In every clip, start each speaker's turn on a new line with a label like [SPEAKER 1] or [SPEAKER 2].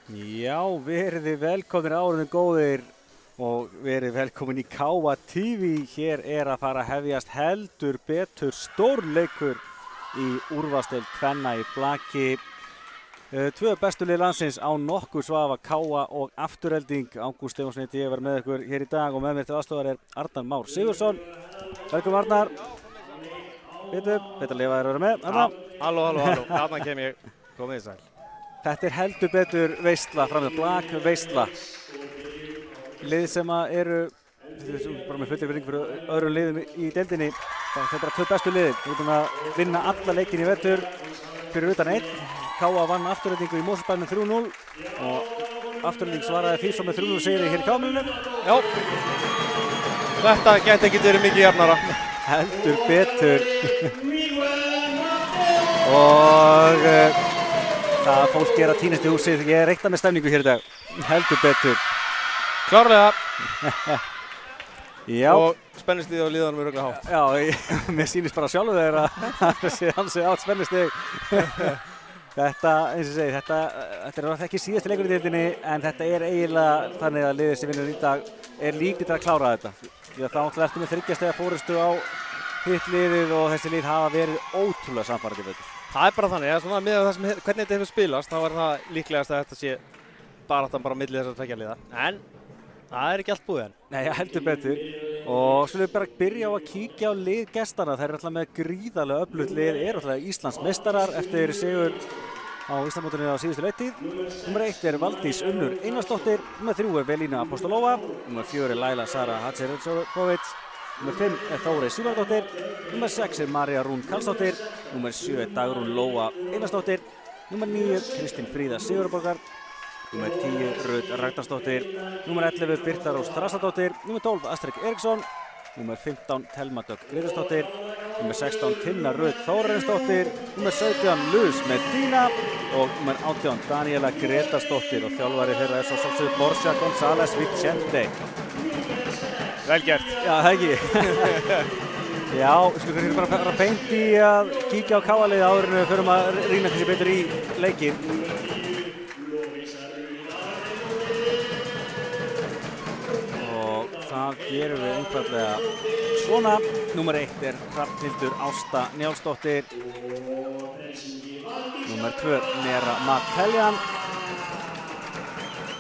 [SPEAKER 1] Já, verið velkomin áriðin góðir og verið velkomin í Káa TV. Hér að fara að hefjast heldur betur stórleikur í úrvalsdeild kvenna í blaki. Tvö bestu lið landsins á nokkur svafa, Káa og Afturelding. Ágúst Stefánsson heiti ég, var með ykkur hér í dag og með mér til aðstofar Arnar Már Sigurðsson. Velkomin Arnar. Betur að lifa þér að vera með. Arnar.
[SPEAKER 2] Halló, þarna kem ég. Komið í sæl.
[SPEAKER 1] Þetta heldur betur veisla, framöð blak veisla. Lið sem eru bara með fullri virðingu fyrir öðrum liðum í deildinni. Það er bara tvö bestu liðin. Við erum að vinna alla leikin í vetur fyrir utan einn. Káa vann Aftureldingu í Mosfellsbænum 3-0 og Afturelding svaraði því sem með 3-0 sigri hér í Kámlunum.
[SPEAKER 2] Já, þetta gæti ekki verið mikið jafnara.
[SPEAKER 1] Heldur betur. Og það fólk að tínast í húsið. Ég reikna með stemningu hér í dag. Heldur betur.
[SPEAKER 2] Klárlega.
[SPEAKER 1] Já.
[SPEAKER 2] Og spennustig á liðanum örugglega hátt.
[SPEAKER 1] Já, mér sýnist bara sjálfur þegar að það sé ansi átt spennustig. Þetta, eins og segi, þetta ekki síðasti leikur í deildinni, en þetta eiginlega þannig að liðið sem vinnur í dag líklega til að klára þetta. Því að þá ertu með 3 stiga fórystu á hitt liðið og þessi lið hafa verið ótrúlega samfærandi í vetur.
[SPEAKER 2] Það bara þannig, svona með það sem hvernig þetta hefur spilast, þá það líklegast að þetta sé baráttan bara á milli þessara tveggja liða. En það ekki allt búið enn. Nei,
[SPEAKER 1] heldur betur. Og svo við bara byrja á að kíkja á lið gestana. Þær alltaf með gríðarlega öflugt lið, alltaf Íslandsmeistarar eftir sigur á Íslandsmótinu á síðustu leiktíð. Númer 1 Valdís Unnur Einarsdóttir, númer 3 Velína Apostolova, númer 4 Laila Sara Hatzeretsovits, númer 5 Þórey Sigurðardóttir, númer 6 María Rún Karlsdóttir, númer 7 Dagrún Lóa Einarsdóttir, númer 9 Kristín Fríða Sigurborgar, númer 10 Rut Ragnarsdóttir, númer 11 Birta Rós Þrastardóttir, númer 12 Astrid Eriksson, númer 15 Thelma Dögg Grétarsdóttir, númer 16 Tinna Rut Þórarinsdóttir, númer 17 Luz Medina og númer 18 Daniela Gretarsdóttir og þjálfari þeirra svo sjálfsögðu Borja González Vicente.
[SPEAKER 2] Vel gert.
[SPEAKER 1] Já, það ekki. Já, við bara fara beint í að kíkja á Káa-liðið áður en við förum að rýna kannski betur í leikinn. Og það gerum við einfaldlega svona. Númer 1 Hrafnhildur Ásta Njálsdóttir. Númer 2 Nera Mateljan.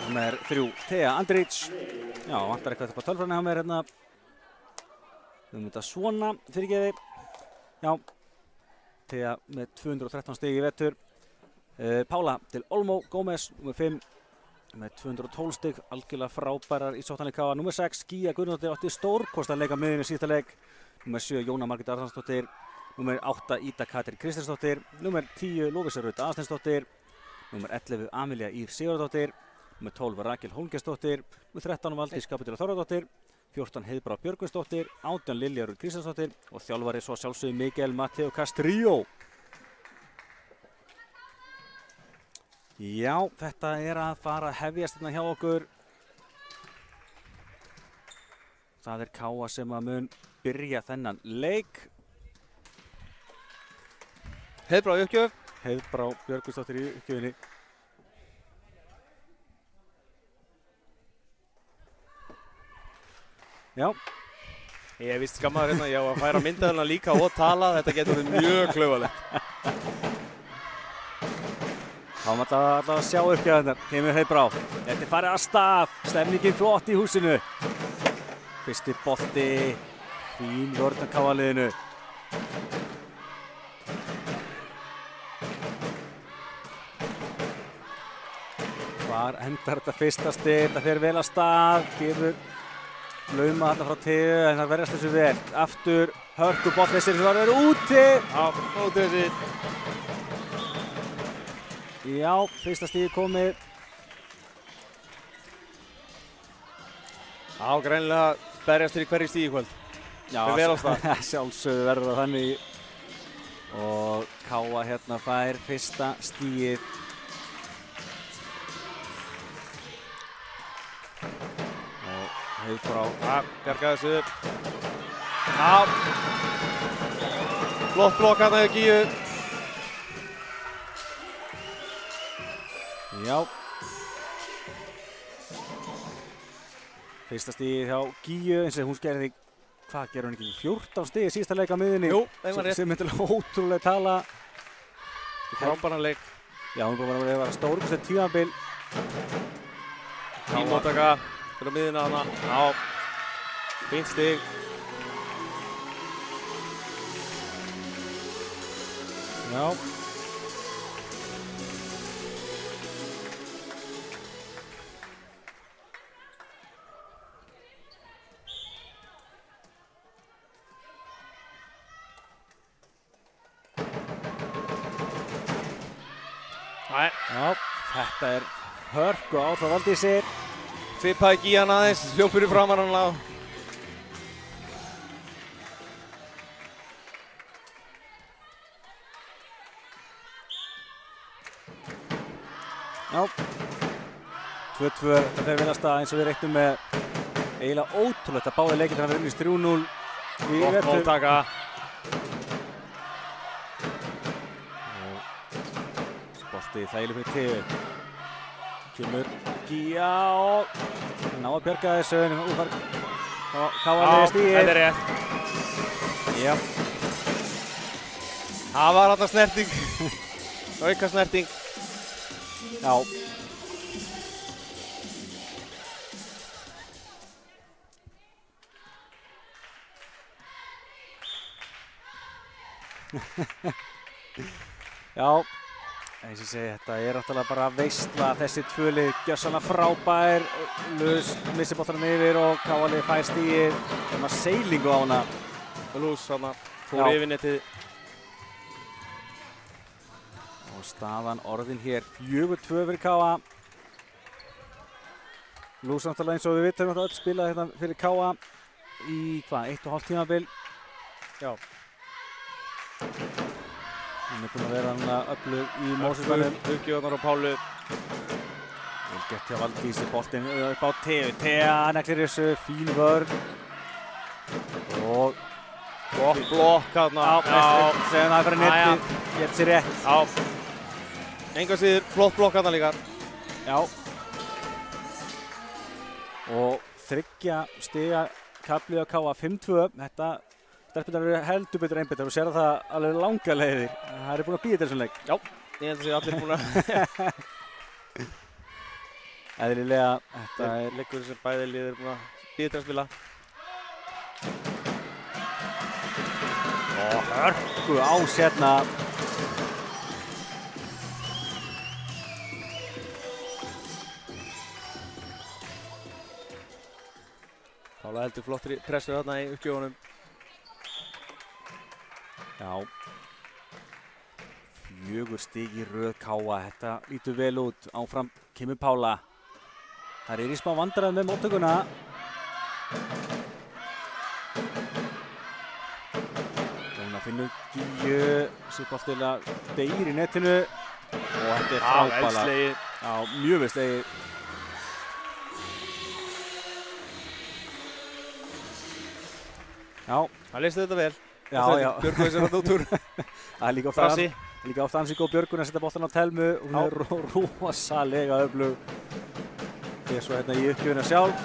[SPEAKER 1] Númer 3 Thea Andrić. Já, vantar eitthvað upp á tölfræðinni hjá mér hérna. Þetta svona, fyrirgeði. Já, Thea með 213 stig í vetur. Pála til Olmo Gómez, númer 5 með 212 stig, algjörlega frábærar í sóknarleik Káa. Númer 6 Gíja Guðnadóttir átti stórkostlegan leik á miðjunni síðasta leik. Númer 7 Jóna Margrét Arnarsdóttir. Númer 8 Ida Katrín Kristinsdóttir. Númer 10 Lovísa Rut Aðalsteinsdóttir. Númer 11 Amelía Ýr Sigurðardóttir. Númer 12 Rakel Hólmgeirsdóttir. Númer 13 Valdís Kapitula Þórðardóttir. 14 Heiðbrá Björgvinsdóttir. 18 Lilja Rut Kristjánsdóttir og þjálfari svo sjálfsögðu Miguel Mateo Castrillo. Já, þetta að fara að hefjast hérna hjá okkur. Það Káa sem að mun byrja þennan leik.
[SPEAKER 2] Heiðbrá í uppgjöf.
[SPEAKER 1] Heiðbrá Björgvinsdóttir í uppgjöfinni. Já.
[SPEAKER 2] Ég hef vist skammaður hérna, ég á að færa myndaðurna líka og tala, þetta getur verið mjög klaufalegt.
[SPEAKER 1] Þá erum alltaf að sjá uppgjöðarnar, kemur Heiðbrá. Þetta farið af stað, stemningin flott í húsinu. Fyrsti bolti, fín vörn af Káa-liðinu. Hvar endar þetta fyrsta stig, þetta fer vel af stað, gefur lauma þarna frá Theu, en það verðast þessu vel. Aftur, hörku boltleysir sem var verið úti.
[SPEAKER 2] Já, úti þessi.
[SPEAKER 1] Já, fyrsta stíði komið.
[SPEAKER 2] Já, greinilega berjast í hverju stíði í kvöld.
[SPEAKER 1] Já,
[SPEAKER 2] fer vel af stað.
[SPEAKER 1] Sjálfsögðu verður það þannig. Og Káa hérna fær fyrsta stíðið. Heiðbrá.
[SPEAKER 2] Bjargaði þessu. Já. Flott blokk hérna hjá Gíu.
[SPEAKER 1] Já, Fyrsta stigið hjá Gíu eins og hún gerði, hvað gerði hún ekki, 14 stigið síðasta leik á miðunni.
[SPEAKER 2] Jú, þeim var rétt.
[SPEAKER 1] Sem er ótrúlega tala.
[SPEAKER 2] Frábæran leik.
[SPEAKER 1] Já, hún búið að vera stórkostið tímabil.
[SPEAKER 2] Tímóttaka fyrir miðuna hana. Já, fínt stig.
[SPEAKER 1] Já. Já, þetta er hörku á frá Valdísi.
[SPEAKER 2] Fippaði Gían aðeins, hljóp fyrir framan hann á.
[SPEAKER 1] Já, 2-2, þetta fer vel að stað eins og við reiknum með eiginlega ótrúlegt að báði leikir þannig að við unnist 3-0 í vetur.
[SPEAKER 2] Móttaka.
[SPEAKER 1] Bolti þægileg fyrir Tegu. Kemur Gía og ná að bjarga þessu. Káa stigið.
[SPEAKER 2] Þetta er rétt.
[SPEAKER 1] Já.
[SPEAKER 2] Það var þarna snerting. Auka snerting.
[SPEAKER 1] Já. Já. Eins og ég segi, þetta er náttúrulega bara veisla, þessi tvö lið gjörsamlega frábær, Lús missir boltanum yfir og Káa-lið fær stigið, það var seilingu á hana.
[SPEAKER 2] Lús hana, fór yfir netið.
[SPEAKER 1] Og staðan orðin hér, 4-2 fyrir Káa. Lús náttúrulega eins og við vitum öll spilaði hérna fyrir Káa í hvað, 1,5 tímabil.
[SPEAKER 2] Já.
[SPEAKER 1] Hún er búinn að vera núna öflug í Mósusmönnum.
[SPEAKER 2] Uppgjöðunar og Pálu.
[SPEAKER 1] Vel gert hjá Valdísi, boltinn upp á Tegu. Tea neglir þessu, fín vörn. Og
[SPEAKER 2] gott blokk hérna.
[SPEAKER 1] Já, segðum það fyrir netti, gett sér rétt.
[SPEAKER 2] Já. Enga síður, flott blokk hérna líka.
[SPEAKER 1] Já. Og 3 stiga kaflið á Káa, 5-2. Þetta stelpurnar eru heldur betur einbeittar og sér að það alveg langa leiðir. Það er búin að bíða þessum leik.
[SPEAKER 2] Já, ég held að sé allir búin að.
[SPEAKER 1] Eðlilega, þetta er
[SPEAKER 2] leikur sem bæði lið er búin að bíða til að spila.
[SPEAKER 1] Og hörku ás hérna.
[SPEAKER 2] Pála heldur flottri pressu þarna í uppgjöfunum.
[SPEAKER 1] Já. 4 stig í röð Káa, þetta lítur vel út. Áfram kemur Pála. Það er í smá vandræðum með móttökuna. Núna finnur Gíu, sér boltilega deyr í netinu. Og þetta er frábæla. Já, mjög vel slegið. Já.
[SPEAKER 2] Það leysti þetta vel.
[SPEAKER 1] Já, já.
[SPEAKER 2] Björgvin sér þetta út úr.
[SPEAKER 1] Það er líka ofta ansi góð Björgvin að setja boltan á Telmu. Hún er rosalega öflug. Þegar svo hérna í uppgjöfuna sjálf.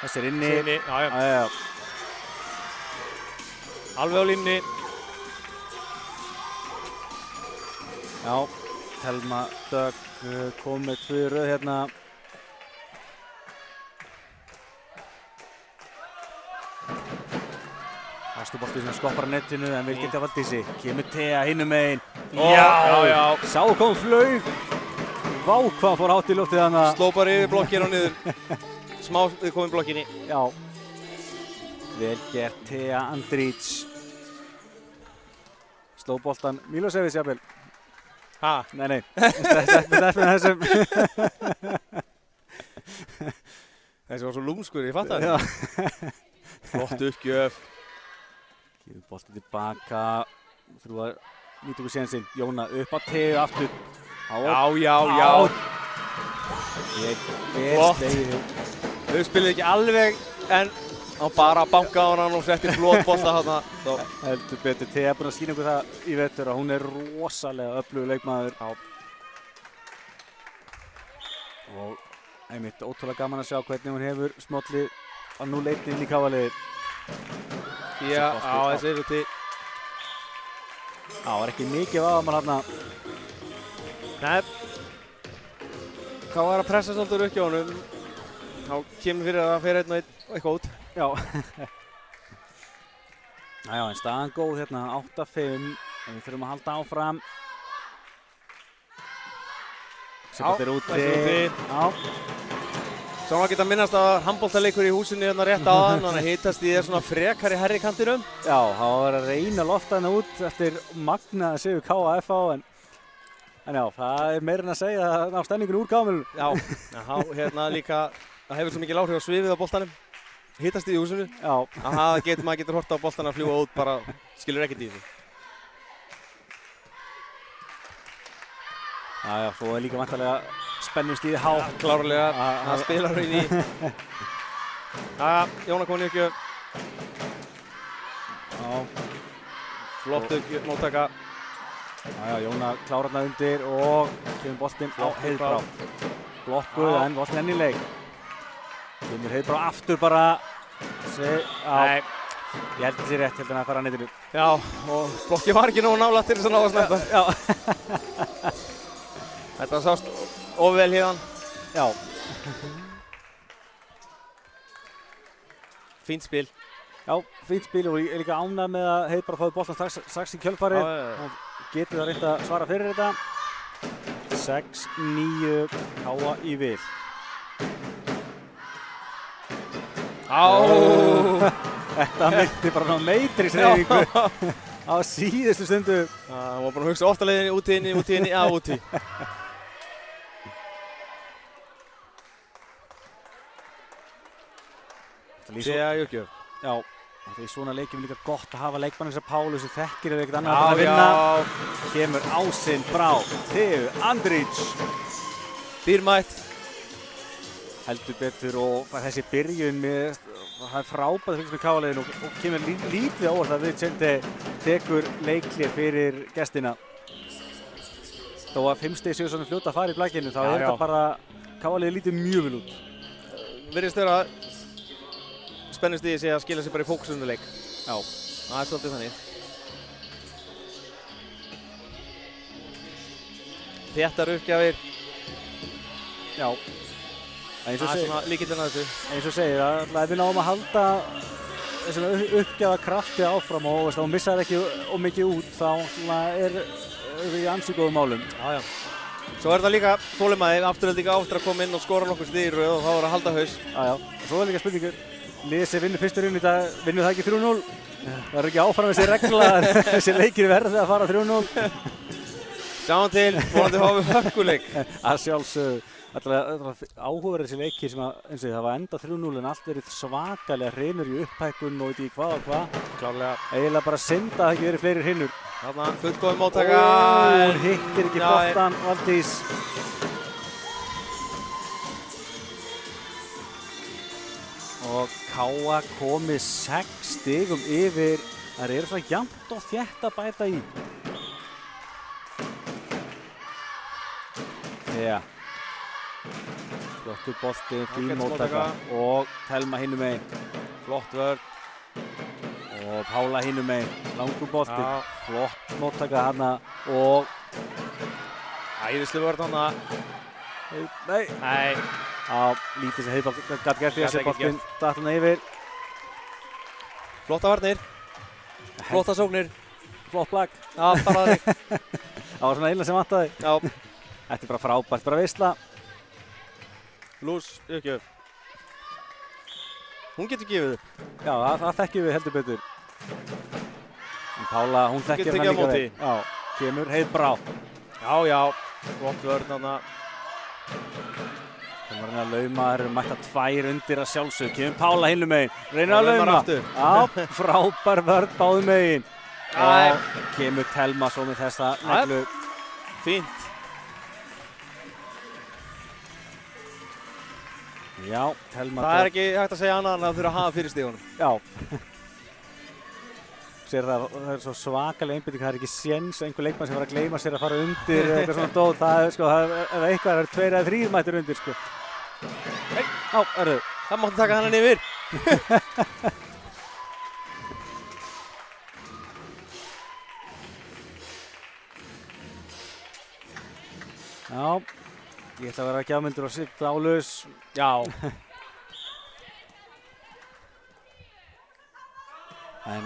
[SPEAKER 1] Þessi er inni.
[SPEAKER 2] Já. Alveg á línni.
[SPEAKER 1] Já, Telma Dögg kom með 2 röð hérna. Astubolti sem skoppar á netinu en vel gert hjá Valdísi. Kemur Tea hinum megin.
[SPEAKER 2] Já.
[SPEAKER 1] Sá kom flaug. Vá hvað fór hátt í loftið hana.
[SPEAKER 2] Sló bara yfir blokkina og niður. Smá við komum blokkinni.
[SPEAKER 1] Já. Vel gert Tea Andrić. Sló boltan Milosevic jafnvel.
[SPEAKER 2] Ha?
[SPEAKER 1] Nei. Þetta er þessum.
[SPEAKER 2] Þessi var svo lúmskur, ég fatt það. Flott uppgjöf.
[SPEAKER 1] Gefur boltið tilbaka. Þurfa að nýta okkur sénsinn. Jóna upp á Tegu aftur.
[SPEAKER 2] Já.
[SPEAKER 1] Flott.
[SPEAKER 2] Þau spiluðu ekki alveg en á bara að banka á hann og setti flott bolta þarna.
[SPEAKER 1] Heldur betur. Tea er búin að sýna okkur það í vetur að hún er rosalega öflugur leikmaður. Og Einmitt ótrúlega gaman að sjá hvernig hún hefur smollið á 0-1 inn í KA-liðið.
[SPEAKER 2] Já, þessi eru til.
[SPEAKER 1] Það var ekki mikið vafamann hérna.
[SPEAKER 2] Nei. KA er að pressa svolítið upp hjá honum. Þá kemur fyrir að það fer einn og eitthvað út.
[SPEAKER 1] Já. Já, en staðan góð hérna, 8-5. En við þurfum að halda áfram. Sigbert er úti. Já.
[SPEAKER 2] Svo maður geta minnast að handboltaleikur í húsinu hérna rétt áðan, þannig að hitast í þér svona frekar í herri kantinum.
[SPEAKER 1] Já, það var að reyna að lofta hana út eftir magnaða sigur KA-FH, en já, það er meira en að segja á stemningunni úr gámilunum.
[SPEAKER 2] Já, hérna líka, það hefur svo mikið áhrif á svifið á boltanum, hitast í húsinu.
[SPEAKER 1] Já.
[SPEAKER 2] Maður getur hort á boltan að fljúga út, bara skilur ekkert í þessu.
[SPEAKER 1] Já, svo er líka vantarlega spennustíði hátt.
[SPEAKER 2] Klárlega, það spilar raun í. Jóna komin í uppgjöf.
[SPEAKER 1] Já.
[SPEAKER 2] Flott uppgjöf, móttaka.
[SPEAKER 1] Já, Jóna klárar hana undir og kemur boltinn á Heiðbrá. Blokkuð, en boltinn enn í leik. Kemur Heiðbrá aftur bara. Nei. Ég held þessi rétt, held hann að fara að netinu.
[SPEAKER 2] Já, og blokkið var ekki nógu nálægt til þess að ná að snerta.
[SPEAKER 1] Já.
[SPEAKER 2] Þetta sást ofvel hérna.
[SPEAKER 1] Já.
[SPEAKER 2] Fínt spil.
[SPEAKER 1] Já, fínt spil og ég er líka ánægð með að Heiðbrá fáið boltan strax í kjölfarið. Hún getur það reynt að svara fyrir þetta. 6-9 KA í vil. Þetta myndi bara ná meitrisreifingu á síðustu stundu.
[SPEAKER 2] Hún var bara að hugsa ofta leiðinni, úti, úti. Sér uppgjöf.
[SPEAKER 1] Já, það er svona leikjum líka gott að hafa leikmann eins og Pálu sem þekkir eða ekkert annað að vinna. Kemur ásinn frá Theo Andrić.
[SPEAKER 2] Dýrmætt.
[SPEAKER 1] Heldur betur og þessi byrjun með, það er frábært að fylgja með KA-liðinu og kemur lítið á óvart að Vicente tekur leiklið fyrir gestina. Þó að 5 stig séu svona fljóta að fara í blækinu, þá er þetta bara, KA-liðið lítið mjög vel út.
[SPEAKER 2] Virðist vera spennustigið sé að skila sig bara í fókusunum leik.
[SPEAKER 1] Já.
[SPEAKER 2] Það er svolítið þannig. Þéttar uppgjafir.
[SPEAKER 1] Já.
[SPEAKER 2] Það er svona líkillinn að þessu.
[SPEAKER 1] Eins og segir, ef við náum að halda þessum uppgjafa krafti áfram og þá missar ekki mikið út, þá er við í ansi góðum málum.
[SPEAKER 2] Já. Svo er það líka þolinmæði, Afturelding áttur að koma inn og skora nokkur stig í röð og þá er að halda haus.
[SPEAKER 1] Já. Og svo er líka spurningur, liðið sem vinnur fyrstu runni í dag, vinnur það ekki 3-0? Það er ekki áfram þessi regla, þessi leikir verði að fara 3-0.
[SPEAKER 2] Sjáum til, vonandi fáum við hörkuleik.
[SPEAKER 1] Að sjálfsögðu. Áhugaverðir þessi leikir sem að það var enda 3-0 en allt verið svakalega hrinur í upphækkun og í hvað og hvað.
[SPEAKER 2] Klárlega.
[SPEAKER 1] Eiginlega bara synd að það ekki verið fleiri hrinur.
[SPEAKER 2] Þarna fullgóðum móttaka.
[SPEAKER 1] Hún hittir ekki boltan, Valdís. Og KA komið 6 stigum yfir. Það eru svona jafnt og þétt að bæta í. Já. Flottur bolti, fín móttaka og Thelma hinum megin. Flott vörn. Og Pála hinum megin. Langur bolti. Flott móttaka hana og...
[SPEAKER 2] Æðislu vörn hana.
[SPEAKER 1] Nei. Já, lítið sem Heiðbrá gæti gert því að þessi boltinn datt hana yfir.
[SPEAKER 2] Flotta varnir. Flotta sóknir.
[SPEAKER 1] Flott plagg.
[SPEAKER 2] Já, bara þig.
[SPEAKER 1] Það var svona eina sem vantaði.
[SPEAKER 2] Já.
[SPEAKER 1] Þetta er bara frábært, bara veisla.
[SPEAKER 2] Lús, uppgjöf. Hún getur gefið upp.
[SPEAKER 1] Já, það þekkjum við heldur betur. En Pála, hún þekkir hann líka vel. Já, kemur Heiðbrá.
[SPEAKER 2] Já, flott vörn hana.
[SPEAKER 1] Það var að lauma, það eru mætt að 2 undir að sjálfsög. Kemur Pála hinum megin, reynir að lauma. Já, frábær vörn báðum megin. Og kemur Thelma svo með þessa neglu.
[SPEAKER 2] Fínt.
[SPEAKER 1] Já, Thelma.
[SPEAKER 2] Það er ekki hægt að segja annað en að það þurfa að hafa fyrir stígunum.
[SPEAKER 1] Já. Sér það er svo svakalega einbeiting, það er ekki séns einhver leikmann sem var að gleyma sér að fara undir eða eitthvað svona dót. Það er sko, ef eitthvað er 2 eða 3 mættir undir sko. Á, erðu.
[SPEAKER 2] Það mátti taka hann yfir.
[SPEAKER 1] Já, ég ætla að vera gjafmyndur og sitta á laus.
[SPEAKER 2] Já.
[SPEAKER 1] En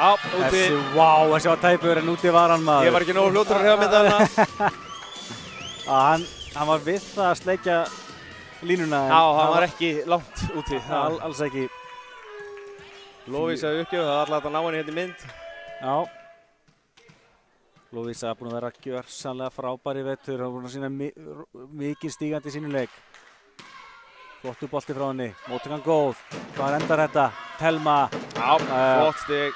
[SPEAKER 2] Já, úti.
[SPEAKER 1] þessi var tæpur en úti var hann maður.
[SPEAKER 2] Ég var ekki nógu fljótur að hreyfa mynda hana.
[SPEAKER 1] Hann var við það að sleikja línuna.
[SPEAKER 2] Já, hann var ekki langt úti.
[SPEAKER 1] Alls ekki.
[SPEAKER 2] Lovísa uppgjöf, það var alltaf að ná henni hérna í mynd.
[SPEAKER 1] Já. Lovísa búin að vera gjörsamlega frábær í vetur og búin að sína mikið stígandi í sínum leik. Flottur bolti frá henni, móttökan góð. Hvað endar þetta? Telma.
[SPEAKER 2] Já, flott stig.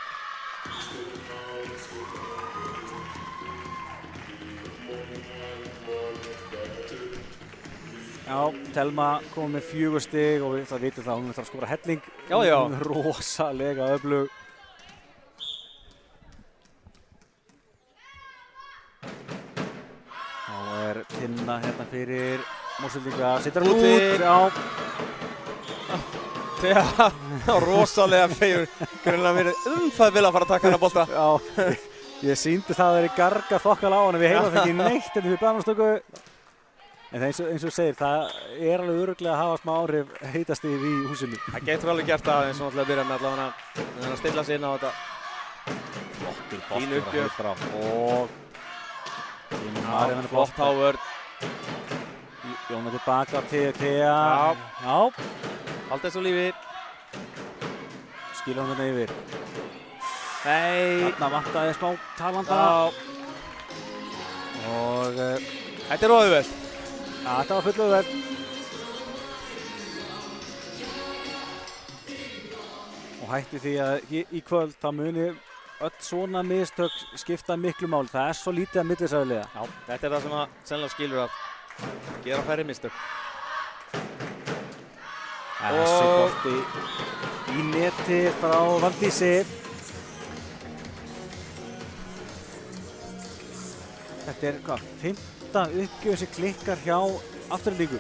[SPEAKER 1] Já, Telma kom með 4 stig og það vitum það, hún er það að skora helling.
[SPEAKER 2] Já, já.
[SPEAKER 1] Rosalega öflug. Þá er Tinna hérna fyrir Mosfeldinga, setur hann út. Já.
[SPEAKER 2] Þegar rosalega fegur. Grunlega verið það vil að fara að taka hana bolta.
[SPEAKER 1] Já, ég sýndi það að það er garga þokkal á hann. Við heyrðum ekki neitt en við blanastöku. En eins og segir, það er alveg örugglega að hafa smá áhrif heitastigið í húsinu.
[SPEAKER 2] Það getur alveg gert það eins og náttúrulega að byrja með allavega að stilla sig inn á þetta.
[SPEAKER 1] Flottur
[SPEAKER 2] Fín uppgjöf.
[SPEAKER 1] Og
[SPEAKER 2] flott hávörn.
[SPEAKER 1] Jóna tilbaka til Thea. Já.
[SPEAKER 2] Haldið þessu lífi.
[SPEAKER 1] Skilur hann hérna yfir.
[SPEAKER 2] Nei.
[SPEAKER 1] Þarna vantaði smá talanda. Og
[SPEAKER 2] þetta er óauðvelt.
[SPEAKER 1] Já, þetta var full auðvelt. Og hætti því að í kvöld þá muni öll svona mistök skipta miklu máli. Það er svo lítið að millisæðulega.
[SPEAKER 2] Já, þetta er það sem að sennilega skilur að gera færri mistök.
[SPEAKER 1] Þessi bolti í neti frá Valdísi. Þetta er hvað, 5. uppgjöf sem klikkar hjá Aftureldingu.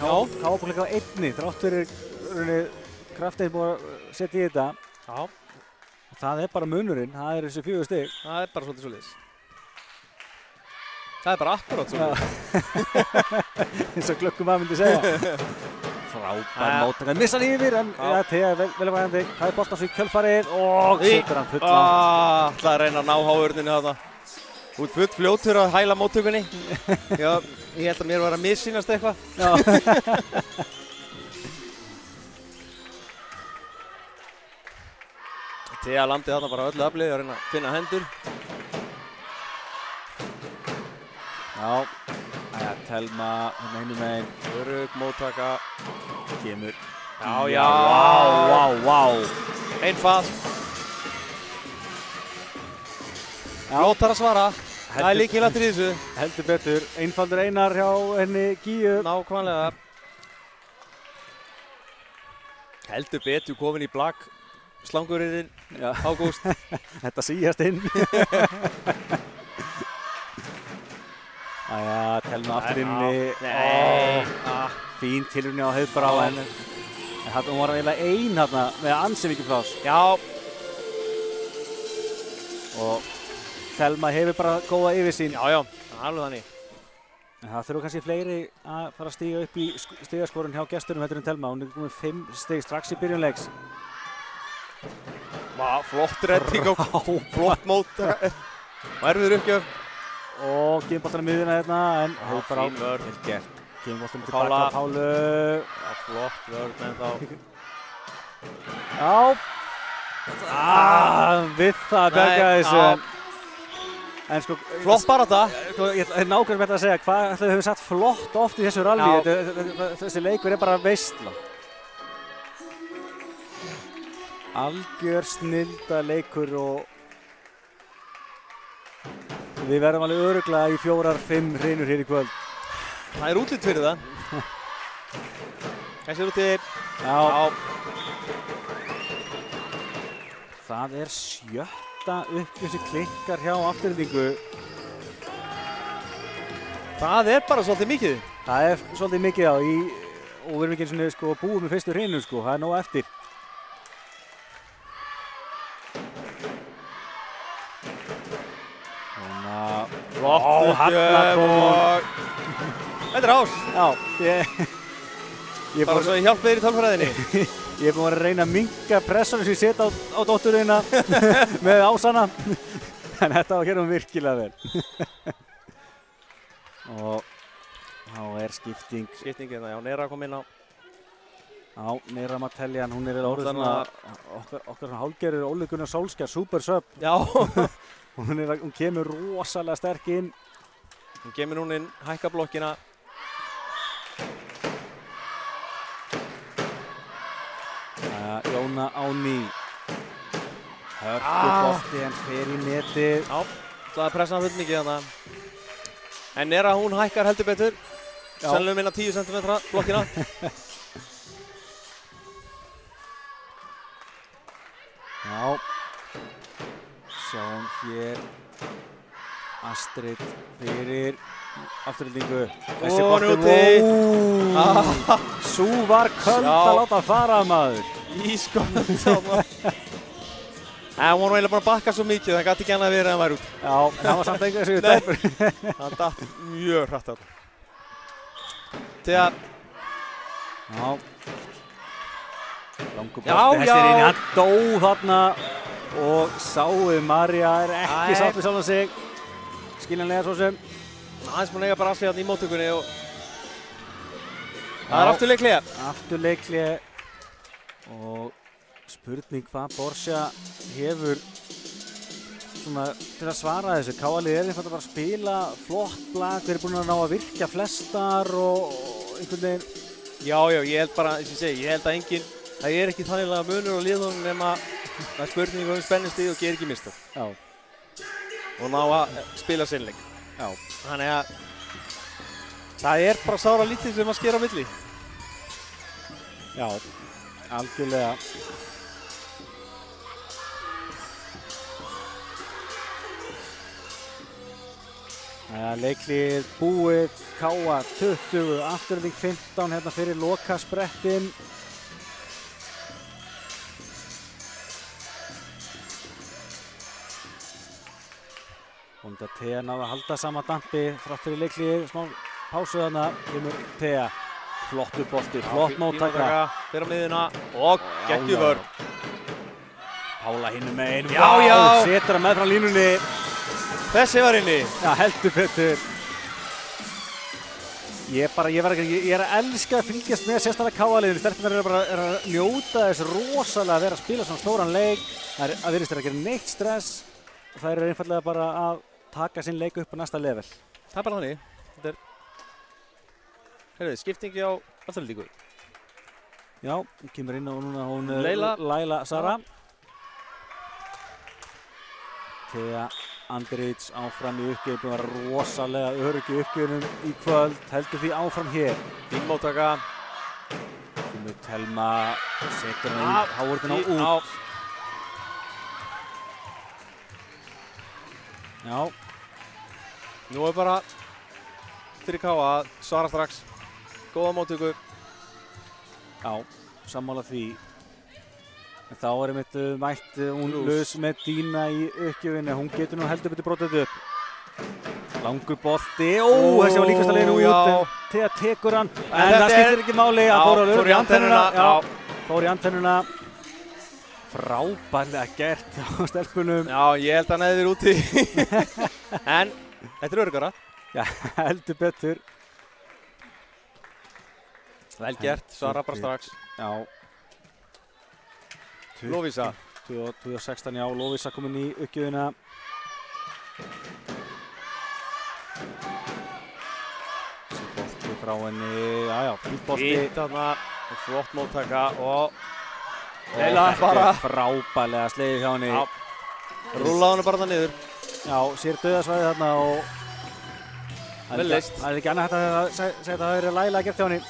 [SPEAKER 2] Já.
[SPEAKER 1] Kápukleika á 1 þrátt fyrir kraftið búið að setja í þetta.
[SPEAKER 2] Já.
[SPEAKER 1] Það er bara munurinn, það er þessi 4 stig.
[SPEAKER 2] Það er bara svolítið svoleiðis. Það er bara akkurát svoleiðis.
[SPEAKER 1] Eins og Glöggum myndi segja. Frábær móttaka, missa hann yfir en Thea er velvægandi. Það er boltans í kjölfarið og setur hann full langt.
[SPEAKER 2] Það er að reyna að ná hávörninu þarna. Þú ert full fljótur að hæla móttökunni. Já, ég held að mér var að missýnast eitthvað. Thea landi þarna bara öllu aflið að reyna að finna hendur.
[SPEAKER 1] Já, Telma hérna hinum megin.
[SPEAKER 2] Örugg móttaka.
[SPEAKER 1] Kemur.
[SPEAKER 2] Já.
[SPEAKER 1] Vá.
[SPEAKER 2] Einfalt. Flottar að svara. Það er líkilvægt í þessu.
[SPEAKER 1] Heldur betur. Einfaldur Einar hjá henni Gíu.
[SPEAKER 2] Nákvæmlega. Heldur betur komin í blak. Slangurinn Ágúst.
[SPEAKER 1] Þetta síjast inn. Æja, Telma aftur inni.
[SPEAKER 2] Nei.
[SPEAKER 1] Fín tilrunni á Heiðbrá en hún var eiginlega ein hérna með ansi mikið pláss.
[SPEAKER 2] Já.
[SPEAKER 1] Og Telma hefur bara góða yfirsýn.
[SPEAKER 2] Já, alveg þannig.
[SPEAKER 1] En það þurfa kannski fleiri að fara að stíga upp í stigaskorun hjá gestunum heldur en Telma. Hún er komið 5 stig strax í byrjun leiks.
[SPEAKER 2] Vá, flott redding og flott mót. Og erfiður uppgjöf.
[SPEAKER 1] Og gefum boltanum miðuna hérna en Heiðbrá vel gert. Gefum boltanum tilbaka á Pálu.
[SPEAKER 2] Já, flott vörn en þá.
[SPEAKER 1] Já. Við það bjarga þessu. En sko,
[SPEAKER 2] flott bara þetta.
[SPEAKER 1] Ég er nákvæmlega með það að segja, hvað ætlaðu höfum sagt flott oft í þessu rally. Þessi leikur er bara veistla. Algjör snilda leikur og við verðum alveg örugglega í 4-5 hrinur hér í kvöld.
[SPEAKER 2] Það er útlit fyrir það. Þessi er úti.
[SPEAKER 1] Já. Það er 7. uppgjöf sem klikkar hjá Aftureldingu.
[SPEAKER 2] Það er bara svolítið mikið.
[SPEAKER 1] Það svolítið mikið á og við erum ekki eins og sko búið með fyrstu hrinu sko, það nóg eftir.
[SPEAKER 2] Flott og þetta ás.
[SPEAKER 1] Já,
[SPEAKER 2] bara svo ég hjálpa þér í tölfræðinni.
[SPEAKER 1] Ég búinn að reyna að minnka pressunum sem ég setja á dótturina með ásana. En þetta var hérna virkilega vel. Og þá skipting.
[SPEAKER 2] Skipting hérna, já, Nera kom inn á.
[SPEAKER 1] Já, Nera Mateljan, hún orðið svona okkar svona hálfgerður Óli Gunnar Solskjær, super sub.
[SPEAKER 2] Já.
[SPEAKER 1] Hún kemur rosalega sterk inn.
[SPEAKER 2] Hún kemur núna inn, hækka blokkina.
[SPEAKER 1] Jóna á ný. Hörkubolti en fer í netið.
[SPEAKER 2] Já, það pressa hann full mikið þarna. En Nera, hún hækkar heldur betur. Sennilega minna 10 cm blokkina.
[SPEAKER 1] Já. Sjáum hér Astrid fyrir afturhildingu. Þessi bolti. Sú var köld að láta fara maður.
[SPEAKER 2] Ísköld þarna. En hún var eiginlega bara að bakka svo mikið, það gæti ekki annað að vera en það væri út.
[SPEAKER 1] Já, það var samt einhverju þessu tæpur.
[SPEAKER 2] Það datt mjög hratt þarna. Þegar...
[SPEAKER 1] Já. Langur bolti, hestirinn, hann dó þarna. Og sáu María ekki sátt við sjálfan sig. Skiljanlega svo sem.
[SPEAKER 2] Aðeins búin að eiga bara Asli þarna í móttökunni og... Það afturleikli.
[SPEAKER 1] Afturleikli. Og spurning hvað Borussia hefur svona til að svara þessu. KA-liðið einfaldlega bara að spila flott lag. Þeir eru búin að ná að virkja flestar og einhvern veginn. Já,
[SPEAKER 2] ég held bara, eins og ég segi, ég held að enginn, það ekki þannig munur á liðunum nema það spurning spennustig og ger ekki mistök.
[SPEAKER 1] Já.
[SPEAKER 2] Og ná að spila seinleik.
[SPEAKER 1] Já.
[SPEAKER 2] Þannig að það bara sára lítið sem að skera á milli.
[SPEAKER 1] Já, algjörlega. Leiklið búið, KA 20, afturhalding 15 hérna fyrir lokasprettinn. Og Thea náði að halda sama dampi þrátt fyrir leikliðið, smá pásu þarna, kemur Thea. Flottur bolti, flott móttaka.
[SPEAKER 2] Fyrir á miðuna og geggjur vörn.
[SPEAKER 1] Pála hinum megin.
[SPEAKER 2] Já!
[SPEAKER 1] Setur hann með frá línunni.
[SPEAKER 2] Þessi var inni.
[SPEAKER 1] Já, heldur betur. Ég er að elska að fylgjast með sérstaklega KA-liðinu. Stelpurnar eru bara að njóta þess rosalega að vera að spila svona stóran leik. Það virðist að gera neitt stress. Og það eru einfallega bara að taka sinn leik upp á næsta level.
[SPEAKER 2] Það bara þannig. Þetta skiptingi á afturhaldingu.
[SPEAKER 1] Já, hún kemur inn á núna hún
[SPEAKER 2] Laila
[SPEAKER 1] Sara. Thea Andrić áfram í uppgjöf, búin að vera rosalega örugg í uppgjöfunum í kvöld, heldur því áfram hér.
[SPEAKER 2] Fín móttaka.
[SPEAKER 1] Kemur Telma, setur hann í háurðina út. Já.
[SPEAKER 2] Nú bara fyrir KA að svara strax. Góða móttöku.
[SPEAKER 1] Já, sammála því. En þá einmitt mætt hún laus með Dína í uppgjöfinni. Hún getur nú heldur betur brotið upp. Langur bolti. Þessi var líkast að leiðinu út. Thea tekur hann. En það skiptir ekki máli.
[SPEAKER 2] Fór í antennuna.
[SPEAKER 1] Fór í antennuna. Frábærlega gert á stelpunum.
[SPEAKER 2] Já, ég held að hann hefði verið úti. En þetta öruggara.
[SPEAKER 1] Já, heldur betur.
[SPEAKER 2] Vel gert, svara bara strax.
[SPEAKER 1] Já.
[SPEAKER 2] Lovísa.
[SPEAKER 1] 2016, já, Lovísa komin í uppgjöfina. Þessi bolti frá henni, já, fínt bolti.
[SPEAKER 2] Fínt þarna, flott móttaka og
[SPEAKER 1] þetta er frábærlega slegið hjá henni.
[SPEAKER 2] Já, rúlaði henni bara það niður.
[SPEAKER 1] Já, sér dauðasvæði þarna og
[SPEAKER 2] vel list.
[SPEAKER 1] Það ekki annað hægt að segja að það hefur verið Laila gert hjá henni.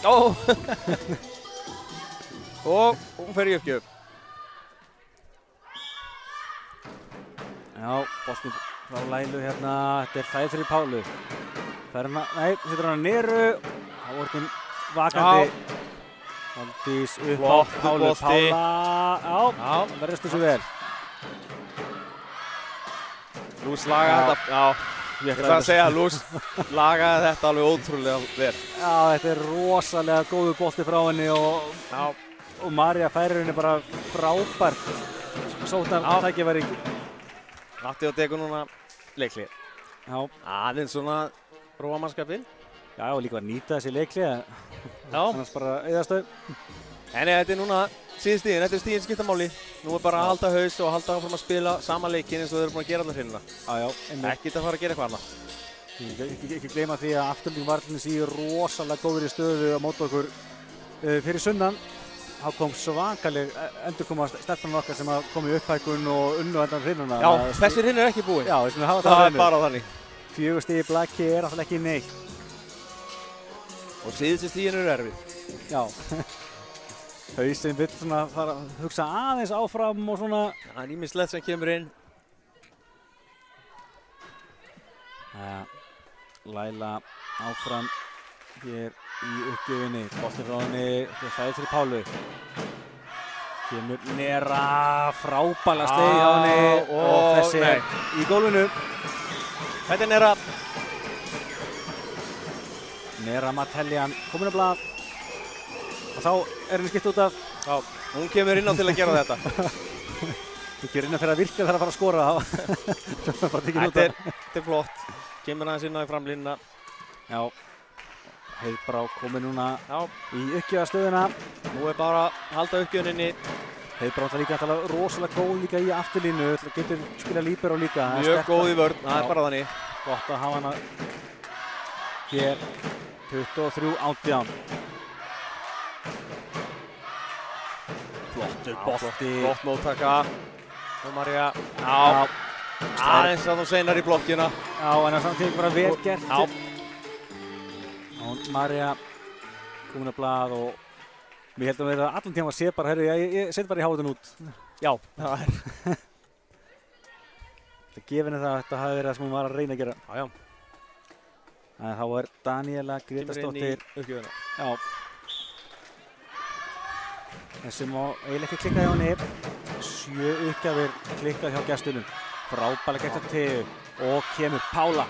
[SPEAKER 2] Og hún fer í uppgjöf.
[SPEAKER 1] Já, boltinn frá Lailu hérna, þetta er fæð fyrir Pálu. Nei, setur hann Neru. orðin vakandi. Valdís upp á Pálu. Pála, já, verðist þessu vel.
[SPEAKER 2] Lús lagaði þetta, já, ég ætla að segja að Lús lagaði þetta alveg ótrúlega vel.
[SPEAKER 1] Já, þetta er rosalega góður bolti frá henni og María færir henni bara frábært. Sótnar tækifæri.
[SPEAKER 2] Matti og tekur núna leikli.
[SPEAKER 1] Já.
[SPEAKER 2] Aðeins svona róa mannskapinn.
[SPEAKER 1] Já, og líka var nýta þessi leikli, annars bara eyðast þau.
[SPEAKER 2] En þetta er núna síðan stíðin, þetta er stíðin skiptamáli. Nú er bara að halda haus og halda áfram að spila sama leikinn eins og þau eru búin að gera allar hrinuna. Ekkert að fara að gera eitthvað annað.
[SPEAKER 1] Ekki gleyma því að afturlíking varnarins í rosalega góður í stöðu á móti okkur fyrir sunnan. Þá kom svakaleg endurkoma stelpunar okkar sem kom í upphækkun og unnu endan hrinuna.
[SPEAKER 2] Já, þessi hrin er ekki búinn.
[SPEAKER 1] Já, við skulum hafa
[SPEAKER 2] það er bara þannig.
[SPEAKER 1] 4 stig í blaki er alltaf ekki neitt.
[SPEAKER 2] Og síðustu stigin eru erfið.
[SPEAKER 1] Já. Hausinn vill svona fara að hugsa aðeins áfram og svona.
[SPEAKER 2] Það er ýmislegt sem kemur inn.
[SPEAKER 1] Laila áfram hér í uppgjöfinni. Boltinn frá henni, þetta er fæðið fyrir Pálu. Kemur Nera, frábæla steig á henni og þessi er í gólfinu.
[SPEAKER 2] Þetta er Nera.
[SPEAKER 1] Nera Mateljan komin á blað og þá er henni skipt út af.
[SPEAKER 2] Já, hún kemur inn á til að gera þetta.
[SPEAKER 1] Hún kemur inn á fyrir að virka þar að fara að skora.
[SPEAKER 2] Þetta er flott. Kemur aðeins inn á í framlínuna.
[SPEAKER 1] Já, Heiðbrá komin núna í uppgjöfastöðuna.
[SPEAKER 2] Nú er bara að halda uppgjöfuninni.
[SPEAKER 1] Heiðbrá er líka rosalega góð líka í afturlínu. Getur spila líbero líka.
[SPEAKER 2] Mjög góð í vörn, það er bara þannig.
[SPEAKER 1] Gott að hafa hana hér. 23-18. Flottur bolti.
[SPEAKER 2] Flott móttaka. Og María. Já. Aðeins að þú seinar í blokkina.
[SPEAKER 1] Já, en það samtíð bara vel gert. Og María komin á blað og við heldum að vera allan tíma að sé bara, herru, ég set bara í háðun út.
[SPEAKER 2] Já, það er.
[SPEAKER 1] Það gefið henni það að þetta hafi verið það sem hún var að reyna að gera.
[SPEAKER 2] Já.
[SPEAKER 1] En þá er Daníela Grétarsdóttir. Já. Þessum má eiginlega ekki klikka hjá henni. 7 uppgjafir klikkað hjá gestunum. Frábælega gert að tegu. Og kemur Pála.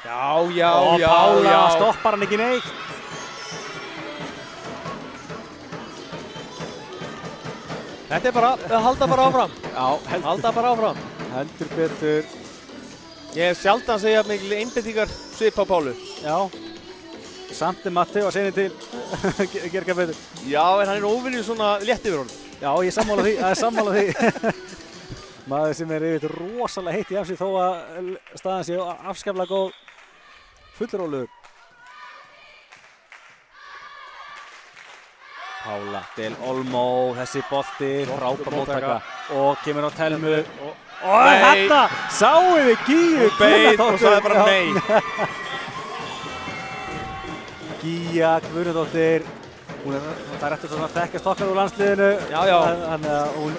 [SPEAKER 2] Og
[SPEAKER 1] Pála stoppar hann ekki neitt.
[SPEAKER 2] Þetta er bara að halda bara áfram.
[SPEAKER 1] Já,
[SPEAKER 2] halda bara áfram.
[SPEAKER 1] Heldur betur.
[SPEAKER 2] Ég hef sjaldan segja mikil einbeitingar svip á Pálu.
[SPEAKER 1] Já. Samt er Matti að segja til að gera eitthvað betur.
[SPEAKER 2] Já, en hann er óvinnur svona létt yfir honum.
[SPEAKER 1] Já, ég sammála því. Það er sammála því. Maður sem er yfir rosalega heitt í afsíð þó að staðan sé afskaplega góð. Fullrólegur. Pála del Olmo, þessi bolti, frábær móttaka og kemur á Telmu. Og þetta sáum við Gíu
[SPEAKER 2] Guðnadóttur og sagði bara nei.
[SPEAKER 1] Gíja Guðnadóttir, það er eftir svona þekkjast okkar úr landsliðinu.
[SPEAKER 2] Já.
[SPEAKER 1] Þannig að hún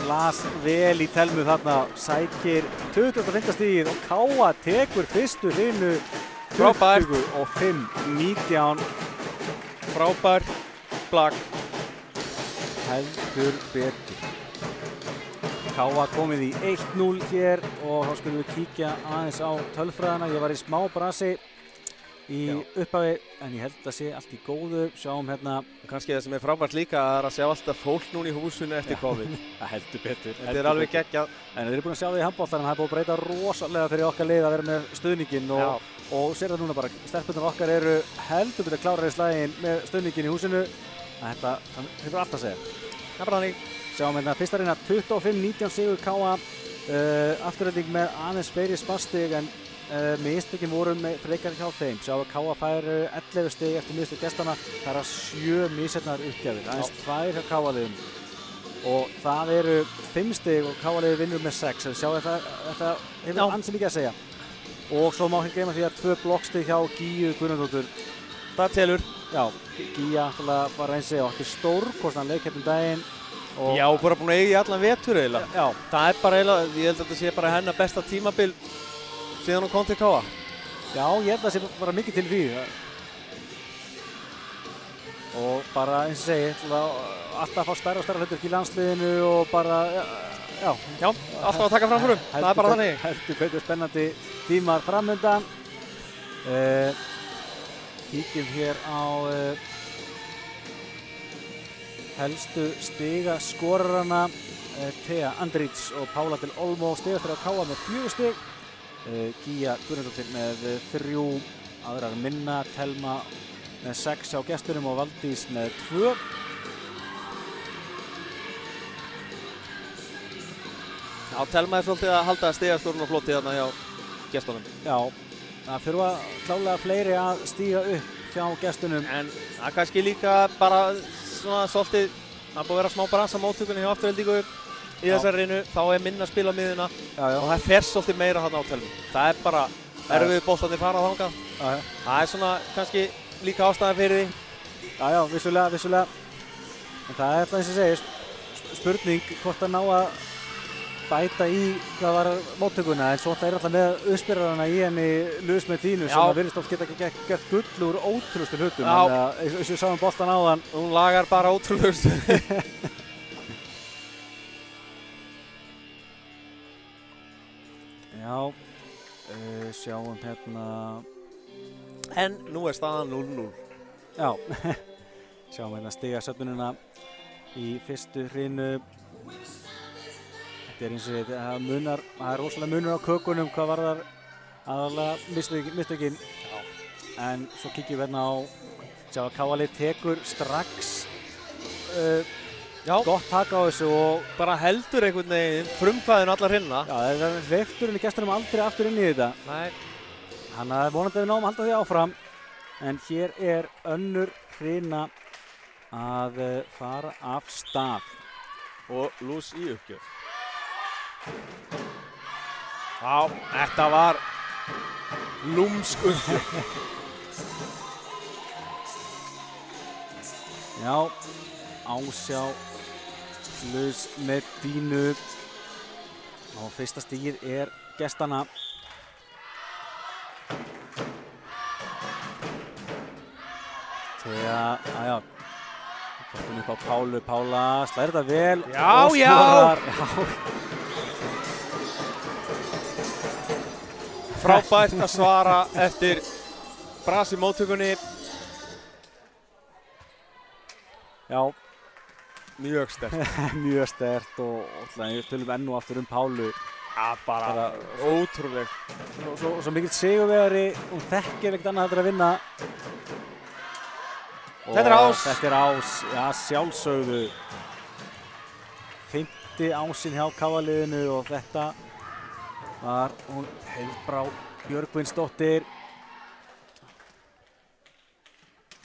[SPEAKER 1] las vel í Telmu þarna, sækir 25. stigið og Káa tekur fyrstu hrinu 25-19.
[SPEAKER 2] Frábær blak.
[SPEAKER 1] Heldur betur. Káa komið í 1-0 hér og þá skulum við kíkja aðeins á tölfræðina. Ég var í smá brasi í upphafi en ég held að sé allt í góðu. Sjáum hérna.
[SPEAKER 2] Kannski það sem er frábært líka er að sjá alltaf fólk núna í húsinu eftir COVID.
[SPEAKER 1] Það heldur betur.
[SPEAKER 2] Þetta er alveg geggjað.
[SPEAKER 1] En þið eru búin að sjá það í handboltanum, það er búin að breyta rosalega fyrir okkar lið að vera með stuðninginn og sér það núna bara. Stelpurnar okkar eru heldur betur klárar í slaginn með stuðninginn í húsinu. Þetta hefur allt að segja.
[SPEAKER 2] Það er bara þannig.
[SPEAKER 1] Sjáum hérna fyrsta reyna 25-19 sigur Káa. Afturhalding með aðeins fleiri sparkstig en mistökin voru með frekar hjá þeim. Sjáum að Káa fær 11 stig eftir mistök gestana. Það er 7 misheppnaðar uppgjafir, aðeins 2 hjá Káa-liðum. Og það eru 5 stig og Káa-liðið vinnur með 6. Sjáum þetta hefur ansi mikið að segja. Og svo má ekki gleyma því að 2 blokkstig hjá Gíu Guðnadóttur.
[SPEAKER 2] Það telur.
[SPEAKER 1] Já, Gíja var eins og átti stórkostnan leik hérna daginn.
[SPEAKER 2] Já, bara búin að eiga í allan vetur eiginlega. Já. Það er bara eiginlega, ég held að þetta sé bara hennar besta tímabil síðan hún kom til Káa.
[SPEAKER 1] Já, ég held að það sé bara mikið til því. og bara eins og segi, alltaf að fá stærra og stærra hlutverk í landsliðinu og bara, já,
[SPEAKER 2] alltaf að taka fram fyrir það bara þannig.
[SPEAKER 1] Heldur betur spennandi tímar framöndan. Kíkjum hér á helstu stigaskorarana. Thea Andrić og Pála del Olmo stigastar á KA með 4 stig. Gíja Guðnadóttir með 3, aðrar minna, Telma með 6 á gestunum og Valdís með 2.
[SPEAKER 2] Já, Telma svolítið að halda stigaskorun og floti þarna hjá gestunum.
[SPEAKER 1] Já, það þurfa klálega fleiri að stíga upp hjá gestunum.
[SPEAKER 2] En það kannski líka bara svona svolítið, það búið að vera smá brans á móttökunni hjá Aftureldingu í þessari reynu, þá minna að spila á miðuna og það fer svolítið meira þarna á Telmu. Það bara erfið boltarnir fara þangað. Það svona kannski líka ástæðan fyrir því.
[SPEAKER 1] Já, vissulega. En það alltaf eins og segir, spurning hvort að ná að bæta í hvað var móttökuna, en svo alltaf með uppspyrrarana í henni Luz Medínu sem að virðist oft geta gert gull úr ótrúlustu hlutum. Eins og við sáum boltan áðan.
[SPEAKER 2] Hún lagar bara ótrúlustu.
[SPEAKER 1] Já, sjáum hérna.
[SPEAKER 2] En nú staðan 0-0.
[SPEAKER 1] Já, sjáum hérna stigasöfnunina í fyrstu hrinu. Þetta eins og það rosalega munur á kökunum hvað varðar aðalega mistökin. En svo kíkjum við hérna á, sjá að KA tekur strax gott taka á þessu og
[SPEAKER 2] bara heldur einhvern veginn frumkvæðinu allar hrinna.
[SPEAKER 1] Já, það er hleypturinn í gestunum aldrei aftur inn í þetta.
[SPEAKER 2] Nei.
[SPEAKER 1] Þannig að vonandi við náum að halda því áfram. En hér er önnur hrina að fara af stað.
[SPEAKER 2] Og Luz í uppgjöf. Já, þetta var lúmsk uppgjöf.
[SPEAKER 1] Já, Ásjá Luz Medínu og fyrsta stigið er gestanna. Þegar, komum upp á Pálu, Pála slæðir þetta vel.
[SPEAKER 2] Já. Frábært að svara eftir bras í móttökunni. Já. Mjög sterkt.
[SPEAKER 1] Mjög sterkt og við tölum enn og aftur Pálu.
[SPEAKER 2] Ja, bara ótrúleg.
[SPEAKER 1] Svo mikill sigurvegari, hún þekkir ekkert annað að vinna.
[SPEAKER 2] Þetta er Ás.
[SPEAKER 1] Þetta er Ás, já sjálfsögðu. 5. ásinn hjá KA-liðinu og þetta var hún Heiðbrá Björgvinsdóttir.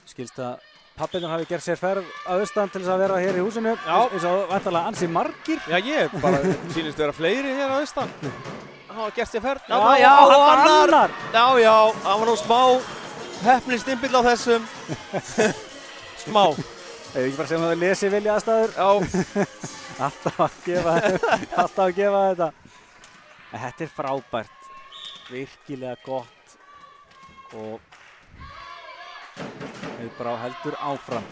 [SPEAKER 1] Skilst að pappirnar hafi gert sér ferð á austan til þess að vera hér í húsinu. Eins og væntanlega ansi margir.
[SPEAKER 2] Já, ég bara sýnist vera fleiri hér á austan. Það hafa gert sér ferð.
[SPEAKER 1] Já, annar.
[SPEAKER 2] Já, það var nú smá heppnistimpill á þessum. Smá.
[SPEAKER 1] Ég ekki bara segja að það lesi vilja aðstæður.
[SPEAKER 2] Já.
[SPEAKER 1] Alltaf að gefa þetta. En þetta er frábært. Virkilega gott. Og Heiðbrá heldur áfram.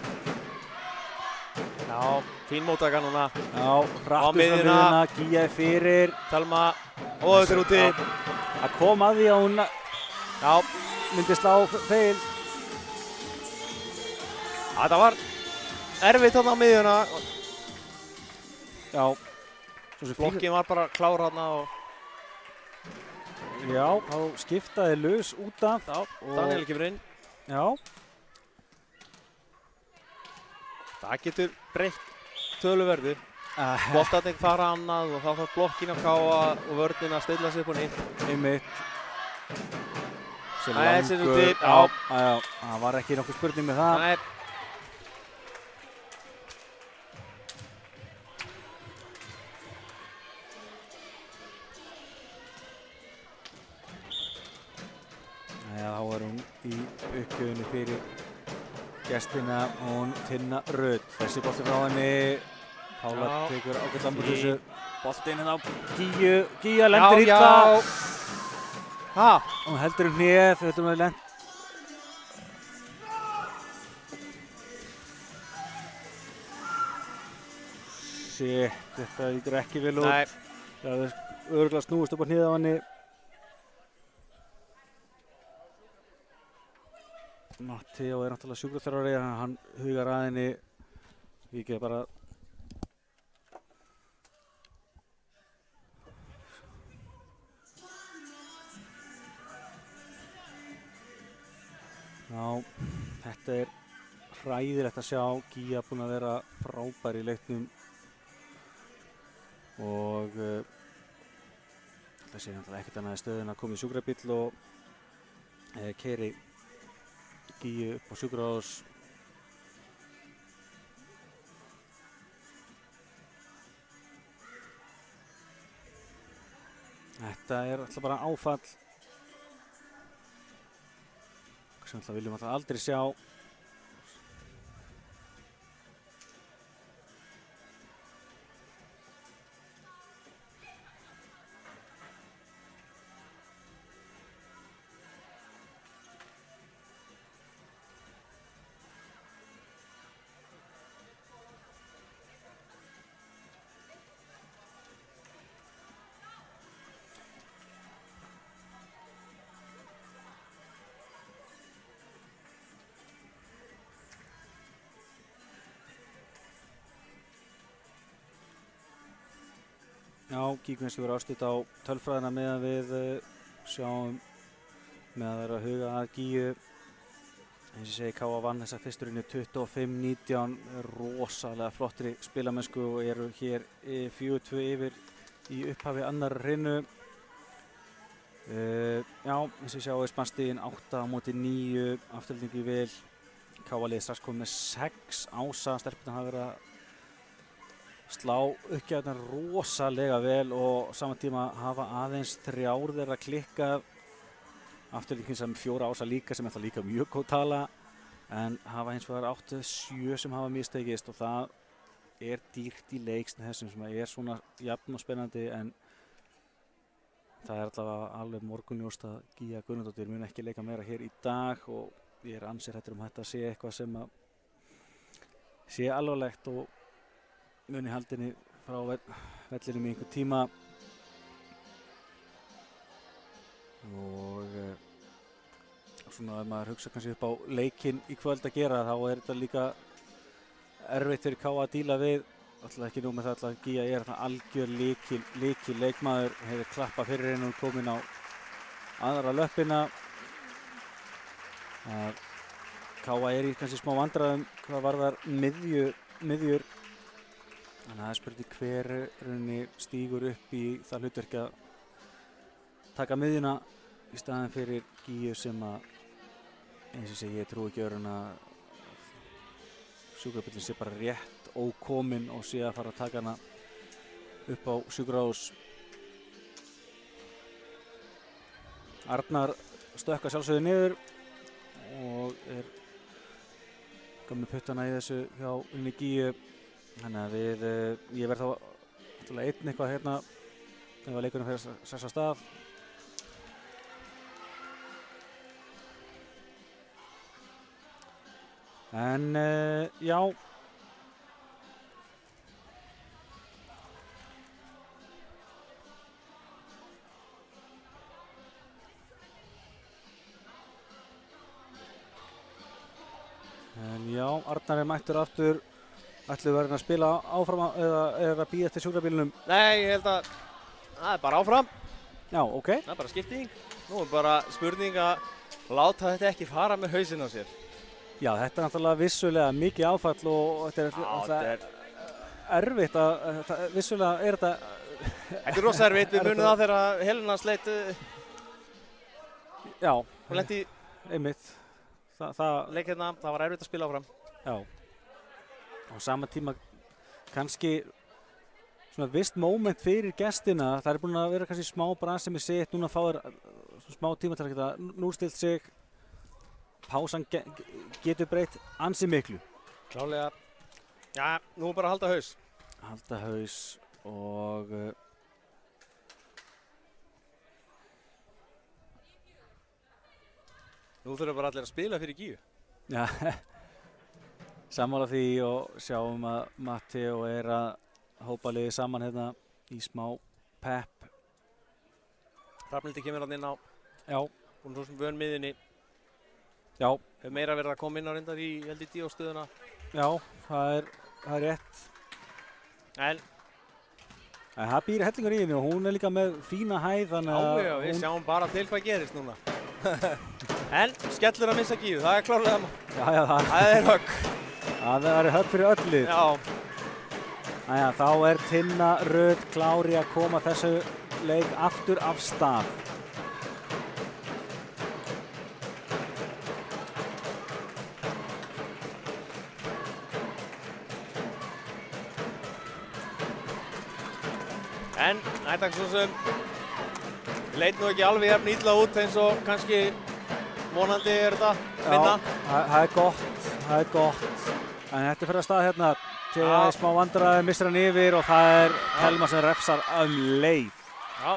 [SPEAKER 2] Já, fín móttaka núna.
[SPEAKER 1] Já, hrattur frá miðuna, Gíja fyrir.
[SPEAKER 2] Telma, og þetta er úti.
[SPEAKER 1] Það kom að því að hún myndi slá feil.
[SPEAKER 2] Þetta var erfitt þarna á miðjuna.
[SPEAKER 1] Já.
[SPEAKER 2] Flokkin var bara klár þarna og...
[SPEAKER 1] Já, þá skiptaði Luz út af.
[SPEAKER 2] Já, Daniel kemur inn.
[SPEAKER 1] Já.
[SPEAKER 2] Það getur breytt töluverðu. Boltarnir fara annað og þá þarf blokkin að káa og vörnin að stilla sig upp á nýtt.
[SPEAKER 1] Einmitt.
[SPEAKER 2] Þessi er úti.
[SPEAKER 1] Já, það var ekki nokkuð spurning með það.
[SPEAKER 2] Nei.
[SPEAKER 1] Þá er hún í uppgjöfinni fyrir gestina, hún Tinna Rödd. Þessi bolti frá henni, Pála tekur ágætlan úr þessu. Boltinn á Gíju, Gíja lendir illa. Hún heldur hnið, þetta með lent. Shit, þetta lítur ekki vel út.
[SPEAKER 2] Nei.
[SPEAKER 1] Það er örugglega snúist upp á hnið á henni. Matteo er náttúrulega sjúkraþjálfari, hann hugar að henni. Ég ekki bara... Já, þetta er hræðilegt að sjá. Gígja búin að vera frábær í leiknum og það sé náttúrulega ekkert annað í stöðun að koma í sjúkrabíll og keyri Gígju upp á sjúkrahús. Þetta er alltaf bara áfall sem alltaf viljum alltaf aldrei sjá. Já, kíkum eins og verið ástutt á tölfræðina meðan við sjáum með að vera að huga að Gígju. Eins og ég segi, K.A. vann þessa fyrsturinu 25-19, rosalega flottri spilamennsku og eru hér 4-2 yfir í upphafi annar rinu. Já, eins og ég sjá er spannstigin 8-9, afturhaldningu vel. K.A. liði strax komið með 6 ása, stelpurnar hafa verið að slá uppgjöfnar rosalega vel og saman tíma hafa aðeins 3 þeirra klikkað. Afturlíkinn sem 4 ása líka sem er það líka mjög góð tala en hafa hins vegar 8-7 sem hafa mistekist og það er dýrt í leik þessum sem er svona jafn og spennandi en það er alveg morgunljóst að Gígja Gunnardóttir mun ekki leika meira hér í dag og ég er ansi hræddur þetta sé eitthvað sem að sé alvarlegt og muni haldinni frá vellinum í einhver tíma og svona ef maður hugsa kannski upp á leikinn í kvöld að gera þá er þetta líka erfitt fyrir K.A. að díla við alltaf ekki nú með það að Gígja er algjör lykil leikmaður hefur klappað fyrir henni og komin á aðra löppina K.A. er í kannski smá vandræðum hvað varðar miðjur. Þannig að það er spurning hver stígur upp í það hlutverk að taka miðjuna í staðinn fyrir Gígju sem að eins og segi ég trúi ekki öðru en að sjúkrabíllinn sé bara rétt ókominn og sé að fara að taka hana upp á sjúkrahús. Arnar stökka sjálfsögðu niður og er gamli puttana í þessu hjá unni Gígju. Þannig að ég verð þá einn eitthvað hérna ef að leikurinn fer að sessa stað. En já. En já, Arnar er mættur aftur. Ætlu verðin að spila áfram eða er að bíða eftir sjúkrabílnum?
[SPEAKER 2] Nei, ég held að það er bara áfram.
[SPEAKER 1] Já, ok.
[SPEAKER 2] Það er bara skipting. Nú er bara spurning að láta þetta ekki fara með hausinn á sér.
[SPEAKER 1] Já, þetta er náttúrulega vissulega mikið áfall og þetta er erfitt að vissulega er þetta...
[SPEAKER 2] Þetta er rosa erfitt, við munum það þegar Helena sleit...
[SPEAKER 1] Já.
[SPEAKER 2] Hún lenti
[SPEAKER 1] einmitt.
[SPEAKER 2] Leik hérna, það var erfitt að spila áfram.
[SPEAKER 1] Já. Á sama tíma kannski svona vist moment fyrir gestina. Það er búin að vera kannski smá bransi með sitt. Núna fá þér smá tíma til að geta nústilt sig. Pásan getur breytt ansi miklu.
[SPEAKER 2] Klálega. Já, nú bara halda haus.
[SPEAKER 1] Halda haus og...
[SPEAKER 2] Nú þurfum bara allir að spila fyrir Gígju.
[SPEAKER 1] Já, sammála því og sjáum að Matteo er að hópa liðið saman hérna í smá pepp.
[SPEAKER 2] Hrafnhildur kemur hann inn á.
[SPEAKER 1] Já.
[SPEAKER 2] Hún svo sem vön miðinni.
[SPEAKER 1] Já.
[SPEAKER 2] Hefur meira verið að koma inn á reyndar í held í díóstöðuna.
[SPEAKER 1] Já, það er rétt.
[SPEAKER 2] En
[SPEAKER 1] það býr hellingur í henni og hún er líka með fína hæð, þannig að...
[SPEAKER 2] Já, við sjáum bara til hvað gerist núna. En skellur að missa gífu, það er klárlega...
[SPEAKER 1] Já,
[SPEAKER 2] það er högg.
[SPEAKER 1] Það er högg fyrir öll lið.
[SPEAKER 2] Já.
[SPEAKER 1] Þá er Tinna Rut klári að koma þessu leik aftur af stað.
[SPEAKER 2] En þetta svo sem leit nú ekki alveg jafn illa út eins og kannski vonandi er þetta minna.
[SPEAKER 1] Já, það er gott. En þetta er fyrir að stað hérna. Þegar það er smá vandræði, missir hann yfir og það er Telma sem refsar leið.
[SPEAKER 2] Já.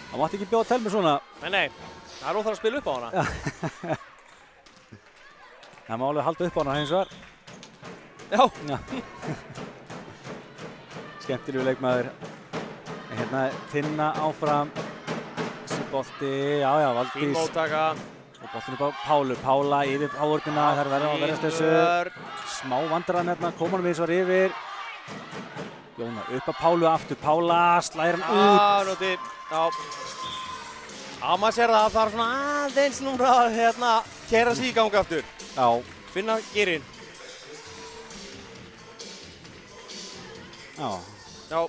[SPEAKER 1] Það mátti ekki bjóða Telmu svona.
[SPEAKER 2] Nei, það er óþarf að spila upp á hana.
[SPEAKER 1] Það má alveg halda upp á hana hins vegar.
[SPEAKER 2] Já.
[SPEAKER 1] Skemmtilegu leikmaður. Hérna Tinna áfram. Þessi bolti, já, Valdís.
[SPEAKER 2] Fín móttaka.
[SPEAKER 1] Og boltin upp á Pálu. Pála yfir áhörnina, það er verið að verðast þessu. Smá vandræðan hérna, koma hann við svo yfir. Jóna upp á Pálu aftur. Pála slæðir hann út.
[SPEAKER 2] Nóti, já. Já, maður sér það þarf svona aðeins núna að hérna keyra sig í gang aftur.
[SPEAKER 1] Já.
[SPEAKER 2] Finna girinn. Já,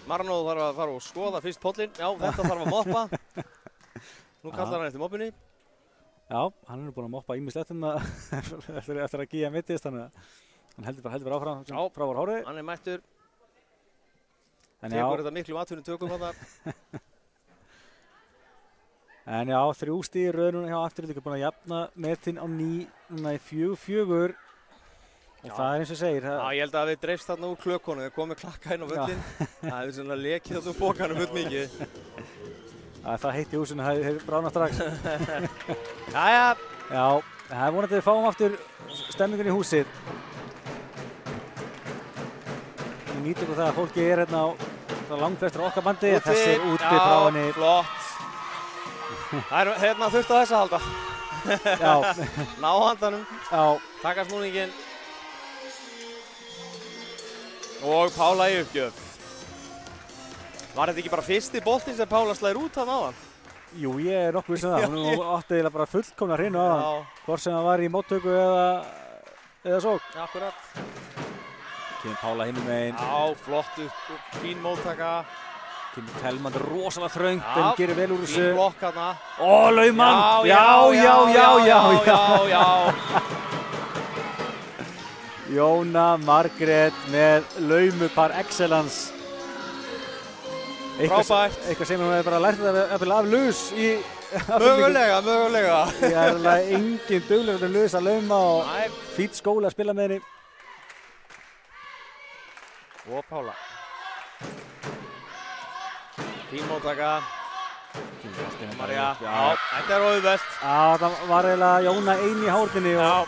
[SPEAKER 2] Marnó þarf að fara og skoða fyrst pollinn. Já, þetta þarf að moppa. Nú kallar hann eftir moppinni.
[SPEAKER 1] Já, hann er búinn að moppa ýmislegt eftir að Gíja mittist, þannig að hann heldur bara áfram frá var hárið.
[SPEAKER 2] Hann er mættur. Tekur þetta miklum atvinnum tökum þarna.
[SPEAKER 1] En já, 3 stig í röðunum hjá Aftureldingu búinn að jafna metin á núna í 4-4. Og það er eins og segir.
[SPEAKER 2] Já, ég held að við dreifst þarna úr klökkunum. Þeir komið klakka inn á völlinn. Það hefur svona lekið þarna úr bókanum full mikið.
[SPEAKER 1] Það heitt í húsinu, það hefur bránað strax.
[SPEAKER 2] Jæja.
[SPEAKER 1] Já, það er vonandi að við fáum aftur stemningun í húsið. Við nýtum það að fólki er hérna á langflestur okkar bandi. Þessi er úti frá henni.
[SPEAKER 2] Já, flott. Það er hérna þurft á þess að halda.
[SPEAKER 1] Já.
[SPEAKER 2] Ná handanum.
[SPEAKER 1] Já.
[SPEAKER 2] Taka snúninginn. Og Pála í uppgjöf. Var þetta ekki bara fyrsti boltinn sem Pála slæðir út hann áðan?
[SPEAKER 1] Jú, ég er nokkuð viss um það. Hún átti eiginlega bara fullkomna hreinu áðan. Hvort sem það var í móttöku eða sókn.
[SPEAKER 2] Já, akkurat.
[SPEAKER 1] Kemur Pála hinum megin.
[SPEAKER 2] Já, flott upp, fín móttaka.
[SPEAKER 1] Kemur Telma, þetta er rosalega þröngt, en gerir vel úr þessu.
[SPEAKER 2] Fín blokk hana.
[SPEAKER 1] Ó, Laumann! Já. Jóna Margrét með laumupar excellence.
[SPEAKER 2] Frábært.
[SPEAKER 1] Eitthvað sem hún hefur bara lært þetta af Lus í...
[SPEAKER 2] Mögulega.
[SPEAKER 1] Ég er alveg engin duglegur en Lus að lauma og fýtt skóla að spila með henni.
[SPEAKER 2] Og Pála. Fín móttaka. Marja. Já, þetta er auðvelt.
[SPEAKER 1] Já, það var eiginlega Jóna ein í hárninni og...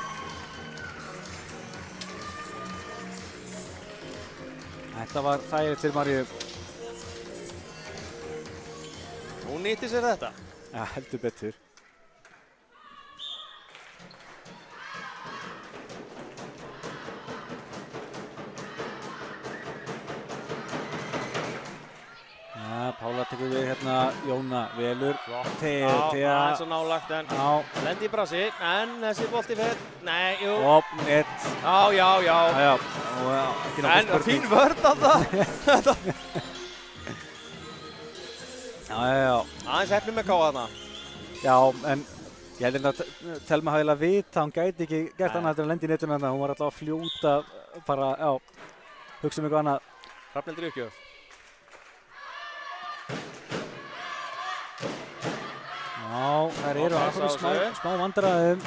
[SPEAKER 1] Þetta var þægilegt til Marju.
[SPEAKER 2] Hún nýtti sér þetta.
[SPEAKER 1] Já, heldur betur. Já, Pála tekur við hérna, Jóna velur.
[SPEAKER 2] Já, það er svo nálagt en lendi í brasi, en þessi bolti fer, nei, jú.
[SPEAKER 1] Hopp, nett.
[SPEAKER 2] Já. En fín vörn þetta.
[SPEAKER 1] Já.
[SPEAKER 2] Aðeins hefnum með káða þarna.
[SPEAKER 1] Já, en ég heldur að Telma hafi eiginlega vita, hún gæti ekki gert annað en að lendi í netuna þarna. Hún var alltaf að fljóta, bara, hugsa um eitthvað annað.
[SPEAKER 2] Hrafnhildur í uppgjöf.
[SPEAKER 1] Já, þær eru áfram í smá vandræðum.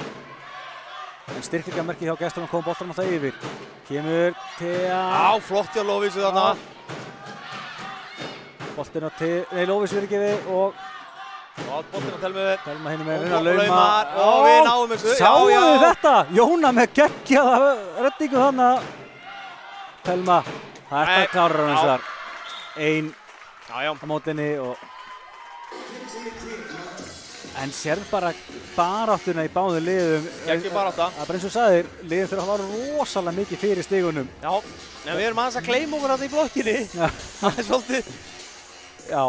[SPEAKER 1] En styrkingarmerki hjá gestunum kom boltanum alltaf yfir. Kemur Thea.
[SPEAKER 2] Já, flott hjá Lovísu þarna.
[SPEAKER 1] Boltinn á Lovísu yfirgefi og
[SPEAKER 2] Og boltinn á Telmu.
[SPEAKER 1] Telma hinum með að lauma.
[SPEAKER 2] Og við náum þessu.
[SPEAKER 1] Sjáðu þetta? Jóna með geggjaða reddingu þarna. Telma, þetta klárar hann eins þar. Ein á mótinni og... En sérð bara baráttuna í báðum liðum.
[SPEAKER 2] Ekki barátta.
[SPEAKER 1] Það er bara eins og sagðir, liðin þurfa að hafa rosalega mikið fyrir stigunum.
[SPEAKER 2] Já, en við erum aðeins að gleyma okkur þarna í blokkinni. Það er svolítið. Já.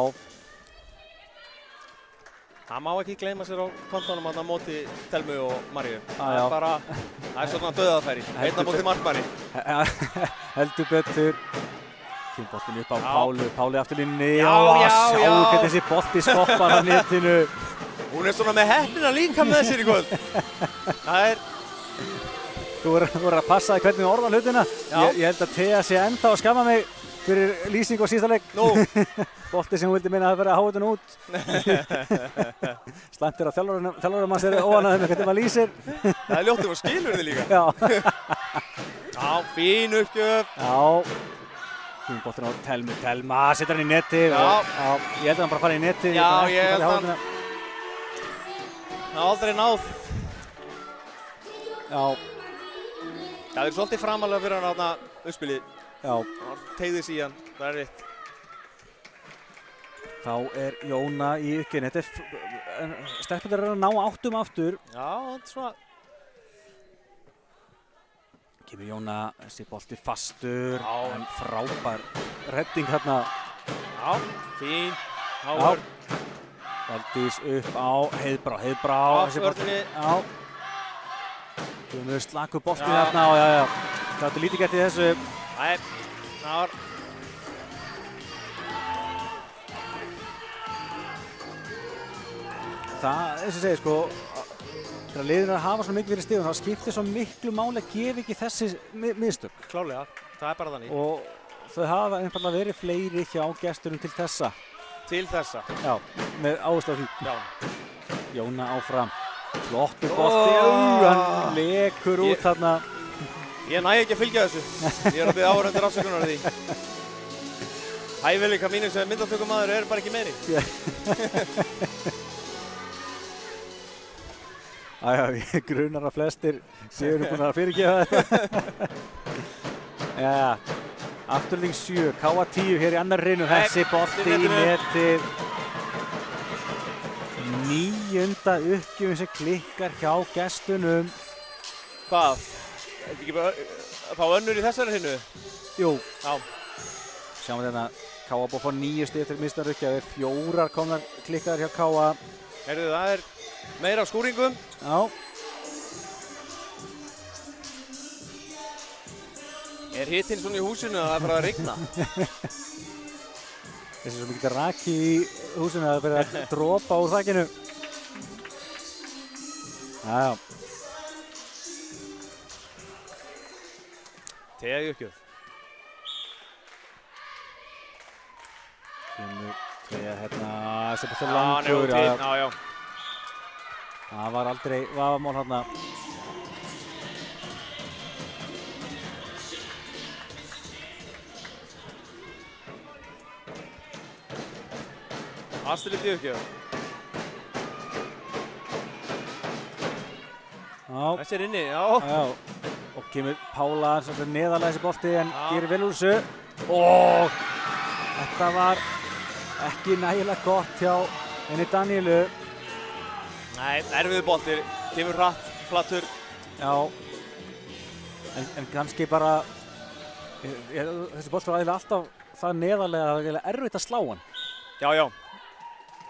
[SPEAKER 2] Það má ekki gleyma sér á kontónum á móti Telmu og Maríu. Það er bara, það er svona döðafæri. Einn á móti markmanni.
[SPEAKER 1] Heldur betur. Kemur boltinn upp á Pálu. Páli aftur línni.
[SPEAKER 2] Já.
[SPEAKER 1] Sjáu hvernig þessi bolti skoppar á netinu.
[SPEAKER 2] Hún er svona með heppnina líka með sér í kvöld. Það er...
[SPEAKER 1] Þú voru að passa hvernig við orðan hlutina. Ég held að Thea sé ennþá að skamma mig fyrir lýsing á síðasta leik. Nú. Bolti sem hún vildi minna að vera að háa þetta út. Slæmt er að þjálfaramanns er óanæður með hvernig maður lýsir.
[SPEAKER 2] Það er ljótt og skilur þið líka. Já, fín uppgjöf.
[SPEAKER 1] Já. Fín boltinn á Telmu. Telma setur hann í netið. Já. Ég held að hann bara fara í netið.
[SPEAKER 2] Já, ég held að hann... Það er aldrei náð. Já. Það er svolítið framalega fyrir hann þarna uppspilið. Já. Hann teygði sig í hann, það er rétt.
[SPEAKER 1] Þá er Jóna í uppgjörni. Stelpurnar eru að ná áttum aftur.
[SPEAKER 2] Já, það er svona...
[SPEAKER 1] Kemur Jóna, þessi bolti fastur. Já. En frábær redding hérna.
[SPEAKER 2] Já, fín. Hávar.
[SPEAKER 1] Valdís upp á Heiðbrá.
[SPEAKER 2] Á vörðinni.
[SPEAKER 1] Já. Kemur slaku bolti hérna og já. Það er lítið gert í þessu.
[SPEAKER 2] Nei, það var...
[SPEAKER 1] Það, eins og segir sko, þegar liðin er að hafa svo mikið fyrir stigum, þá skiptir svo miklu máli að gefa ekki þessi mistök.
[SPEAKER 2] Klálega, það er bara þannig.
[SPEAKER 1] Og þau hafa einfallega verið fleiri hjá gestunum til þessa.
[SPEAKER 2] Til þessa?
[SPEAKER 1] Já, með áherslu á því.
[SPEAKER 2] Já.
[SPEAKER 1] Jóna áfram. Flottur bolti. Hann lekur út þarna.
[SPEAKER 2] Ég næ ekki að fylgja þessu. Ég er að biðja áhorfendur afsökunar á því. Hæfileika mínir sem myndatökumaður eru bara ekki meiri.
[SPEAKER 1] Ég grunar að flestir séu búin að fyrirgefa þetta. Já. Afturling 7, K10 hér í annar hreinu, þessi bolti í netið. 9. uppgjöfin sem klikkar hjá gestunum.
[SPEAKER 2] Hvað? Er þetta ekki bara að fá önnur í þessari hreinu?
[SPEAKER 1] Jú.
[SPEAKER 2] Já.
[SPEAKER 1] Sjáum við hérna, K.A. búið að fá 9 stig eftir mistan uppgjöf, 4 komnar klikkaðar hjá K.A.
[SPEAKER 2] Heyrðu, það er meira af skúringum.
[SPEAKER 1] Já.
[SPEAKER 2] Er hitinn svona í húsinu að það er bara að rigna?
[SPEAKER 1] Þessi svo mikið raki í húsinu að það byrja að dropa úr þakinu. Já.
[SPEAKER 2] Tegi uppgjöf.
[SPEAKER 1] Kemur Tega hérna, þessi búið langur.
[SPEAKER 2] Já.
[SPEAKER 1] Það var aldrei vafamál hérna.
[SPEAKER 2] Astrid í uppgjöf. Þessi er inni, já.
[SPEAKER 1] Og kemur Pála neðarlega þessi bolti en gerir vel úr þessu. Og þetta var ekki nægilega gott hjá henni Daníelu.
[SPEAKER 2] Nei, erfiður boltir. Kemur hratt, flattur.
[SPEAKER 1] Já. En kannski bara, þessi bolti var eiginlega alltaf það neðarlega að það er erfitt að slá hann.
[SPEAKER 2] Já.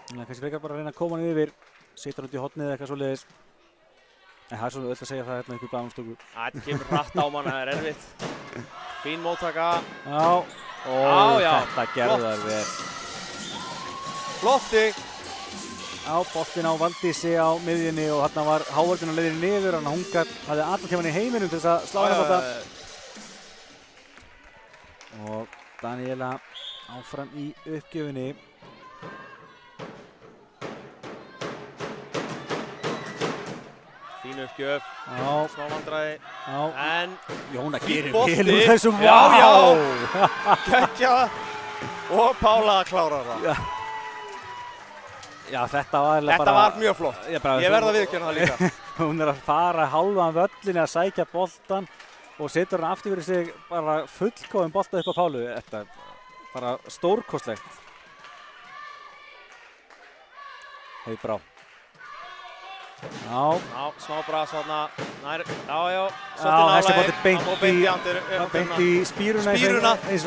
[SPEAKER 1] Þannig að kannski frekar bara að reyna að koma hann yfir, setja hann út í hornið eða eitthvað svoleiðis. En það er svona öll að segja það hérna upp í baðumstöku.
[SPEAKER 2] Þetta kemur hratt á mann, það er erfitt. Fín móttaka.
[SPEAKER 1] Já. Og þetta gerði það vel.
[SPEAKER 2] Flott stig.
[SPEAKER 1] Já, boltinn á Valdísi á miðjunni og hérna var Hávarðin á leiðinni niður, þannig að hún hafði allan tímann í heiminum til þess að slá hérna þetta. Og Daníela áfram í uppgjöfinni.
[SPEAKER 2] Fín uppgjöf, smá vandræði, en
[SPEAKER 1] Jóna gerir vel úr þessum,
[SPEAKER 2] já, geggja og Pála klárar það.
[SPEAKER 1] Já, þetta var bara...
[SPEAKER 2] Þetta var mjög flott. Ég verð að viðurkenna það líka.
[SPEAKER 1] Hún að fara hálfan völlinni að sækja boltan og setur hann aftur fyrir sig bara fullkominn bolta upp á Pálu. Þetta er bara stórkostlegt. Heiðbrá. Já,
[SPEAKER 2] smá bras þarna. Já.
[SPEAKER 1] Þessi bolti beint í spíruna. Eins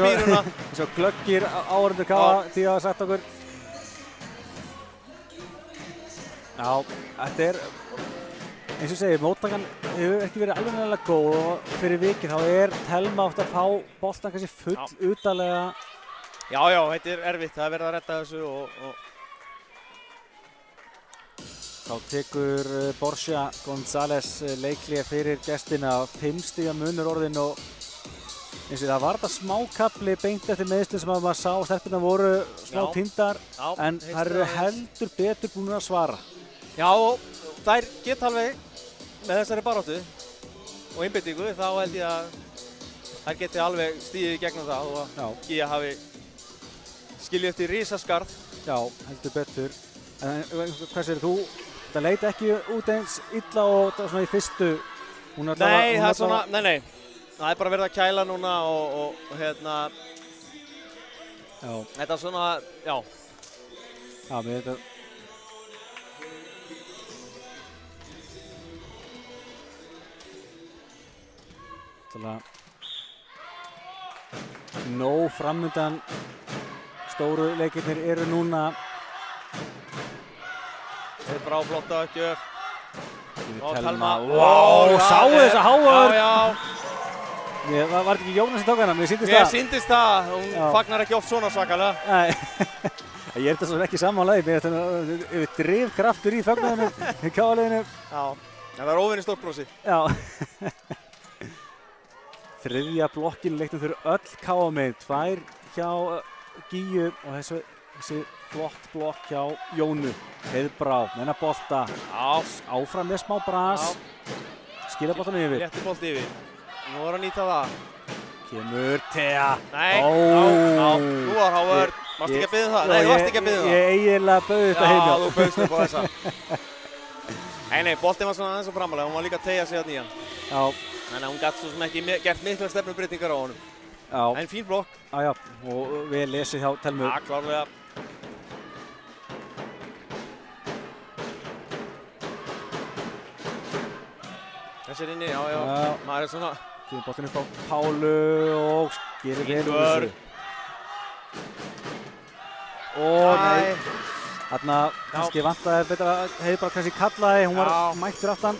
[SPEAKER 1] og glöggir áhorfendur KA því að sagt okkur. Já, þetta er, eins og segir, móttakan hefur ekki verið alveg nægilega góð og fyrir vikið þá er Telma oft að fá boltan kannski full utalega.
[SPEAKER 2] Já, þetta er erfitt, það er verið að redda þessu og...
[SPEAKER 1] Þá tekur Borja González leikhlé fyrir gestina, 5 stiga munur orðinn og eins og það var þetta smákapli beint eftir meiðslum sem maður sá, stelpurnar voru smá týndar en þær eru heldur betur búin að svara.
[SPEAKER 2] Já, þær geta alveg með þessari baráttu og einbeitingu, þá held ég að þær geti alveg stigið í gegnum það og að Gígja hafi skiljið eftir risaskarð.
[SPEAKER 1] Já, heldur betur. En hvað segir þú? Það leit ekki út eins illa og svona í fyrstu.
[SPEAKER 2] Nei, það er svona, nei. Það er bara verið að kæla núna og hérna...
[SPEAKER 1] Já.
[SPEAKER 2] Þetta er svona, já.
[SPEAKER 1] Já, mér þetta... Nóg framundan, stóru leikirnir eru núna.
[SPEAKER 2] Þetta er bara flotta uppgjöf.
[SPEAKER 1] Telma, sáu þessa háar.
[SPEAKER 2] Já.
[SPEAKER 1] Var þetta ekki Jónas sem tók hana? Mér
[SPEAKER 2] sýndist það. Hún fagnar ekki oft svona svakalega.
[SPEAKER 1] Nei, ég er þetta svo ekki samanlega. Mér er þetta drifkraftur í fögnuðinu, í káaliðinu.
[SPEAKER 2] Já, það er óvinni stórkrosi.
[SPEAKER 1] Já. Þriðja blokkin leiktum fyrir öll KA-mið, 2 hjá Gígju og þessi flott blokk hjá Jónu. Heiðbrá, menna bolta, áfram með smá bras, skila boltan yfir.
[SPEAKER 2] Rétti bolt yfir, nú var að nýta það.
[SPEAKER 1] Kemur Thea.
[SPEAKER 2] Nei, nú var Hávörð, varst ekki að biðja það? Nei, þú varst ekki að biðja það.
[SPEAKER 1] Ég eiginlega bauði þetta heim.
[SPEAKER 2] Já, þú bauðst upp á þessa. Nei, boltinn var svona aðeins og framalega, hún var líka að teygja sig að nýjan.
[SPEAKER 1] Já.
[SPEAKER 2] Þannig að hún gæti svo sem ekki gert mikla stefnubreytingar á honum.
[SPEAKER 1] Já.
[SPEAKER 2] En fín blokk.
[SPEAKER 1] Já, og við lesið hjá Telmu.
[SPEAKER 2] Já, klárlega. Þessi er inni, já. Maður er svona...
[SPEAKER 1] Kemur boltinn upp á Pálu og gerir vel úr þessu. Nei. Þarna kannski vantaði betra að Heiðbrá kannski kallaði, hún var mættur aftan.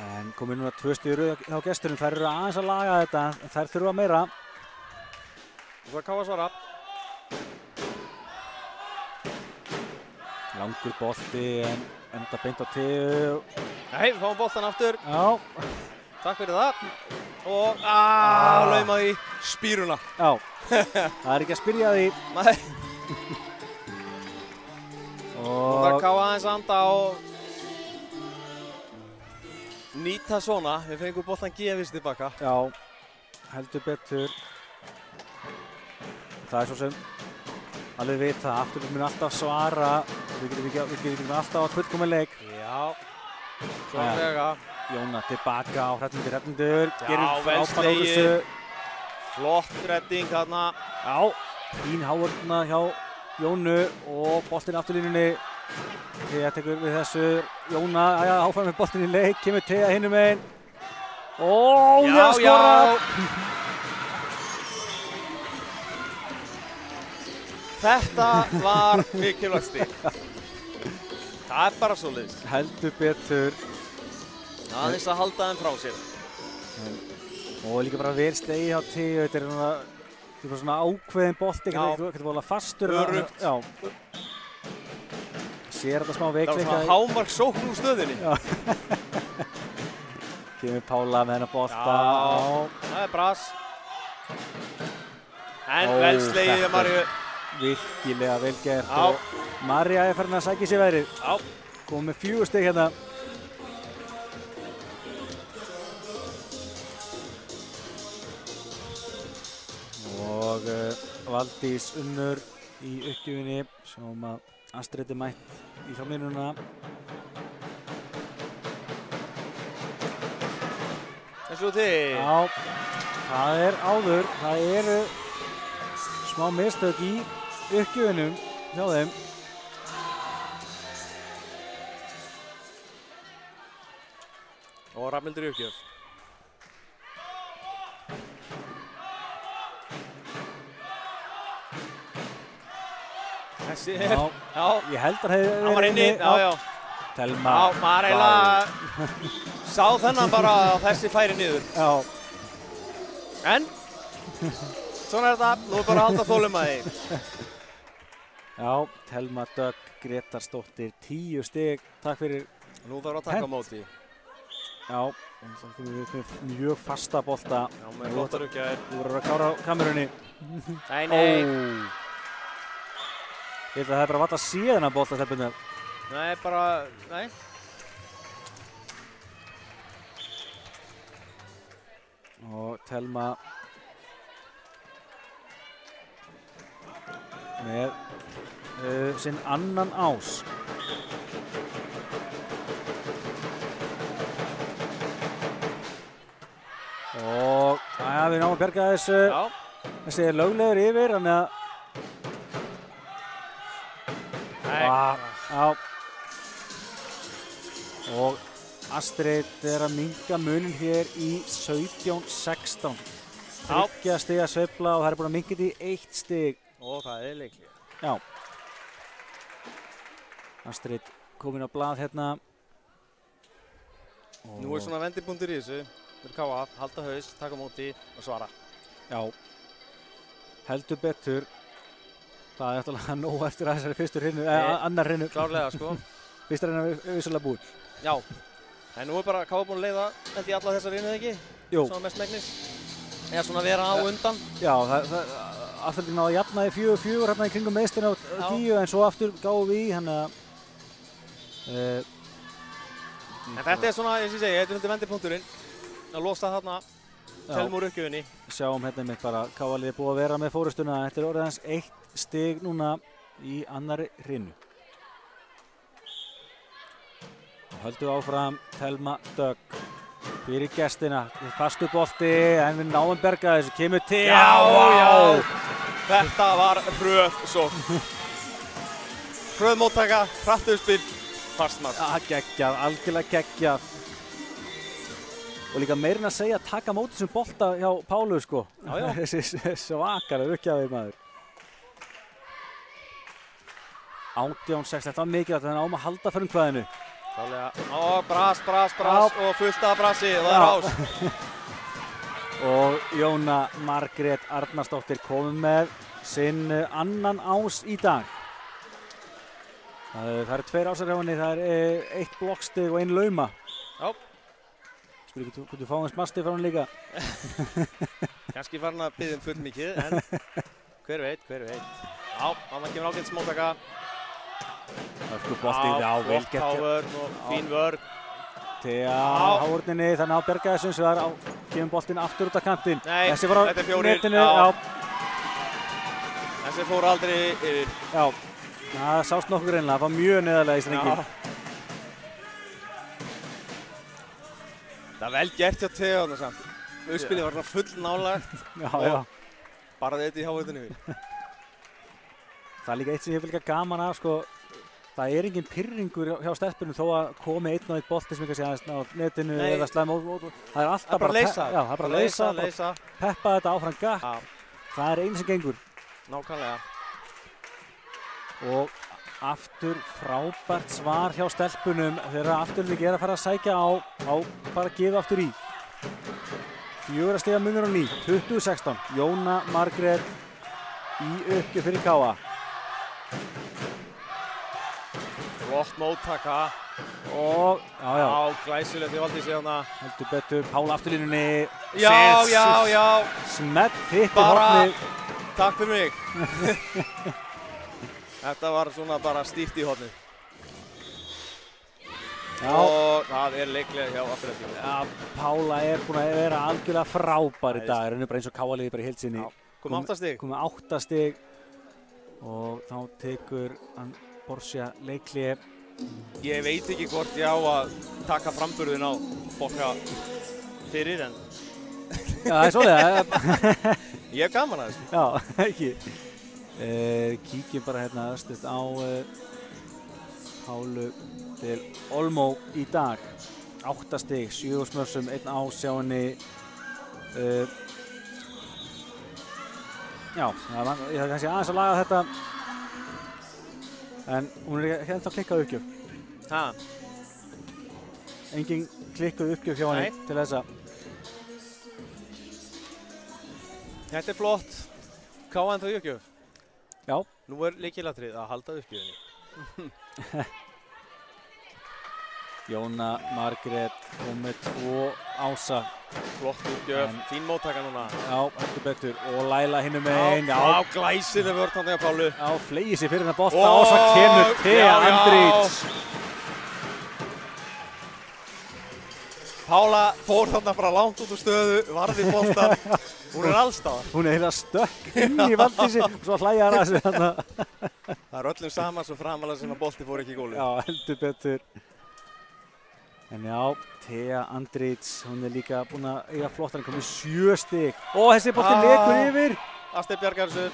[SPEAKER 1] En komið núna 2 stig hjá gesturinn, þær eru aðeins að laga þetta, en þær þurfa meira.
[SPEAKER 2] Og það KA svara.
[SPEAKER 1] Langur bolti en enda beint á Theu.
[SPEAKER 2] Nei, við fáum boltan aftur.
[SPEAKER 1] Já.
[SPEAKER 2] Takk fyrir það. Og laumaði í spíruna.
[SPEAKER 1] Já, það er ekki að spyrja því.
[SPEAKER 2] Nei. Og það KA aðeins anda og nýta svona. Við fengum boltan gefist tilbaka.
[SPEAKER 1] Já, heldur betur. Það er svo sem alveg vita, afturlið mun alltaf svara. Við getum alltaf átt fullkominn leik.
[SPEAKER 2] Já, svonlega.
[SPEAKER 1] Jóna tilbaka á Hrafnhildur, gerir
[SPEAKER 2] frábært úr þessu. Flott redding þarna.
[SPEAKER 1] Já, fín hávörðna hjá Jónu og boltinn afturlínunni. Thea tekur við þessu. Jóna, áfram með boltinn í leik, kemur Thea hinum megin. Já, skora!
[SPEAKER 2] Þetta var mikilvægt stig. Það er bara svoleiðis.
[SPEAKER 1] Heldur betur.
[SPEAKER 2] Aðeins að halda þeim frá sér.
[SPEAKER 1] Og líka bara vel slegið hjá Thea. Þetta er svona ákveðin bolti. Þetta er volið fastur.
[SPEAKER 2] Öruggt.
[SPEAKER 1] Já. Sér þetta smá veikleika.
[SPEAKER 2] Það var svona hámark sókn úr stöðinni.
[SPEAKER 1] Já. Kemur Pála með hennar bolta.
[SPEAKER 2] Já, það er bras. En vel slegið hjá Maríu.
[SPEAKER 1] Virkilega vel gert og María er farin að sækja sér veðrið.
[SPEAKER 2] Já.
[SPEAKER 1] Komið með 4 stig hérna. og Valdís Unnur í uppgjöfinni. Sjáum að Astrid mætt í framlínuna.
[SPEAKER 2] Þessu til.
[SPEAKER 1] Já, það áður. Það eru smá mistök í uppgjöfinum hjá þeim.
[SPEAKER 2] Og Rafnhildur í uppgjöf. Þessi
[SPEAKER 1] Já, ég held að hefði
[SPEAKER 2] hann var inni, já.
[SPEAKER 1] Telma.
[SPEAKER 2] Já, maður eiginlega sá þennan bara að þessi færi niður.
[SPEAKER 1] Já.
[SPEAKER 2] En, svona er þetta, nú er bara að halda þolinmæði.
[SPEAKER 1] Já, Telma Dögg Gretarsdóttir, 10 stig, takk fyrir.
[SPEAKER 2] Nú þarf að taka á móti.
[SPEAKER 1] Já, það finnum við með mjög fasta bolta.
[SPEAKER 2] Já, með flottar uppgjær.
[SPEAKER 1] Þú verður að klára á kamerunni.
[SPEAKER 2] Nei.
[SPEAKER 1] Ég held að það er bara valla síðan að bolta stelpunni.
[SPEAKER 2] Nei.
[SPEAKER 1] Og Telma með sinn annan ás. Og við náum að bjarga þessu.
[SPEAKER 2] Já.
[SPEAKER 1] Þessi er löglegur yfir, þannig að Já. Og Astrid er að minnka munin hér í 17-16. 3 stiga sveifla og það er búin að minnka þetta í 1 stig.
[SPEAKER 2] Og það er leikli.
[SPEAKER 1] Já. Astrid komin á blað hérna.
[SPEAKER 2] Nú er svona vendipunktur í þessu. Fyrir K.A. halda haus, taka móti og svara.
[SPEAKER 1] Já. Heldur betur. Það er eftirlega nóg eftir að þessari fyrstu hrinu, annar hrinu.
[SPEAKER 2] Klárlega, sko.
[SPEAKER 1] Fyrsta hrinu er vissulega búin.
[SPEAKER 2] Já. En nú er bara K.A. búin að leiða held í alla þessar hrinu, ekki?
[SPEAKER 1] Jú.
[SPEAKER 2] Svona mest megnis. Eða svona vera á undan.
[SPEAKER 1] Já, Afturlík náði að jafna í 4-4 hérna í kringum meðstina á 10 en svo aftur gáum við í, þannig að...
[SPEAKER 2] En þetta er svona, eins og ég segi, þetta er undir vendipunkturinn. Að losa þarna Telma úr uppgjöfinni.
[SPEAKER 1] Sjáum hérna mitt bara, K.A. búið að vera með fórustuna. Þetta er orðið hans 1 stig núna í annari hrinu. Og höldum áfram Telma Dögg fyrir gestina. Fastu bolti en við náum berga þessu. Kemur til.
[SPEAKER 2] Já! Þetta var hröð sókn. Hröð móttaka, hratt uppspil, fast mark.
[SPEAKER 1] Geggjað, algjörlega geggjað. Og líka meirinn að segja að taka móti þessum bolta hjá Pálu, sko.
[SPEAKER 2] Já.
[SPEAKER 1] Þessi svakalega uppgjafið maður. 18-6, þetta var mikilvægt, þannig að áum að halda fyrir hvaðinu.
[SPEAKER 2] Klálega. Og bras og fullt af brasi og það er ás.
[SPEAKER 1] Og Jóna Margrét Arnarsdóttir komið með sinn annan ás í dag. Það eru 2 ásar hjá henni, það er 1 blokkstig og 1 lauma.
[SPEAKER 2] Já.
[SPEAKER 1] Spyrir hvort þú fáum smasti frá hann líka.
[SPEAKER 2] Kannski farin að biðja full mikið, en hver veit. Já, þannig kemur ágætt smóttaka.
[SPEAKER 1] Já, vel gert.
[SPEAKER 2] Hávörn og fín vörn.
[SPEAKER 1] Thea hávörninni, þannig á berga þessum sem kemur boltinn aftur út af kantinn.
[SPEAKER 2] Nei,
[SPEAKER 1] þessi var á
[SPEAKER 2] þetta er 4.
[SPEAKER 1] netinu.
[SPEAKER 2] Já. Þessi fór aldrei yfir.
[SPEAKER 1] Já, það sást nokkuð reynilega, það var mjög neðarlega í strenginn.
[SPEAKER 2] Það er vel gert hjá Thea þarna samt. Uppspilið var svona full nálægt.
[SPEAKER 1] Já.
[SPEAKER 2] Bara þetta í hávörninni yfir.
[SPEAKER 1] Það er líka eitt sem ég vil líka gaman af, sko. Það er engin pirringur hjá stelpunum þó að komi einn og einn bolti sem ekki sé aðeins á netinu eða slæm og það er alltaf bara að leysa. Já, það er bara að leysa, peppa þetta áfram gakk. Það er einu sem gengur.
[SPEAKER 2] Nákvæmlega.
[SPEAKER 1] Og aftur frábært svar hjá stelpunum þegar Afturlík er að fara að sækja á bara að gefa aftur í. 4 stiga munur á ný, 20-16. Jóna Margrét í uppgjöf fyrir K.A.
[SPEAKER 2] Flott móttaka.
[SPEAKER 1] Og, já.
[SPEAKER 2] Glæsilegt í Valdísi hérna.
[SPEAKER 1] Heldur betur, Pála afturlínunni.
[SPEAKER 2] Já.
[SPEAKER 1] Smett hitt í hornið.
[SPEAKER 2] Takk fyrir mig. Þetta var svona bara stíft í hornið. Og það er leiklega hjá Afturlík.
[SPEAKER 1] Já, Pála er búin að vera algjörlega frábær í dag. Það er bara eins og K.A. liði bara í heild sinni.
[SPEAKER 2] Komið 8 stig.
[SPEAKER 1] Komið 8 stig og þá tekur hann Borussia leikhlé.
[SPEAKER 2] Ég veit ekki hvort ég á að taka framburðin á Bokka fyrir en...
[SPEAKER 1] Já, það svoleiðis.
[SPEAKER 2] Ég hef gaman að þessu.
[SPEAKER 1] Já, ekki. Kíkjum bara hérna östuð á Pálu til Olmo í dag. 8 stig, 7 smörsum, 1 ásjáinni. Já, ég þarf kannski aðeins að laga þetta. En hún er ekki ennþá klikkað uppgjöf.
[SPEAKER 2] Ha?
[SPEAKER 1] Engin klikkuð uppgjöf hjá henni til þessa.
[SPEAKER 2] Þetta er flott. Káa ennþá í uppgjöf.
[SPEAKER 1] Já.
[SPEAKER 2] Nú er lykilatriðið að halda uppgjöfinni.
[SPEAKER 1] Jóna Margrét kom með 2 ása.
[SPEAKER 2] Flott uppgjöf, fín móttaka núna.
[SPEAKER 1] Já, heldur betur. Og Laila hinum megin.
[SPEAKER 2] Já, glæsileg vörn þarna hjá Pálu.
[SPEAKER 1] Já, fleygir sig fyrir hennar bolta og svo kemur Thea Andrich.
[SPEAKER 2] Pála fór þarna bara langt út úr stöðu, varði boltan. Hún er allsstaðar.
[SPEAKER 1] Hún er heila stökk inn í Valdísi og svo hlæja hann að sig þarna.
[SPEAKER 2] Það er öllum saman svo framalega sem að bolti fór ekki í gólfið.
[SPEAKER 1] Já, heldur betur. En já, Thea Andrich, hún er líka búin að eiga flott, hann er komið 7 stig. Og þessi bolti lekur yfir.
[SPEAKER 2] Astrid bjargar þessu.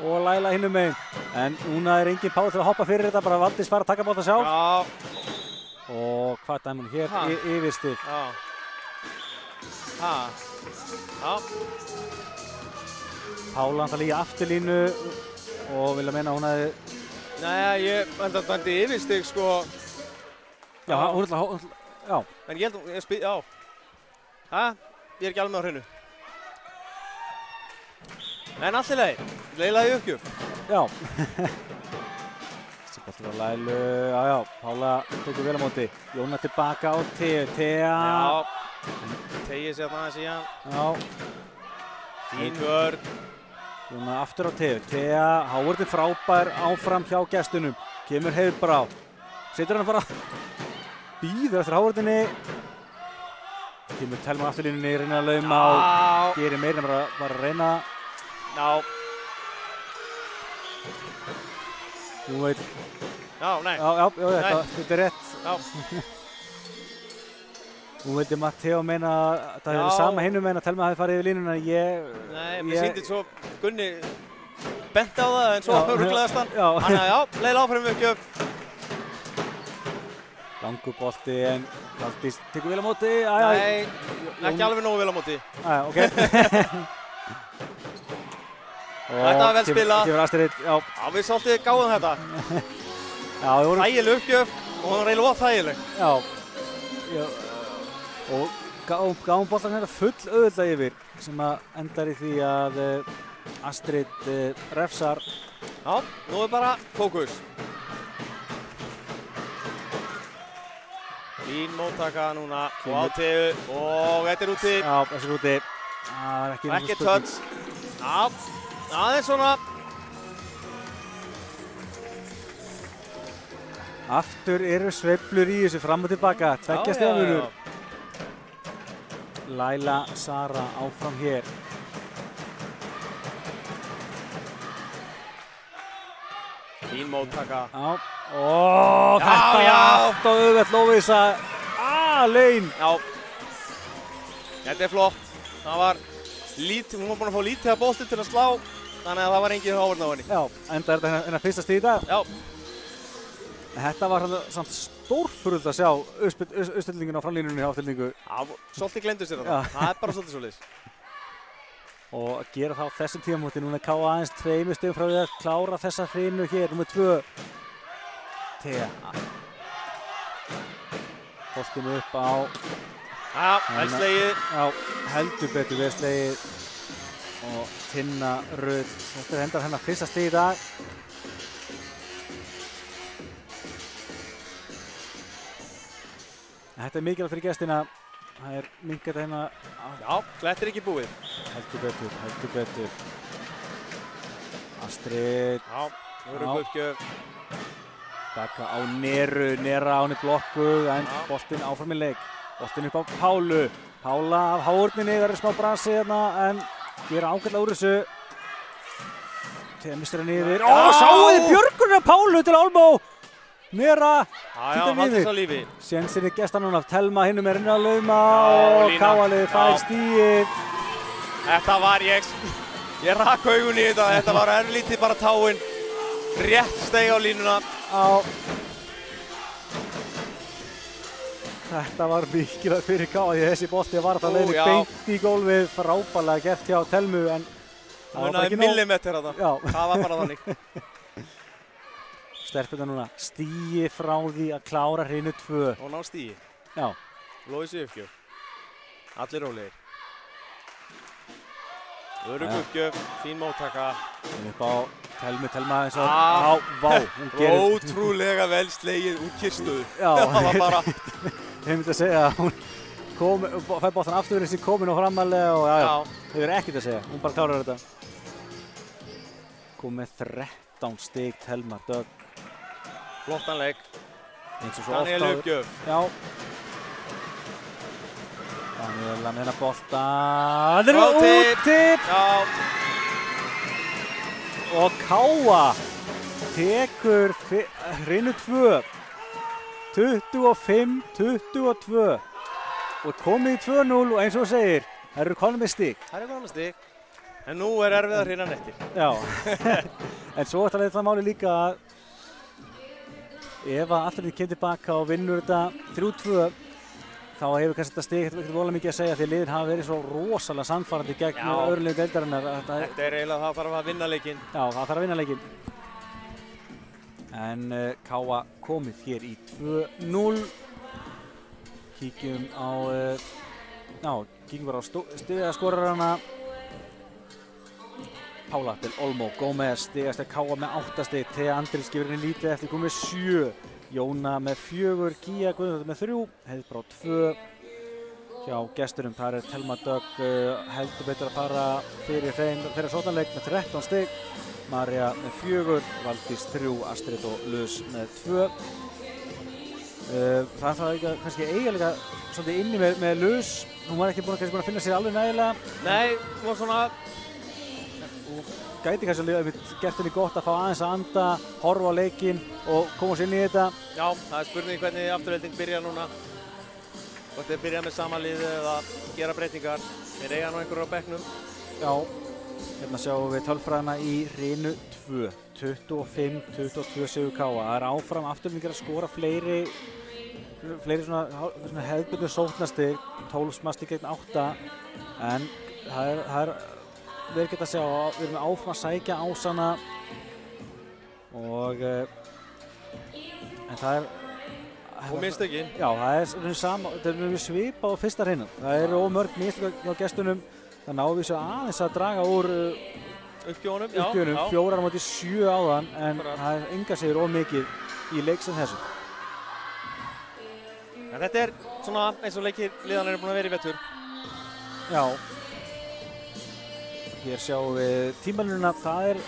[SPEAKER 1] Og Laila hinum megin. En núna er engin Pála til að hoppa fyrir þetta, bara Valdís fara að taka bolta sjálf.
[SPEAKER 2] Já.
[SPEAKER 1] Og hvað dæmum hún hér? Yfir stig.
[SPEAKER 2] Já. Ha. Já.
[SPEAKER 1] Pála hann það líka afturlínu og vilja meina hún hefði...
[SPEAKER 2] Nei, ég enda dæmdi yfir stig, sko.
[SPEAKER 1] Já, hún er alltaf... Já.
[SPEAKER 2] En ég held að ég spil... Já. Ha? Ég er ekki alveg með á hreinu. En allt í lagi. Leilaði uppgjöf.
[SPEAKER 1] Já. Þessi bolti á Lailu. Já, já. Pála tekur vel á móti. Jóna tilbaka á Thea.
[SPEAKER 2] Já. Tegið sér aðeins í hann.
[SPEAKER 1] Já.
[SPEAKER 2] Fín vörn.
[SPEAKER 1] Jóna aftur á Thea. Hávarður frábær áfram hjá gestunum. Kemur Heiðbrá. Setur hann bara... Býður eftir Hávarðinni. Kemur Telma afturlínunni, reynir að lauma og gerir meira en bara að reyna.
[SPEAKER 2] Já.
[SPEAKER 1] Þú veit.
[SPEAKER 2] Já, nei.
[SPEAKER 1] Já, þetta er rétt.
[SPEAKER 2] Já.
[SPEAKER 1] Þú veitir Matteo meina að það hefði sama hinum meina að Telma hafi farið yfir línuna.
[SPEAKER 2] Nei, mér sýndi svo Gunni bent á það en svo ruglaðist hann. Þannig að já, leila áfram uppgjöf.
[SPEAKER 1] Langur bolti en Valdís tekur vel á móti.
[SPEAKER 2] Nei, ekki alveg nógu vel á móti.
[SPEAKER 1] Ok.
[SPEAKER 2] Þetta var vel spilað.
[SPEAKER 1] Kemur Astrid, já.
[SPEAKER 2] Já, við svolítið gáðum þetta. Þægileg uppgjöf og hún var eiginlega þægileg.
[SPEAKER 1] Já. Og gáðum boltan hérna full auðvitað yfir sem að endar í því að Astrid refsar.
[SPEAKER 2] Já, nú er bara fókus. Fín móttaka núna og á Theu og þetta er úti.
[SPEAKER 1] Já, þessi er úti.
[SPEAKER 2] Ekki touch. Já, aðeins svona.
[SPEAKER 1] Aftur eru sveiflur í þessu fram og tilbaka. 2 stiga munur. Laila Sara áfram hér.
[SPEAKER 2] Fín móttaka.
[SPEAKER 1] Já. Þetta er allt og auðvelt Lóvísa. Lein.
[SPEAKER 2] Já. Þetta er flott. Það var lítið, hún var búin að fá lítið að bolti til að slá. Þannig að það var engin Hávarð á henni.
[SPEAKER 1] Já, enda er þetta hennar fyrsta stig í dag.
[SPEAKER 2] Já.
[SPEAKER 1] Þetta var samt stórfurðulegt að sjá uppstillingin á framlínunni á afturlíningu.
[SPEAKER 2] Já, svolítið gleymdu sér þetta. Það er bara svolítið svoleiðis.
[SPEAKER 1] Og að gera það á þessum tímamóti. Núna Káa aðeins 2 stigum frá því að klára þessa hrinu hér. Númer 2. Thea. Boltinn upp á...
[SPEAKER 2] Já, vel slegið.
[SPEAKER 1] Já, heldur betur vel slegið. Og Tinna Rut. Þetta er endar hennar fyrsta stig í dag. Þetta er mikilvægt fyrir gestina. Það er minnkað hérna...
[SPEAKER 2] Já, þetta er ekki búið.
[SPEAKER 1] Heldur betur, heldur betur. Astrid.
[SPEAKER 2] Já, nú erum við uppgjöf.
[SPEAKER 1] Taka á Neru, Nera á henni blokkuð, en boltinn áfram í leik. Boltinn upp á Pálu. Pála af Hávarðinni, það er smá bransi hérna, en gera ágætlega úr þessu. mistur hann yfir. Sáu þið björgunina Pálu til Olmo. Mera.
[SPEAKER 2] Já, haldið svo lífi.
[SPEAKER 1] Sjensinni gestan hún af Telma, hinnum er inn að lauma og Káalið fær stíið.
[SPEAKER 2] Þetta var ég rak augun í þetta var örlítið bara táin. Rétt steig á línuna.
[SPEAKER 1] Þetta var mikilvægt fyrir Káalið, þessi bolti var það leiðin beint í gólfið, frábærlega gert hjá Telmu en það var bara ekki nóg.
[SPEAKER 2] Millimeter þetta, það var bara þannig.
[SPEAKER 1] Stelpurnar núna stíi frá því að klára hreinu 2.
[SPEAKER 2] Og ná stíi.
[SPEAKER 1] Já.
[SPEAKER 2] Lóðis í uppgjöf. Allir rólegir. Örugg uppgjöf, fín móttaka.
[SPEAKER 1] Upp á Telma eins og vá.
[SPEAKER 2] Ótrúlega vel slegið úr kyrrstöðu.
[SPEAKER 1] Já.
[SPEAKER 2] Það var bara.
[SPEAKER 1] Ég myndi að segja að hún fær boltan aftur þessi komin og framalega og þau eru ekkert að segja. Hún bara klárar þetta. Kom með 13 stig Telma Dögg.
[SPEAKER 2] Flottan leik.
[SPEAKER 1] Eins og svo
[SPEAKER 2] Daniel uppgjöf.
[SPEAKER 1] Já. Daniel með hennar bolta. Það eru úti.
[SPEAKER 2] Já.
[SPEAKER 1] Og Káa tekur hreinu 2. 25-22. Og komið í 2-0 og eins og þú segir, það eru konum með stig.
[SPEAKER 2] Það eru konum með stig. En nú er erfið að hreina nettir.
[SPEAKER 1] Já. En svo ætla það máli líka að ef að Afturhalding kemur tilbaka og vinnur þetta 3-2 þá hefur kannski þetta stig ekkert voðalega mikið að segja því liðin hafa verið svo rosalega sannfærandi gegn öðrum liðum deildarinnar.
[SPEAKER 2] Þetta er eiginlega það þarf að vinna leikinn.
[SPEAKER 1] Já, það þarf að vinna leikinn. En Káa komið hér í 2-0. Kíkjum bara á stigaskorarana. Pála til Olmo, Gómez stigast Káa með 8 stig, Thea Andrils gefur henni lítið eftir komið 7, Jóna með 4, Gía Guðnadóttir með 3, Heiðbrá 2. Hjá gesturum þar er Telma Dögg heldur betur að fara fyrir þeirra sóknarleik með 13 stig, María með 4, Valdís 3, Astrid og Luz með 2. Það kannski eiginlega svolítið inni með Luz, hún var ekki búin að finna sér alveg nægilega.
[SPEAKER 2] Nei, hún var svona
[SPEAKER 1] gæti kannski gert henni gott að fá aðeins að anda, horfa á leikinn og koma sér inn í þetta.
[SPEAKER 2] Já, það er spurning hvernig Afturhalding byrjar núna. Hvort þeir byrja með sama liði eða gera breytingar. Þeir eiga nú einhverjur á bekknum. Já.
[SPEAKER 1] Hérna sjáum við tölfræðina í hreinu 2. 25-22 sigur Káa. Það er áfram Afturhaldingar að skora fleiri svona hefðbundnu sóknarstig, 12 stig gegn 8. En það er við erum að sjá að við erum áfram að sækja ásana og en það er
[SPEAKER 2] og mistökin.
[SPEAKER 1] Já, það er sama, þetta er svipað á fyrsta hreinu. Það eru ómörg mistök hjá gestunum. Það náðu við svo aðeins að draga úr
[SPEAKER 2] uppgjöfunum.
[SPEAKER 1] 4 á móti 7 áðan en það er enga sigur ómikið í leik sem þessu.
[SPEAKER 2] En þetta er svona eins og leikir liðan eru búin að vera í vetur.
[SPEAKER 1] Já. Hér sjáum við tímalínuna, það er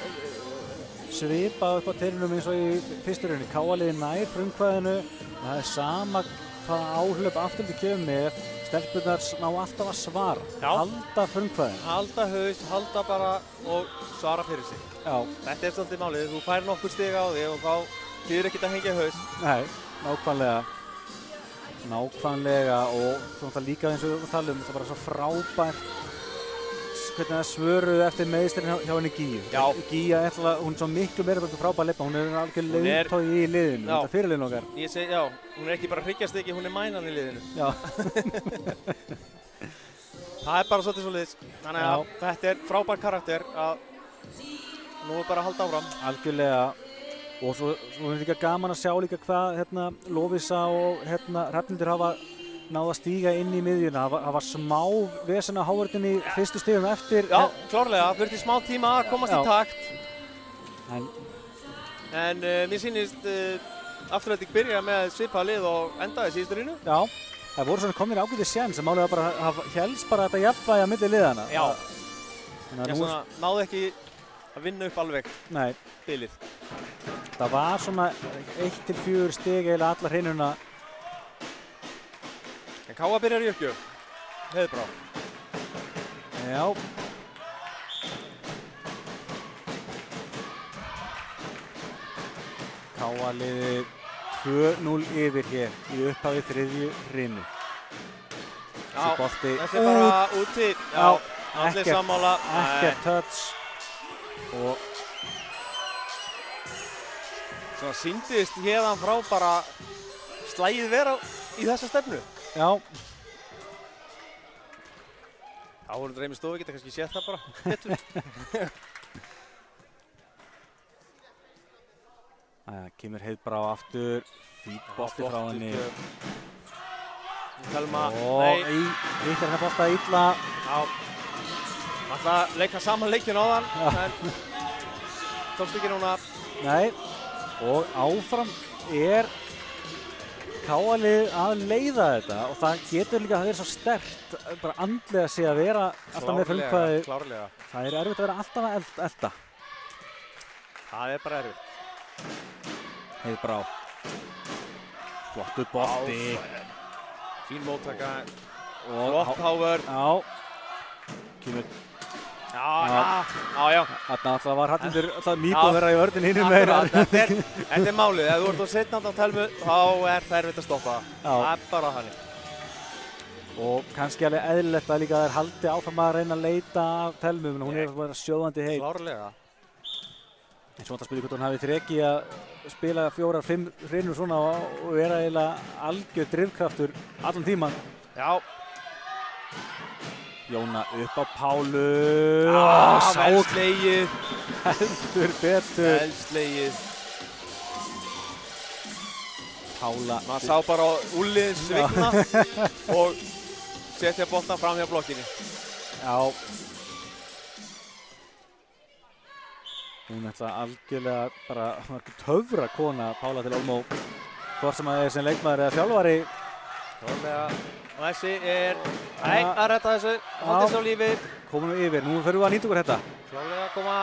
[SPEAKER 1] svipað upp á teininum eins og í fyrstu rauninni. Káa-liðið nær frumkvæðinu, það er sama hvaða áhlaup Afturhalding kemur með. Stelpurnar ná alltaf að svara, halda frumkvæðinu.
[SPEAKER 2] Halda haus, halda bara og svara fyrir sig.
[SPEAKER 1] Já.
[SPEAKER 2] Þetta er svolítið málið, þú fær nokkur stig á þig og þá þýðir ekkert að hengja haus.
[SPEAKER 1] Nei, nákvæmlega. Nákvæmlega og það líka eins og við talum, það er bara svo frábært hvernig það svöruðu eftir meiðstirinn hjá henni Gíu.
[SPEAKER 2] Já.
[SPEAKER 1] Gíja, hún er svo miklu meira frábær leipa, hún er algjör leiðtogi í liðinu, þetta er fyrirliðin okkar.
[SPEAKER 2] Ég segi, já, hún er ekki bara hryggjastykki, hún er mænan í liðinu.
[SPEAKER 1] Já.
[SPEAKER 2] Það er bara svolítið svoleiðis. Þannig að þetta er frábær karakter að nú er bara að halda áfram.
[SPEAKER 1] Algjörlega. Og svo er líka gaman að sjá líka hvað Lovísa og Hrafnhildur hafa náðu að stíga inn í miðjuna. Það var smá vesen á hávörðinni í fyrstu stigum eftir.
[SPEAKER 2] Já, klárlega. Þurfti smá tíma að komast í takt. En mér sýnist Afturhalding byrja með svipað lið og endaði síðustu hreinu.
[SPEAKER 1] Já, það voru svona komnir ágætis séns sem málið var bara hélst bara þetta jafnvægi á milli liðana.
[SPEAKER 2] Já. En svona náðu ekki að vinna upp alveg bilið.
[SPEAKER 1] Það var svona 1-4 stig eiginlega alla hreinuna.
[SPEAKER 2] En Káa byrjar í uppgjöf. Heiðbrá.
[SPEAKER 1] Já. K.A.-liðið 2-0 yfir hér í upphafi þriðju hrinu.
[SPEAKER 2] Já, þessi bara úti. Já, allir sammála.
[SPEAKER 1] Ekkert touch. Og
[SPEAKER 2] svona sýndist hérðan frá bara slægið vera í þessa stefnu.
[SPEAKER 1] Já.
[SPEAKER 2] Áhorfendur heim í stofu geta kannski séð það bara betur.
[SPEAKER 1] Kemur Heiðbrá aftur, fínt bolti frá henni.
[SPEAKER 2] Telma,
[SPEAKER 1] hittir henni bolta illa.
[SPEAKER 2] Já, hann ætlaði að leika saman leikinn áðan, en tókst ekki núna.
[SPEAKER 1] Nei, og áfram er K.A.-lið að leiða þetta og það getur líka að vera svo sterkt, bara andlega sé að vera alltaf með frumkvæði.
[SPEAKER 2] Klárlega.
[SPEAKER 1] Það er erfitt að vera alltaf að elda.
[SPEAKER 2] Það er bara erfitt.
[SPEAKER 1] Heiðbrá. Flottur bolti.
[SPEAKER 2] Fín móttaka. Flott hávörn.
[SPEAKER 1] Já. Kemur.
[SPEAKER 2] Já.
[SPEAKER 1] Þarna alltaf var Hrafnhildur alltaf mýbúð vera í vörðin hinum meira.
[SPEAKER 2] Þetta er málið. Ef þú ert á seinna á Telmu, þá er það erfitt að stoppa það. Það er bara þannig.
[SPEAKER 1] Og kannski alveg eðlilegt að líka þær haldi áfram að reyna að leita af Telmu, en hún er bara sjóðandi heim.
[SPEAKER 2] Klárlega.
[SPEAKER 1] En svona spyrir hvort hún hafi þreki að spila 4-5 hrinur svona og vera eiginlega algjör drifkraftur allan tíman.
[SPEAKER 2] Já.
[SPEAKER 1] Jóna upp á Pálu.
[SPEAKER 2] Vel slegið.
[SPEAKER 1] Heldur betur.
[SPEAKER 2] Vel slegið.
[SPEAKER 1] Pála.
[SPEAKER 2] Maður sá bara úliðin svigna og setja boltan fram hjá blokkinni.
[SPEAKER 1] Já. Hún ætla algjörlega bara töfra kona Pála til Olmó. Hvort sem að er sem leikmaður eða þjálfari.
[SPEAKER 2] Klárlega. Og þessi er, að redda þessu, haldi þessu á lífi.
[SPEAKER 1] Komum við yfir, nú förum við að nýta okkur þetta.
[SPEAKER 2] Klárlega að koma.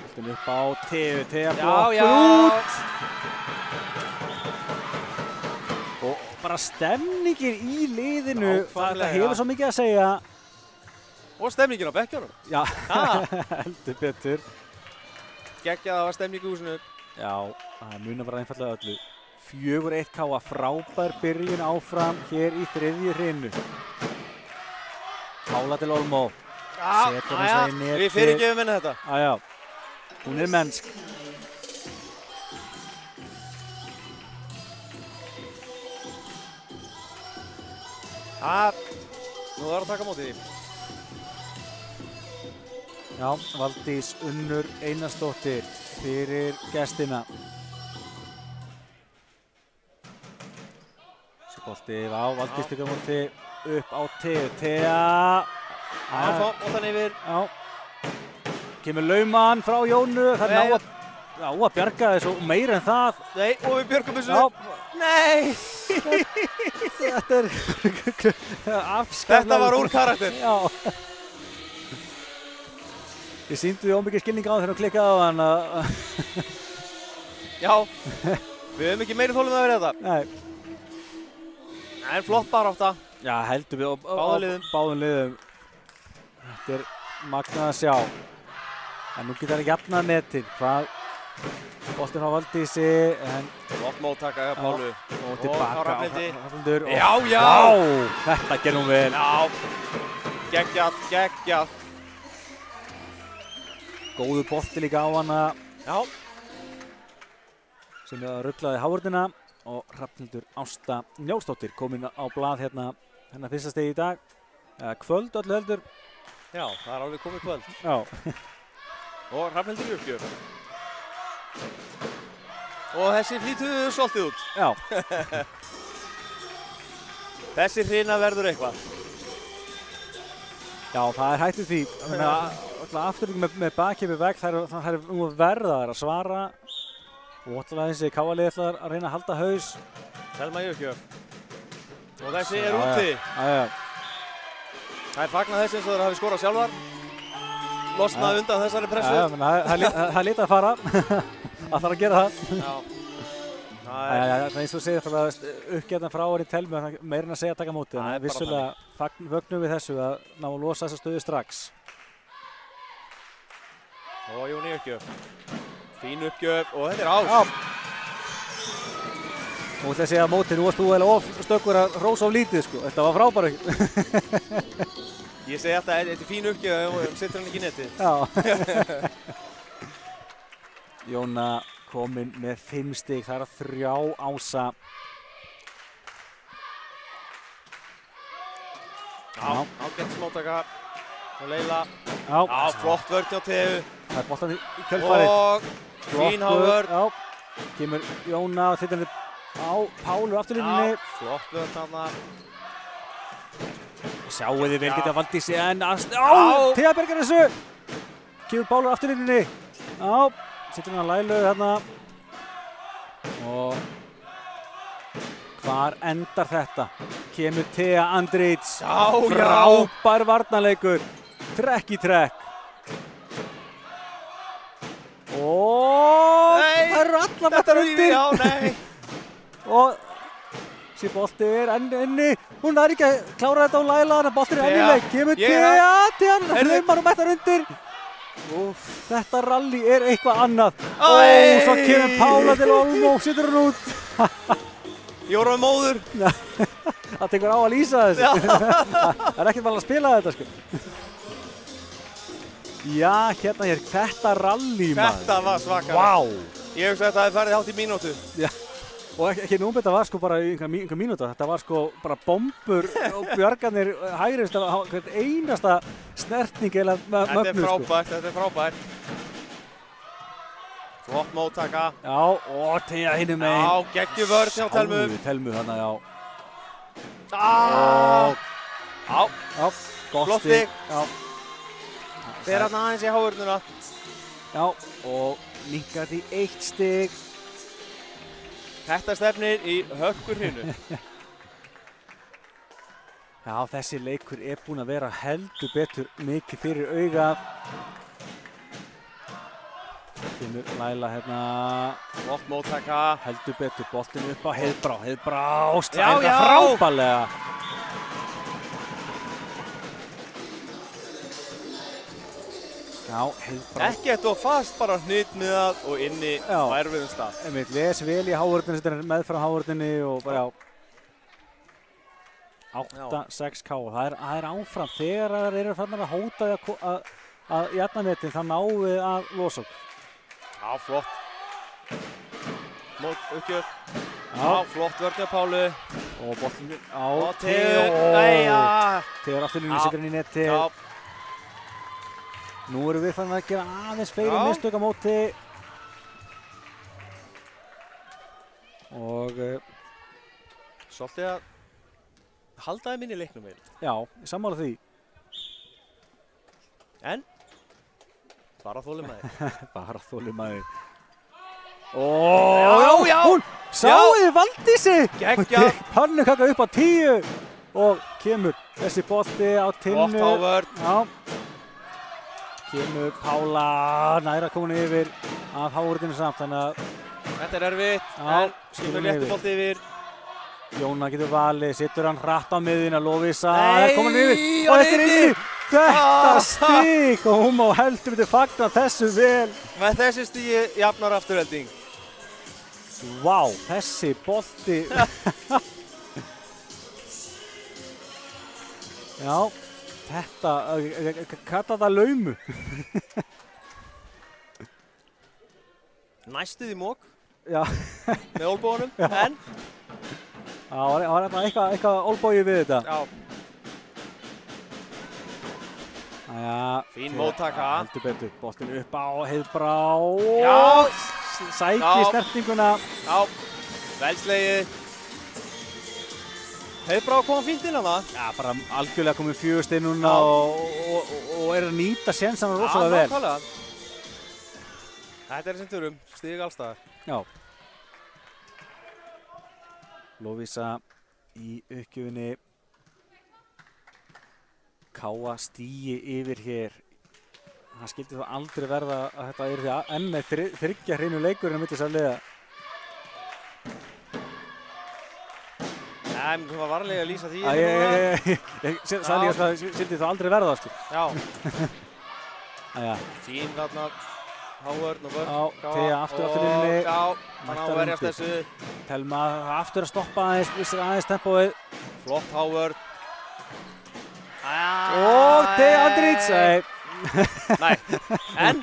[SPEAKER 1] Alltaf upp á Thea
[SPEAKER 2] blokkur
[SPEAKER 1] út. Og bara stemningin í liðinu, það hefur svo mikið að segja.
[SPEAKER 2] Og stemningin á bekkjunum.
[SPEAKER 1] Já, heldur betur.
[SPEAKER 2] Geggjað að það var stemning í húsinu.
[SPEAKER 1] Já, það munar bara einfallega öllu. 4-1 K.A. frábær byrjun áfram hér í þriðju hrinu. Pála til Olmó. Setur hans það í neti.
[SPEAKER 2] Við fyrirgefum henni þetta.
[SPEAKER 1] Já, hún er mennsk.
[SPEAKER 2] Nú þarf að taka mótið því.
[SPEAKER 1] Já, Valdís Unnur Einarsdóttir fyrir gestina. Bolti á, Valdís tekur móti upp á Thea.
[SPEAKER 2] Boltan yfir.
[SPEAKER 1] Já. Kemur Laumann frá Jónu. Það er ná að bjarga þessu meira en það.
[SPEAKER 2] Nei, og við björgum þessu.
[SPEAKER 1] Nei! Þetta er afskaplega.
[SPEAKER 2] Þetta var úr karakter.
[SPEAKER 1] Já. Ég sýndi því ómikið skilning á þegar hún klikkaði á hann að...
[SPEAKER 2] Já, við höfum ekki meiri þolum að vera þetta.
[SPEAKER 1] Nei.
[SPEAKER 2] En flott barátta.
[SPEAKER 1] Já, heldur við.
[SPEAKER 2] Báðum liðum.
[SPEAKER 1] Þetta er magnað að sjá. En nú getur hann jafnað netin. Hvað? Boltinn frá Valdísi.
[SPEAKER 2] Flott móttaka hjá Pálu.
[SPEAKER 1] Og tilbaka á Hrafnhildur.
[SPEAKER 2] Já!
[SPEAKER 1] Þetta gerum við.
[SPEAKER 2] Já. Geggjað.
[SPEAKER 1] Góður bolti líka á hana.
[SPEAKER 2] Já.
[SPEAKER 1] Sem ruglaði hávörðina. Og Hrafnhildur Ásta Njálsdóttir komin á blað hérna fyrsta stegi í dag. Kvöld öllu heldur.
[SPEAKER 2] Já, það er alveg komið kvöld.
[SPEAKER 1] Já.
[SPEAKER 2] Og Hrafnhildur í uppgjöf. Og þessi flýtuðu svolítið út.
[SPEAKER 1] Já.
[SPEAKER 2] Þessi hrina verður eitthvað.
[SPEAKER 1] Já, það er hættið því. Þannig að afturlíking með bakkjöfið vegg, það er nú verðar að svara. Og alltaf þessi K.A.-lið ætlar að reyna að halda haus.
[SPEAKER 2] Telma í uppgjöf. Og þessi er úti. Það er fagnað þessi eins og þeir hafi skorað sjálfar. Losnað undan þessari pressu.
[SPEAKER 1] Það er lítið að fara. Það þarf að gera það.
[SPEAKER 2] Já.
[SPEAKER 1] Það er eins og segja það uppgefna frá henni Telmu, meira en að segja að taka móti. Þannig að vissulega fögnum við þessu að ná að losa þessa stöðu strax.
[SPEAKER 2] Og Jón í uppgjöf. Fín uppgjöf og þetta er ás.
[SPEAKER 1] Og það segja á móti, nú varst þú eiginlega of stökkur að hrósa of lítið, sko. Þetta var frábæra.
[SPEAKER 2] Ég segi alltaf, þetta er fín uppgjöf og setur hann ekki í netið.
[SPEAKER 1] Já. Jóna kominn með 5 stig, það er að 3 Ása.
[SPEAKER 2] Já, ágætt smóttaka og Leila.
[SPEAKER 1] Já,
[SPEAKER 2] flott vörn hjá Teu.
[SPEAKER 1] Það er boltan í kjölfarið.
[SPEAKER 2] Og fín hávörn.
[SPEAKER 1] Já, kemur Jóna og þittir á Pálu afturlínunni.
[SPEAKER 2] Já, flott vörn þarna.
[SPEAKER 1] Sjáu þið vel geta Valdísi en Thea bergar þessu. Kemur Pálu afturlínunni. Já, setur hann að Lælu þarna. Og hvar endar þetta? Kemur Thea Andrits. Frábær varnarleikur. Trekk í trekk. Og það eru allar mettar undir.
[SPEAKER 2] Já, nei.
[SPEAKER 1] Og þessi bolti er enn inni. Hún er ekki að klára þetta á Laila, þannig að boltin er enn í leik. Kemur Thea hlaumar og mettar undir. Þetta rally er eitthvað annað. Svo kemur Pála til Olmo og setur hann út.
[SPEAKER 2] Ég voru með móður.
[SPEAKER 1] Það tekur á að lýsa þessu. Það er ekkert vel að spila þetta, sko. Já, hérna hér, þetta rally, maður.
[SPEAKER 2] Þetta var svakalega.
[SPEAKER 1] Vá.
[SPEAKER 2] Ég hugsa að þetta hefði farið hátt í mínútu.
[SPEAKER 1] Já, og ekki nú, þetta var sko bara í einhver mínúta. Þetta var sko bara bombur og björgarnir hægrist af hvert einasta snertning eða mögnu, sko.
[SPEAKER 2] Þetta er frábært. Flott móttaka.
[SPEAKER 1] Já, og Thea hinum megin.
[SPEAKER 2] Já, geggjum vörn hjá Thelmu.
[SPEAKER 1] Thelmu þarna, já.
[SPEAKER 2] Já,
[SPEAKER 1] gott stig. Já.
[SPEAKER 2] Fer hann aðeins í hávörnuna.
[SPEAKER 1] Já, og minkar þetta í 1 stig.
[SPEAKER 2] Þetta stefnir í hörkurhrinu.
[SPEAKER 1] Já, þessi leikur er búinn að vera heldur betur mikið fyrir augað. Kemur Laila hérna.
[SPEAKER 2] Flott móttaka.
[SPEAKER 1] Heldur betur boltinu upp á Heiðbrá. Heiðbrá stæða frábærlega. Já, Heiðbrá.
[SPEAKER 2] Ekkert og fast, bara hnitmiðað og inni á erfiðum stað.
[SPEAKER 1] Einmitt, les vel í hávörðinu, þetta er meðfram hávörðinu og bara já. 8-6K, það er áfram. Þegar það eru fannar að hóta að jafnametin, þá náum við að losa okkur.
[SPEAKER 2] Já, flott. Uppgjöf. Já, flott vörn hjá Pálu.
[SPEAKER 1] Og boltinu á
[SPEAKER 2] Teu.
[SPEAKER 1] Teu afturlínunni setur hann í netti. Nú erum við fann að gera aðeins fleiri mistök á móti. Og
[SPEAKER 2] svolítið að halda þeim inn í leiknum við.
[SPEAKER 1] Já, ég sammála því.
[SPEAKER 2] En bara þolinmæði.
[SPEAKER 1] Bara þolinmæði. Já, hún sjáuði Valdísi.
[SPEAKER 2] Geggjað.
[SPEAKER 1] Pannukaka upp á 10 og kemur þessi bolti á Tinnu.
[SPEAKER 2] Flott hávörn.
[SPEAKER 1] Já. Kemur Pála næra komin yfir af hávörðinu samt, þannig að
[SPEAKER 2] þetta er erfitt, en kemur léttubolt yfir.
[SPEAKER 1] Jóna getur valið, setur hann hratt á miðjuna, Lovísa er komin yfir og þetta er inni. Þetta stig og hún má heldur betur fagna þessu vel.
[SPEAKER 2] Með þessi stigi jafnar afturhelding.
[SPEAKER 1] Vá, þessi bolti. Já. Þetta, kalla það laumu.
[SPEAKER 2] Næstuð í mók.
[SPEAKER 1] Já.
[SPEAKER 2] Með olbóðunum, en?
[SPEAKER 1] Já, það var eitthvað olbóið við þetta.
[SPEAKER 2] Já.
[SPEAKER 1] Æja.
[SPEAKER 2] Fín móttaka.
[SPEAKER 1] Heldur betur, boltinn upp á Heiðbrá.
[SPEAKER 2] Já.
[SPEAKER 1] Sæki snertinguna.
[SPEAKER 2] Já, velslegið. Heiðbrá koma fínt inn á það.
[SPEAKER 1] Já, bara algjörlega komið 4 stig núna og er að nýta sénsana rosalega vel.
[SPEAKER 2] Nákvæmlega. Þetta er sem þurfum, stig allstaðar.
[SPEAKER 1] Já. Lovísa í uppgjöfinni. Káa stigi yfir hér. Það skildi þó aldrei verða að þetta er því enn með 3 hreinu leikurinn að myndi þess að liða.
[SPEAKER 2] Nei, þú var varlega að lýsa því.
[SPEAKER 1] Ég sagði líka að það skildi þó aldrei verða, sko.
[SPEAKER 2] Já.
[SPEAKER 1] Æja.
[SPEAKER 2] Fín þarna. Hávörn og vörn.
[SPEAKER 1] Já, Thea aftur línunni.
[SPEAKER 2] Já, hann á að verjast þessu.
[SPEAKER 1] Thelma aftur að stoppa aðeins, vissir aðeins tempóið.
[SPEAKER 2] Flott hávörn.
[SPEAKER 1] Og Thea Andrits.
[SPEAKER 2] Nei, en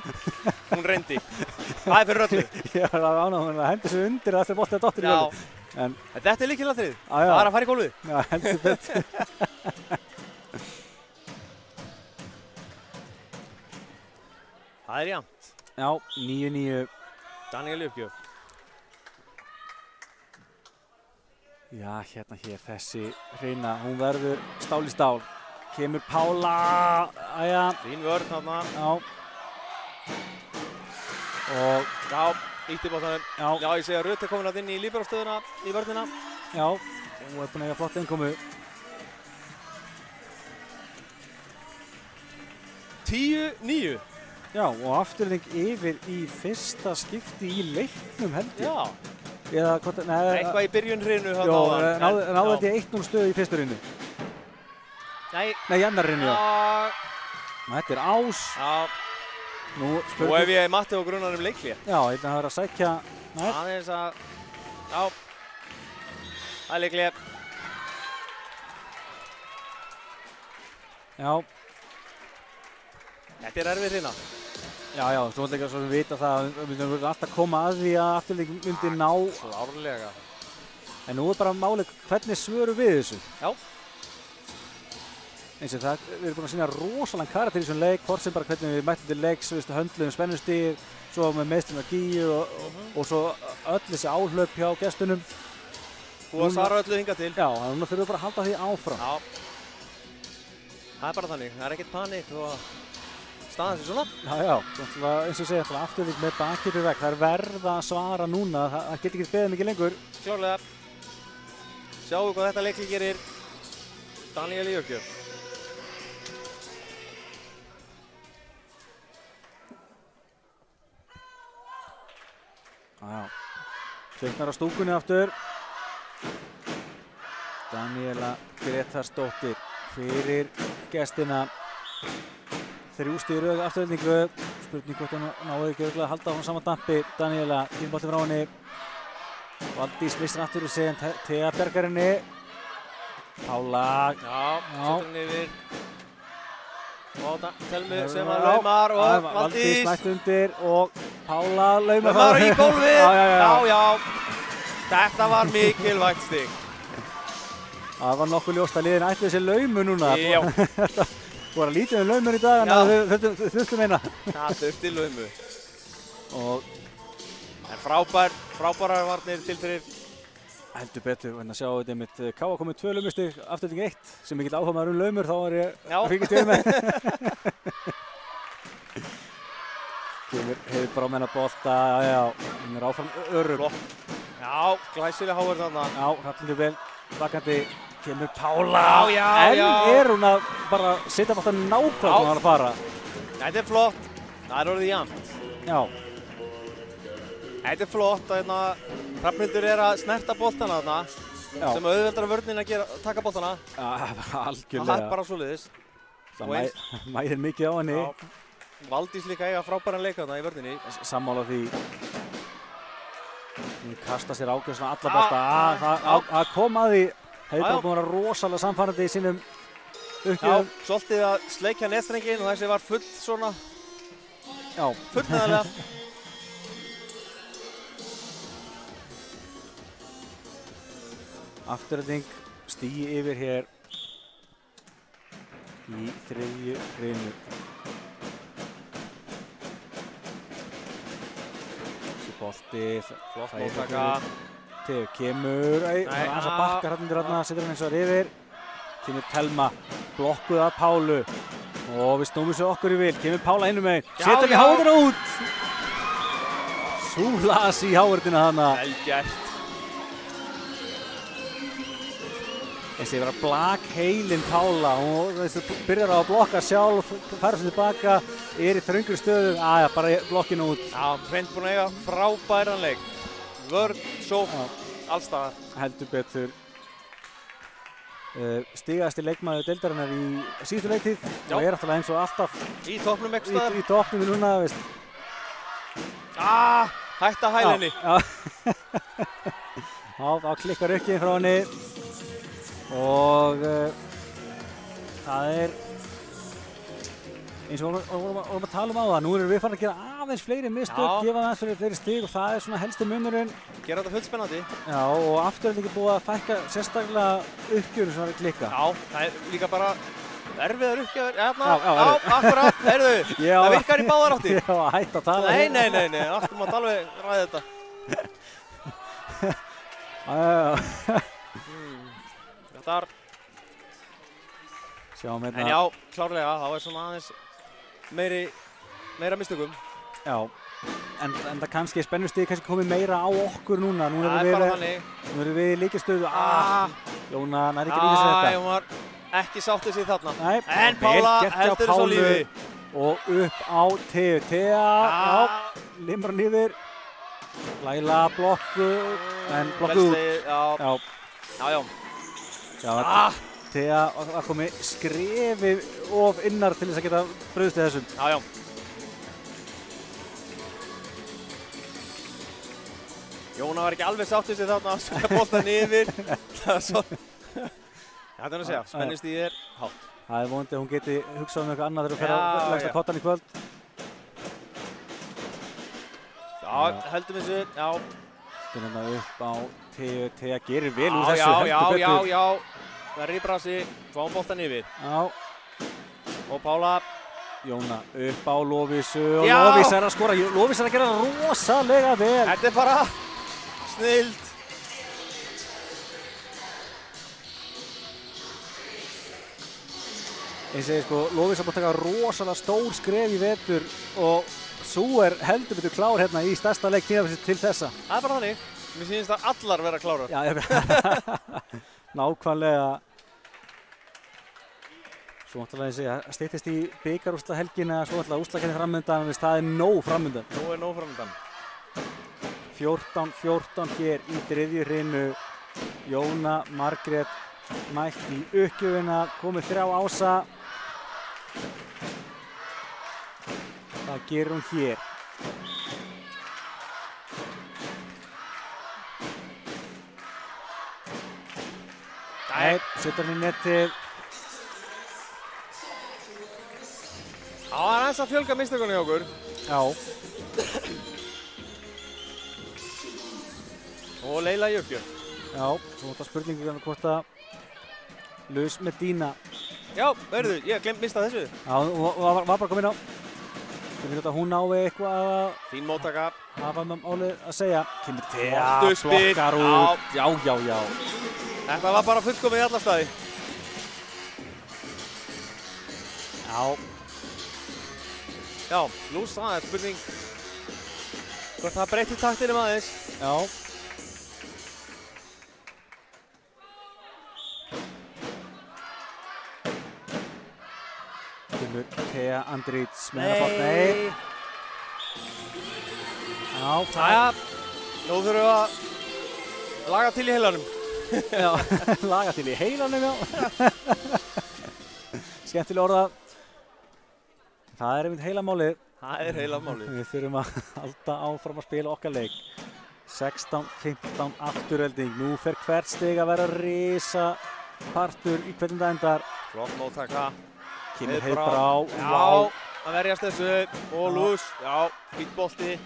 [SPEAKER 2] hún reyndi. Það er fyrir öllu.
[SPEAKER 1] Já, það var ánægð, hún hendur sig undir eftir boltið að dottir í gólfið.
[SPEAKER 2] En þetta er lykilatriðið.
[SPEAKER 1] Það
[SPEAKER 2] er að fara í gólfið.
[SPEAKER 1] Já, heldur betur.
[SPEAKER 2] Það er jafnt.
[SPEAKER 1] Já, 9-9.
[SPEAKER 2] Daniel í uppgjöf.
[SPEAKER 1] Já, hérna hér, þessi hreina, hún verður stál í stál. Kemur Pála, aðja.
[SPEAKER 2] Fín vörn þarna.
[SPEAKER 1] Já. Og
[SPEAKER 2] já, ítti bóttanum. Já, ég segi að Ruth er komin að inn í líberostöðuna í vörnina.
[SPEAKER 1] Já, hún er búin að eiga flott innkomu.
[SPEAKER 2] 10-9.
[SPEAKER 1] Já, og afturleng yfir í fyrsta skipti í leiknum held ég.
[SPEAKER 2] Já.
[SPEAKER 1] Eða hvort, nei.
[SPEAKER 2] Eitthvað í byrjun hreinu hann
[SPEAKER 1] áðan. Já, náði þetta í 1-0 stöðu í fyrstu hreinu.
[SPEAKER 2] Nei,
[SPEAKER 1] í annar hreinu, já. Þetta er Ás.
[SPEAKER 2] Já.
[SPEAKER 1] Nú
[SPEAKER 2] ef ég matti á grunnar leikli.
[SPEAKER 1] Já, ég ætla að vera að sækja.
[SPEAKER 2] Aðeins að, já. Það er leikli.
[SPEAKER 1] Já.
[SPEAKER 2] Þetta er erfið hreina.
[SPEAKER 1] Já, svo er líka svo við vita það að við verðum alltaf að koma að því að afturlík myndi ná.
[SPEAKER 2] Klárlega.
[SPEAKER 1] En nú er bara málið hvernig svörum við þessu.
[SPEAKER 2] Já.
[SPEAKER 1] Eins og það, við erum búin að sýna rosalega karakter í þessum leik, hvort sem bara hvernig við mættum til leiks, höndluðum spennustig, svo með meðslum að Gíu og svo öll þessi áhlaup hjá gestunum.
[SPEAKER 2] Og Sara öllu hingað til.
[SPEAKER 1] Já, núna þurfum við bara að halda því áfram.
[SPEAKER 2] Já. Það er bara þannig, það er ekkert panik og staðan sér svona.
[SPEAKER 1] Já, eins og segja, afturlík með bakið við vekk, það er verða að svara núna, það getur ekki beðið mikið lengur.
[SPEAKER 2] Klárlega. Sjáum hvað þetta leikli gerir. Daniel í uppgjöf.
[SPEAKER 1] Já, kveiknar á stúkunni aftur. Daniela Gretarsdóttir fyrir gestina. 3 stig í röð afturhendingu. Spurning hvort hún náði ekki örugglega að halda hún saman dampi. Daniela, kynbolti frá henni. Valdís missir aftur í sig en Thea bjargar henni. Pála.
[SPEAKER 2] Já, setur henni yfir. Og Thelmu sem að laumar og
[SPEAKER 1] Valdís mætt undir og Pála laumar.
[SPEAKER 2] Laumar í gólfið. Já. Þetta var mikilvægt stig.
[SPEAKER 1] Það var nokkuð ljóst að liðin ætli þessi laumu núna.
[SPEAKER 2] Já.
[SPEAKER 1] Þetta voru að lítið um laumur í dag en það þurftum eina.
[SPEAKER 2] Það þurfti laumu. En frábærar varnir til fyrir.
[SPEAKER 1] Heldur betur, en að sjá þetta mitt K.A. komið 2 laumustig, afturlík 1 sem mikill áhugaður laumur, þá var ég að fylgjast yfir með. Kemur hefur bara á menna bolta, já, hún er áfram örugg.
[SPEAKER 2] Já, glæsileg hávörð þarna.
[SPEAKER 1] Já, hrafnandi vel, vakandi, kemur Pála.
[SPEAKER 2] Já.
[SPEAKER 1] En er hún að bara setja bolta nákvæmlega hún að fara.
[SPEAKER 2] Þetta er flott, það er orðið jafnt.
[SPEAKER 1] Já.
[SPEAKER 2] Þetta er flott að Hrafnhildur er að snerta boltana þarna sem auðveldar vörnin að taka boltana.
[SPEAKER 1] Já, algjörlega.
[SPEAKER 2] Það er bara svoleiðis.
[SPEAKER 1] Það mæðir mikið á henni.
[SPEAKER 2] Valdís líka eiga frábæran leik þarna í vörninni.
[SPEAKER 1] Sammála því. Hún kasta sér ágjörðsna alla bolta. Að koma að því hefði bara búin að vera rosalega samfærandi í sínum uppgjöfum.
[SPEAKER 2] Já, svolítið að sleikja netstrenginn og þessi var full svona.
[SPEAKER 1] Já.
[SPEAKER 2] Fullnæðilega.
[SPEAKER 1] Afturhending stigi yfir hér í 3. hreinu. Þessi bolti,
[SPEAKER 2] flott móttaka.
[SPEAKER 1] Thea kemur, það er aðeins að bakka Hrafnhildur þarna, setur hann eins og yfir. Kemur Thelma, blokkuð af Pálu og við snúum þessu okkur í vil. Kemur Pála innum meginn, setur hann í hávörðina út. Súlas í hávörðina þarna.
[SPEAKER 2] Vel gert.
[SPEAKER 1] Þessi verður að blakheilin Pála, hún byrjar á að blokka sjálf, færa sér tilbaka, er í þröngri stöðu, bara blokkinu út.
[SPEAKER 2] Já, hreint búin að eiga frábæran leik. Vörn, sókn, allstaðar.
[SPEAKER 1] Heldur betur. Stigasti leikmaður deildarinnar í síðustu leiktíð og er alltaf eins og alltaf
[SPEAKER 2] í toppnum ekki staðar.
[SPEAKER 1] Í toppnum núna, veist.
[SPEAKER 2] Hætta hælinni.
[SPEAKER 1] Já, þá klikkar Rukki frá henni og það eins og við vorum að tala um á það. Nú erum við farin að gera aðeins fleiri mistök, gefa aðeins fleiri stig og það svona helsti munurinn.
[SPEAKER 2] Gera þetta fullspennandi.
[SPEAKER 1] Já, og afturöldingi búið að fækka sérstaklega uppgjörum sem var að klikka.
[SPEAKER 2] Já, það líka bara erfiðar uppgjör. Akkurat, heyrðu, það virkar í báðar áttir.
[SPEAKER 1] Já, hætt að tala.
[SPEAKER 2] Nei, aftur maður alveg ræði þetta. Þetta
[SPEAKER 1] sjáum hérna.
[SPEAKER 2] En já, klárlega, það svona aðeins meira mistökum.
[SPEAKER 1] Já, en það kannski spennustig kannski komið meira á okkur núna. Nú erum við í líkistöðu. Jóna nær ekki líka sér þetta.
[SPEAKER 2] Hún var ekki sáttið sig þarna.
[SPEAKER 1] Nei,
[SPEAKER 2] en Pála heldur þessu á lífi.
[SPEAKER 1] Og upp á Teu. Já, limrar niður. Laila blokkur, en blokkur út. Já. Teu að komi skrefið of innar til þess að geta brugðist við þessum.
[SPEAKER 2] Já. Jóna var ekki alveg sáttið sig þarna að skaka boltan yfir. Þetta að segja, spennistigið hátt.
[SPEAKER 1] Það vonandi að hún geti hugsað um eitthvað annað þegar hún fer að leggsta kottan í kvöld.
[SPEAKER 2] Já, heldum þessu, já.
[SPEAKER 1] Þetta upp á Teu. Teu gerir vel úr þessu.
[SPEAKER 2] Já. Það er í brasi, fáum boltan yfir.
[SPEAKER 1] Já.
[SPEAKER 2] Og Pála.
[SPEAKER 1] Jóna upp á Lovísu og Lovísa að skora. Lovísa að gera rosalega vel.
[SPEAKER 2] Þetta bara snild.
[SPEAKER 1] Ég segi sko, Lovísa búið að taka rosalega stór skref í vetur og svo heldur betur klár hérna í stærsta leik tímabilisins til þessa.
[SPEAKER 2] Það bara þannig. Mér finnst að allar vera klárar.
[SPEAKER 1] Já, nákvæmlega. Svo náttúrulega ég segja, styttist í bikarúrslitahelgina, svo náttúrulega úrslitakeppni framundan, en það nóg framundan.
[SPEAKER 2] Nóg framundan.
[SPEAKER 1] 14-14 hér í þriðju hrinu. Jóna Margrét mætt í uppgjöfina, komið 3 ása. Hvað gerir hún hér? Nei, setur hann í netið.
[SPEAKER 2] Já, það er aðeins að fjölga mistökunni hjá okkur.
[SPEAKER 1] Já.
[SPEAKER 2] Og Leila í uppgjöf.
[SPEAKER 1] Já, svo þetta spurningu hvort að Luz Medina.
[SPEAKER 2] Já, verður, ég hef glemt mistað þessu.
[SPEAKER 1] Já, hún var bara komin á. Hvernig þetta hún nái eitthvað að...
[SPEAKER 2] Fín móttaka.
[SPEAKER 1] Hafa málið að segja. Kemur Teu,
[SPEAKER 2] blokkar
[SPEAKER 1] út. Já.
[SPEAKER 2] Þetta var bara fullkomið í alla staði. Já, Luz, það er spurning. Hvort það breytir taktinum aðeins.
[SPEAKER 1] Já. Kemur Thea Andrits með hana bort. Nei. Já,
[SPEAKER 2] það. Nú þurfum við að laga til í heilanum.
[SPEAKER 1] Já, laga til í heilanum, já. Skemmtileg orða. Það er einmitt heilamálið.
[SPEAKER 2] Það er heilamálið.
[SPEAKER 1] Við þurfum að halda áfram að spila okkar leik. 16-15 afturölding. Nú fer hvert stig að vera risa partur í hvernig það endar.
[SPEAKER 2] Flott móttaka.
[SPEAKER 1] Kemur Heiðbrá.
[SPEAKER 2] Já, að verjast þessu. Og Luz. Já, fýtt bolti.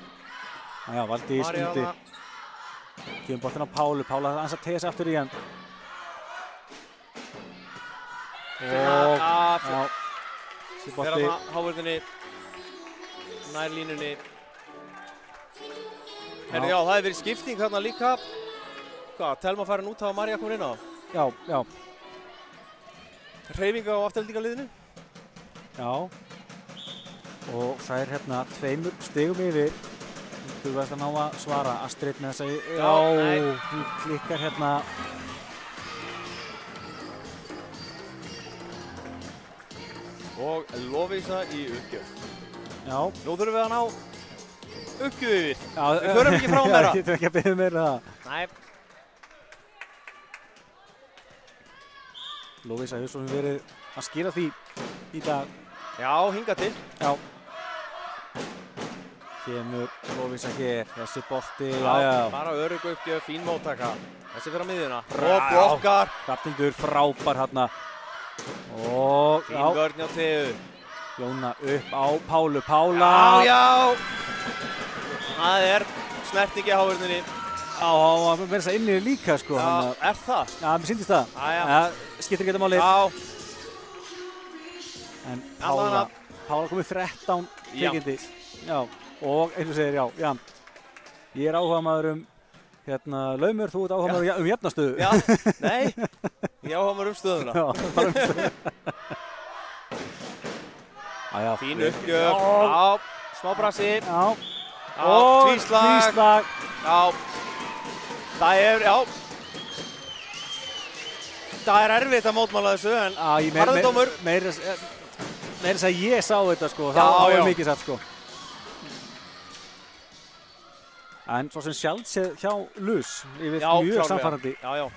[SPEAKER 1] Já, Valdís undir. Kemur boltin á Pálu. Pála aðeins að tegja sig aftur í hann. Og, já.
[SPEAKER 2] Fer hann að hávörðinni. Nær línunni. Herri, já, það hefur verið skipting þarna líka. Hvað, Telma farin út, hafa Marja komin inn á?
[SPEAKER 1] Já.
[SPEAKER 2] Hreyfinga á afturöldingarliðinu.
[SPEAKER 1] Já. Og það er hérna 2 stigum yfir. Þú veist að ná að svara. Astrid með þess að... Já, hún klikkar hérna.
[SPEAKER 2] Og Lovísa í uppgjöf.
[SPEAKER 1] Já.
[SPEAKER 2] Nú þurfum við að ná uppgjöf yfir.
[SPEAKER 1] Já,
[SPEAKER 2] við förum ekki frá meira.
[SPEAKER 1] Ég þurfum ekki að byrja meira það.
[SPEAKER 2] Nei.
[SPEAKER 1] Lovísa hefur svo verið að skila því í dag.
[SPEAKER 2] Já, hinga til.
[SPEAKER 1] Já. Kemur Lovísa hér, þessi bolti,
[SPEAKER 2] Bara örugg uppgjöf, fín móttaka. Þessi fyrir á miðjuna. Og blokkar.
[SPEAKER 1] Hrafningur frábær hérna. Og
[SPEAKER 2] fín vörn hjá Teu.
[SPEAKER 1] Jóna upp á Pálu. Pála.
[SPEAKER 2] Já. Það snerting í hávörninni.
[SPEAKER 1] Já, hann verður þess að inni líka sko.
[SPEAKER 2] Já, það?
[SPEAKER 1] Já, mér syndist það. Skiptir ekki þetta máli.
[SPEAKER 2] Já.
[SPEAKER 1] En Pála komið 13 tekindi. Já. Og eins og segir, já. Ég áhugamaður Laumur, þú ert áhugamaður jafnastöðu.
[SPEAKER 2] Já, nei. Ég áhugamaður stöðuna.
[SPEAKER 1] Já, bara stöðuna.
[SPEAKER 2] Fín uppgjöf. Já, smá brasi.
[SPEAKER 1] Já.
[SPEAKER 2] Og tvíslag. Já. Það erfitt að mótmála þessu, en harðudómur.
[SPEAKER 1] Meira þess að ég sá þetta sko, þá mikið satt sko. En svo sem sjálfsögð hjá Lus, ég veit mjög samfærandi.
[SPEAKER 2] Já.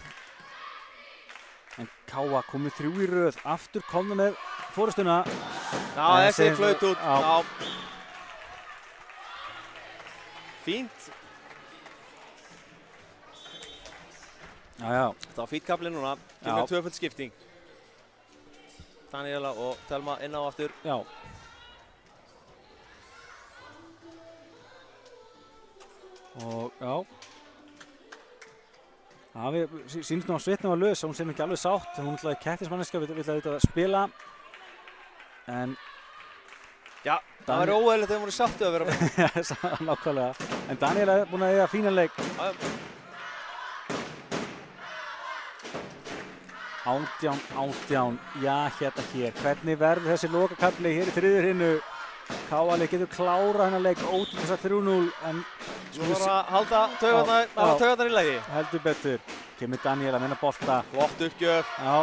[SPEAKER 1] En Káa komið 3 í röð, aftur komna með fórustuna.
[SPEAKER 2] Já, þessi flaut út. Já. Fínt.
[SPEAKER 1] Já.
[SPEAKER 2] Það var fýtt kafli núna, kemur 2-full skipting. Daniela og Telma inn á aftur.
[SPEAKER 1] Já. Og við sýnist nú á svitnum að Lus, hún sem ekki alveg sátt, hún ætlaði kettismanniska, vill að spila. En
[SPEAKER 2] já, það var óeðlilegt þegar hún voru sáttu að vera með.
[SPEAKER 1] Já, nákvæmlega. En Daniela búin að eiga fínan leik. 18, já, hérna hér. Hvernig verður þessi lokakafli hér í þriðju hinu? Káali getur klárað hennar leik ótrúlega 3-0, en
[SPEAKER 2] Svo voru að halda taugarnar í lagi.
[SPEAKER 1] Heldur betur. Kemur Daniela með hennar bolta.
[SPEAKER 2] Flott uppgjöf.
[SPEAKER 1] Já.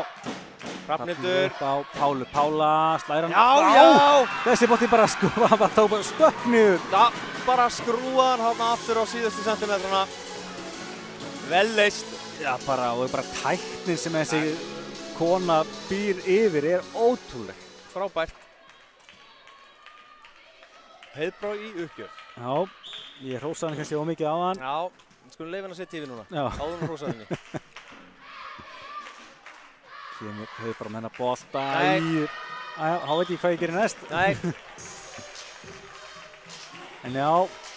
[SPEAKER 2] Hrafnhildur.
[SPEAKER 1] Upp á Pálu. Pála slæðir hann.
[SPEAKER 2] Já!
[SPEAKER 1] Þessi bolti bara tók stökk niður.
[SPEAKER 2] Já, bara skrúaði hann hérna aftur á síðustu sentimetrana. Vel leist.
[SPEAKER 1] Já, og bara tæknin sem þessi kona býr yfir ótrúleg.
[SPEAKER 2] Frábært. Heiðbrá í uppgjöf.
[SPEAKER 1] Já, ég hrósaði hann kannski ómikið á hann.
[SPEAKER 2] Já, við skulum leyfa hann að setja yfir núna.
[SPEAKER 1] Já.
[SPEAKER 2] Áður með hrósaði henni.
[SPEAKER 1] Kemur Heiðbrá með hennar bolta. Nei. Þá veit ég hvað ég gerir næst.
[SPEAKER 2] Nei.
[SPEAKER 1] En já,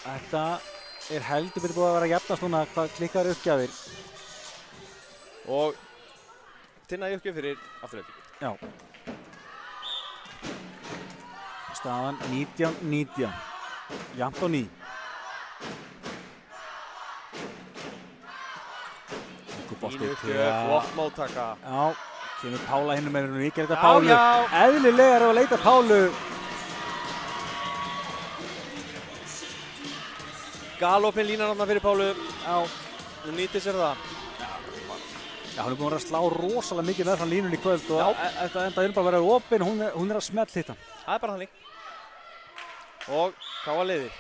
[SPEAKER 1] þetta heldur betur búið að vera jafnast núna hvað klikkar uppgjafir.
[SPEAKER 2] Og Tinna í uppgjöf fyrir Aftureldingu.
[SPEAKER 1] Já. Staðan 19-19. Jafnt á ný.
[SPEAKER 2] Fín uppgjöf, flott móttaka.
[SPEAKER 1] Já, kemur Pála hinn með henni. Ég ger þetta Pálu. Eðlilega að leita Pálu.
[SPEAKER 2] Galopin línar hann fyrir Pálu. Já, hún nýtir sér það.
[SPEAKER 1] Já, hún búin að slá rosalega mikið með frá línunni í kvöld og þetta enda bara að vera opinn, hún að smelt hitta.
[SPEAKER 2] Það bara þannig. Og Káa leiðir.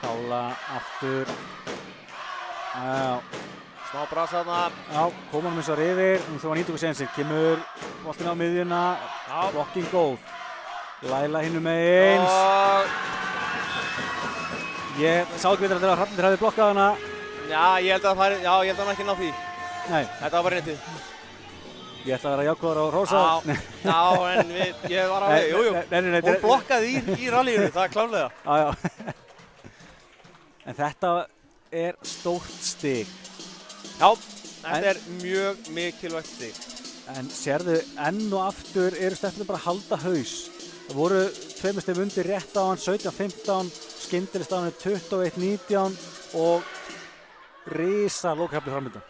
[SPEAKER 1] Pála aftur. Já.
[SPEAKER 2] Smá brasa þarna.
[SPEAKER 1] Já, koma hann eins og yfir, þú var nýtt okkur sénsinn. Kemur boltinn á miðjuna, blokking góð. Laila hinum með eins. Ég sá ekki betur að þegar Hrafnhildur hefði blokkað hana.
[SPEAKER 2] Já, ég held að hann ekki ná því.
[SPEAKER 1] Nei.
[SPEAKER 2] Þetta var bara réttið.
[SPEAKER 1] Ég ætla að vera jákvæður á Rósa.
[SPEAKER 2] Já, en ég var á veg, jújú. Hún blokkaði í rallíinu, það klárlega.
[SPEAKER 1] Já. En þetta stórt stig.
[SPEAKER 2] Já, þetta mjög mikilvægt stig.
[SPEAKER 1] En sérðu, enn og aftur eru stelpurnar bara að halda haus. Það voru 2 stig undir rétt á hann, 17-15, skyndileg staðan 21-19 og risa lokakafli framöndan.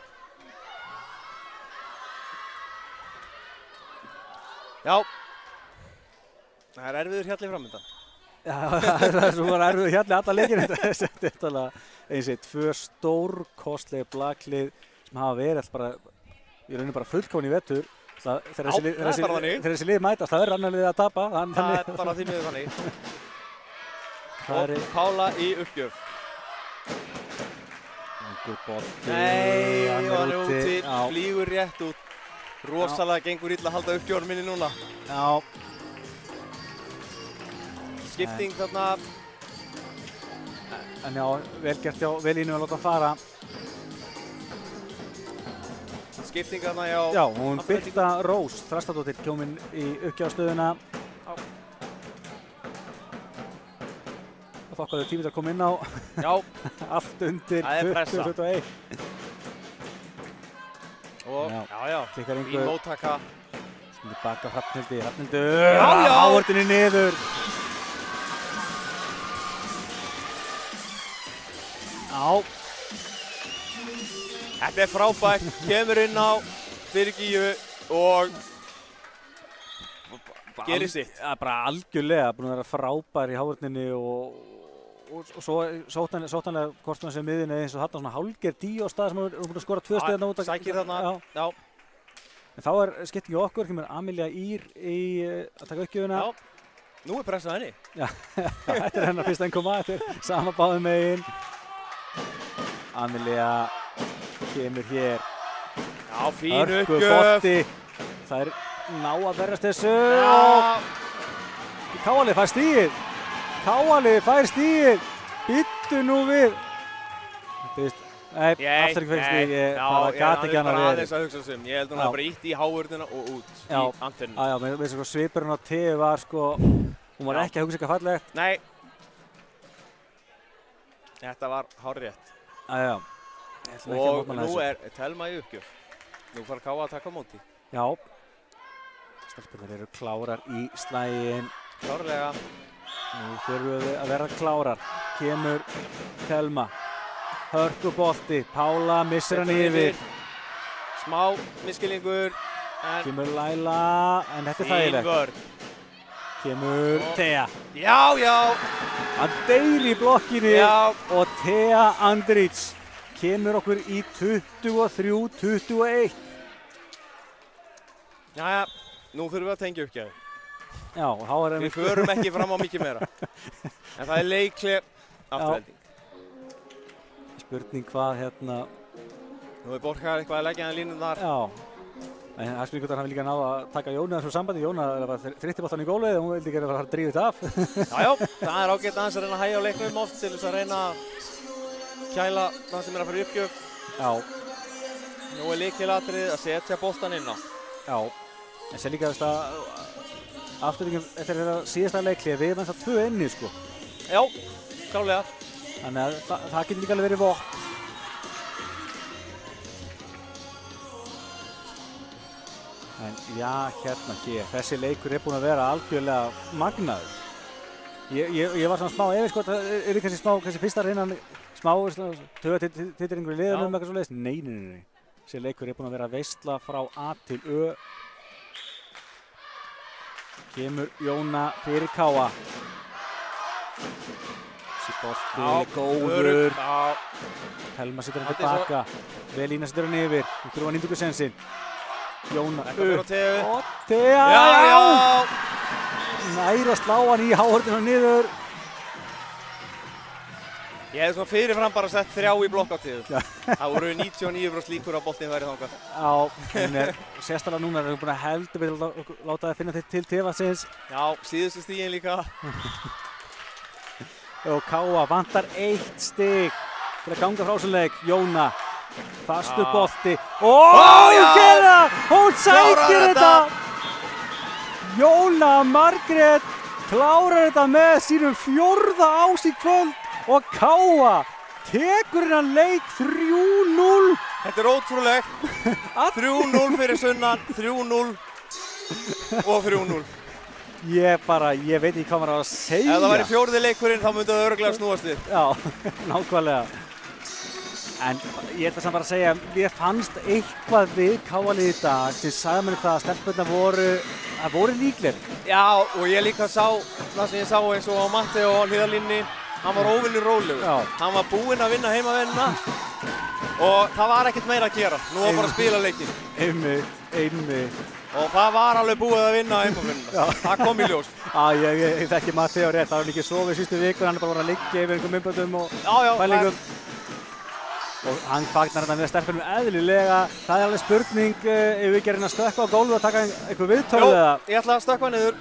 [SPEAKER 2] Já, það erfiður hjalli framöndan.
[SPEAKER 1] Já, það svo var erfiður hjalli alla leikinn. Þetta er eins og 2 stórkostleg blaklið sem hafa verið bara, í rauninni bara fullkominn í vetur. Þegar þessi lið mætast, það annar liðið að tapa.
[SPEAKER 2] Það bara því miður þannig. Og Pála í uppgjöf. Nei, hann er úti, flýgur rétt út. Rosalega gengur illa að halda uppgjöfum minni núna.
[SPEAKER 1] Já.
[SPEAKER 2] skipting þarna.
[SPEAKER 1] En já, vel gert hjá Velínu að láta hann fara.
[SPEAKER 2] Skipting þarna hjá...
[SPEAKER 1] Já, hún Birta Rós, Þrastardóttir, komin í uppgjafstöðuna. Og þokkaðu tímið að koma inn á.
[SPEAKER 2] Já.
[SPEAKER 1] Allt undir 20-21.
[SPEAKER 2] Og, já, fín móttaka.
[SPEAKER 1] Stundir baka Hrafnhildur. Hávartinni niður. Já.
[SPEAKER 2] Þetta er frábært, kemur inn á fyrir Gíu og gerir sitt.
[SPEAKER 1] Bara algjörlega búin að vera frábær í hávarninni og svo sóttanlega hvort hann sem miðin eins og þarna svona hálfgerð Díó-stað sem hann er búin að skora 2 stig þarna út.
[SPEAKER 2] Sækir þarna, já.
[SPEAKER 1] En þá er skipting hjá okkur, kemur Amelía Ír í að taka uppgjöfuna.
[SPEAKER 2] Já, nú er pressað henni.
[SPEAKER 1] Já, þetta er hennar fyrsta innkoma, þetta er sama báðum megin. Amelía kemur hér.
[SPEAKER 2] Já, fín uppgjöf.
[SPEAKER 1] Hörkubolti. Það er ná að verðast þessu. Káali fær stigið. Káali fær stigið. Bittu nú við. Nei, aftur ekki fyrir stigið. Það gat ekki hann að
[SPEAKER 2] verið. Ég held að hún hafi bara ítt í háurnina og út í antenninu.
[SPEAKER 1] Já, með sko svipurinn á Teu var sko, hún var ekki að hugsa eitthvað fallegt.
[SPEAKER 2] Nei. Þetta var hárrétt.
[SPEAKER 1] Já.
[SPEAKER 2] Og nú er Telma í uppgjöf. Nú fara Káa að taka á móti.
[SPEAKER 1] Já. Stelpurnar eru klárar í slaginn.
[SPEAKER 2] Klárlega.
[SPEAKER 1] Nú þurfum við að vera klárar. Kemur Telma. Hörkubolti. Pála missir hann yfir.
[SPEAKER 2] Smá miskilningur.
[SPEAKER 1] Kemur Laila. En þetta er þægilegt.
[SPEAKER 2] Fín vörn.
[SPEAKER 1] Kemur Thea.
[SPEAKER 2] Já.
[SPEAKER 1] Hann deyr í blokkinni.
[SPEAKER 2] Já.
[SPEAKER 1] Og Thea Andrits kemur okkur í 23-21.
[SPEAKER 2] Jæja, nú þurfum við að tengja uppgjöf.
[SPEAKER 1] Já, og þá er
[SPEAKER 2] við förum ekki fram á mikið meira. En það er leikleg afturhelding.
[SPEAKER 1] Spurning hvað hérna...
[SPEAKER 2] Nú er Borgar eitthvað að leggja hann línunar.
[SPEAKER 1] Já. En það spurning hvort hann vil líka ná að taka Jónu þessu sambandi. Jóna var þrittibáttan í gólfið og hún vildi ekki að fara að drífa þetta af.
[SPEAKER 2] Já, það er ágætt aðeins að reyna að hægja á leiknum oft til þess að reyna að kæla það sem er að fara í uppgjöf.
[SPEAKER 1] Já.
[SPEAKER 2] Nú er lykilatriðið að setja boltan inn á.
[SPEAKER 1] Já. En sér líka þess að afturlíkjum eftir þetta síðasta leiklið, við erum ennþá 2 inni sko.
[SPEAKER 2] Já, klálega.
[SPEAKER 1] Þannig að það getur líka alveg verið vopn. En já, hérna hér, þessi leikur er búinn að vera algjörlega magnaður. Ég var svona smá efins sko, er kannski smá, kannski fyrsta reynan smá tögatitringur í liðunum eitthvað svo leiðist. Nei. Þessi leikur er búinn að vera veisla frá A til Ö. Kemur Jóna fyrir Káa. Þessi bolti, góður. Telma setur hann tilbaka. Velína setur hann yfir. Hún þurfa nýtt ykkur sensinn. Jóna
[SPEAKER 2] upp.
[SPEAKER 1] Og Thea. Já. Næri að slá hann í háhorninu niður.
[SPEAKER 2] Ég hefði svona fyrirfram bara sett 3 í blokkátíðu. Það voru 99% líkur á boltinn væri þangað.
[SPEAKER 1] Já, en sérstaklega núna erum við búin að heldur við láta það finna til Tevatsins.
[SPEAKER 2] Já, síðustu stigin líka.
[SPEAKER 1] Og Káa vantar 1 stig til að ganga frá þessum leik. Jóna, fastur bolti. Hún sækir þetta! Jóna Margrét klárar þetta með sínum 4. ás í kvöld. Og Káa tekur hennan leik 3-0.
[SPEAKER 2] Þetta er ótrúlegt. 3-0 fyrir sunnan, 3-0 og 3-0.
[SPEAKER 1] Ég veit ekki hvað maður á að segja.
[SPEAKER 2] Ef það væri 4. leikurinn þá myndi það örugglega snúast við.
[SPEAKER 1] Já, nákvæmlega. En ég ætla samt bara að segja, mér fannst eitthvað við Káa-liðið í dag sem sagði mér það að stelpurnar voru líklegir.
[SPEAKER 2] Já, og ég líka sá það sem ég sá eins og á Matti og hliðarlínni. Hann var óvenju rólegur. Hann var búinn að vinna heimavennina og það var ekkert meira að gera. Nú var bara að spila leikinn.
[SPEAKER 1] Einmitt.
[SPEAKER 2] Og það var alveg búið að vinna heimavennina. Það kom í ljós.
[SPEAKER 1] Já, ég þekki Matti á rétt. Það var líka sofið síðustu viku. Hann er bara að liggja yfir einhverjum myndböndum og pælingum. Og hann fagnar þetta með stelpunum eðlilega. Það er alveg spurning ef við gerum að stökkva á gólfið og taka einhver viðtöl eða?
[SPEAKER 2] Ég ætla að stökkva niður.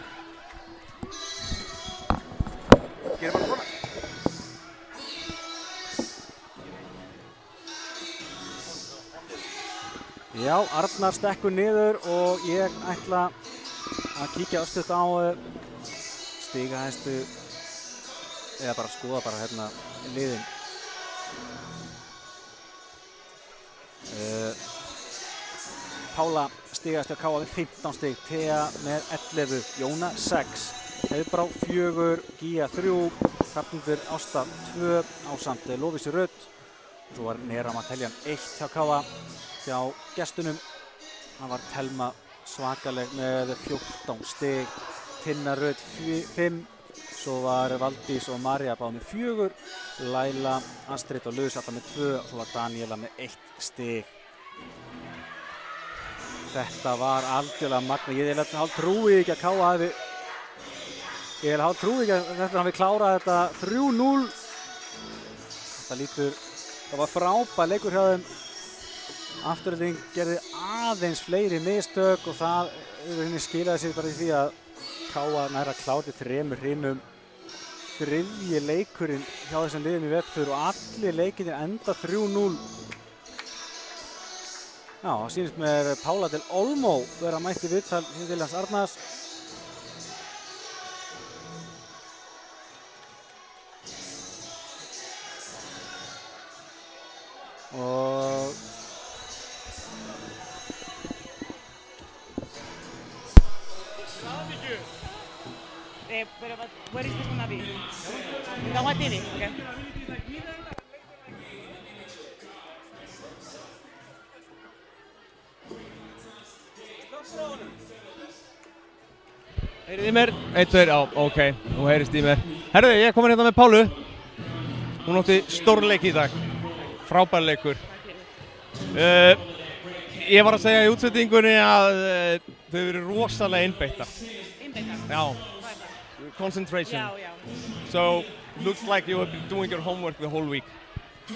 [SPEAKER 1] Já, Arnar stekkur niður og ég ætla að kíkja örstutt á stigahæstu eða bara skoða bara hérna liðin. Pála stigahæstu að KA með 15 stig, Thea með 11, Jóna 6, Heiðbrá 4, Gía 3, Hrafnhildur Ásta 2 ásamt Lovísu Rut. Svo var Nera Mateljan 1 hjá KA. Hjá gestunum, það var Telma svakaleg með 14 stig, Tinna Rut 5, svo var Valdís og Marja báð með 4, Laila, Astrid og Luz alltaf með 2 og svo var Daniela með 1 stig. Þetta var algjörlega magna. Ég trúi ekki að KA hafi klárað þetta 3-0. Það var frábær leikur hjá þeim. Afturhalding gerði aðeins fleiri mistök og það skilaði sér bara í því að KA nær að klára 3 hrinum. Þriðji leikurinn hjá þessum liðum í vetur og allir leikirnir enda 3-0. Já, það sýnist mér Pála del Olmo vera mætt í viðtal til hans Arnars. Og
[SPEAKER 3] pero where is this gonna be? Gawatini, okay.
[SPEAKER 2] Heyrið í mér? 1, 2, já, ok, nú heyrist í mér. Herðu, ég er komin hérna með Pálu. Hún átti stórleik í dag. Frábær leikur. Ég var að segja í útsetningunni að þau eru rosalega einbeittar.
[SPEAKER 3] Einbeittar?
[SPEAKER 2] Já. Concentration.
[SPEAKER 3] Já.
[SPEAKER 2] So, looks like you have been doing your homework the whole week.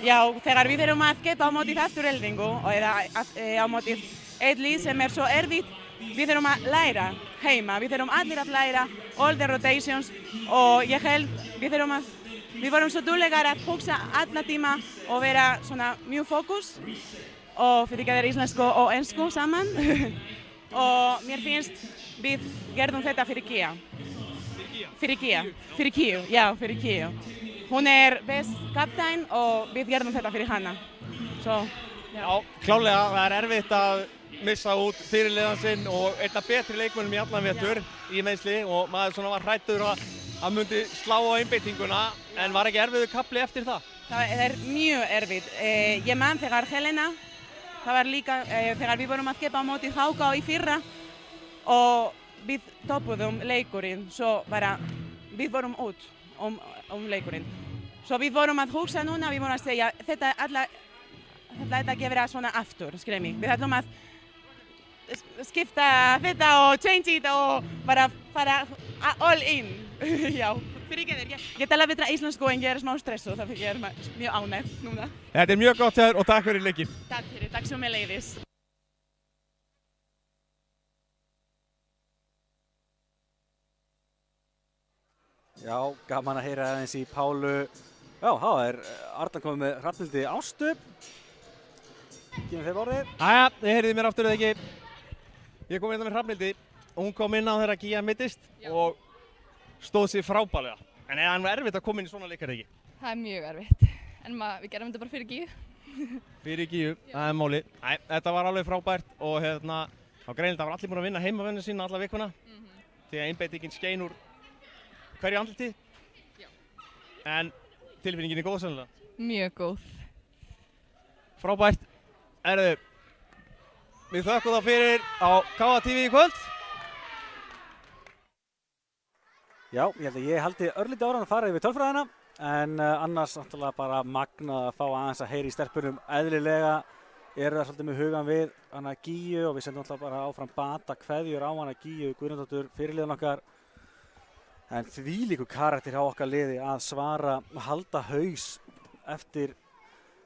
[SPEAKER 3] Já, þegar við erum að keppa á mótið Aftureldingu eða á mótið eitt lið sem svo erfitt, við erum að læra heima. Við erum allir að læra all the rotations og ég held við vorum svo duglegar að hugsa alla tíma og vera svona mjög fókus og fyrir að vera íslensku og ensku saman og mér finnst við gerðum þetta fyrir Gía. Fyrir Gíu. Hún best kaptein og við gerðum þetta fyrir hana. Svo,
[SPEAKER 2] já, klálega, það erfitt að missa út fyrirliðan sinn og einna betri leikmönnum í allan vetur í meiðsli og maður svona var hræddur að myndi slá á einbeitinguna en var ekki erfiður kafli eftir það?
[SPEAKER 3] Það mjög erfitt. Ég man þegar Helena, það var líka þegar við vorum að keppa á mótið Háka í fyrra og við topuðum leikurinn, svo bara við vorum út leikurinn. Svo við vorum að hugsa núna, við vorum að segja þetta ætla ekki að vera svona aftur, skilja mig. Við ætlum að skipta þetta og change it og bara fara all in. Já, fyrir ekki þér. Ég tala betra íslensku en ég smá stressuð, þannig ég mjög ánægð núna.
[SPEAKER 2] Þetta mjög gott hjá þér og takk fyrir leikinn.
[SPEAKER 3] Takk svo með leiðis.
[SPEAKER 1] Já, gaman að heyra aðeins í Pálu. Já, það Arnar komið með Hrafnhildi Ástu. Gefum þeim orðið.
[SPEAKER 2] Jæja, þið heyriði mér aftur eða ekki. Ég kom hérna með Hrafnhildi og hún kom inn á þegar Gía meiddist og stóð sér frábærlega. En það var erfitt að koma inn í svona leikar, ekki?
[SPEAKER 4] Það mjög erfitt. En við gerum þetta bara fyrir Gíu.
[SPEAKER 2] Fyrir Gíu, það máli. Nei, þetta var alveg frábært og þá greinilegt að var allir búin að vinna heimavinnu sína alla vikuna. Því að einbeitingin skein úr hverju andliti? Já. En tilfinningin góð sennilega?
[SPEAKER 4] Mjög góð.
[SPEAKER 2] Frábært. Við þökkum þá fyrir á KA TV í kvöld.
[SPEAKER 1] Já, ég held að ég haldi örlítið ára að fara yfir tölfræðina en annars náttúrulega bara magnað að fá aðeins að heyra í stelpunum. Eðlilega eru það svolítið með hugan við hana Gíu og við sendum náttúrulega bara áfram bata kveðjur á hana Gíu Guðnadóttur fyrirliðan okkar. En þvílíkur karakter hjá okkar liði að svara og halda haus eftir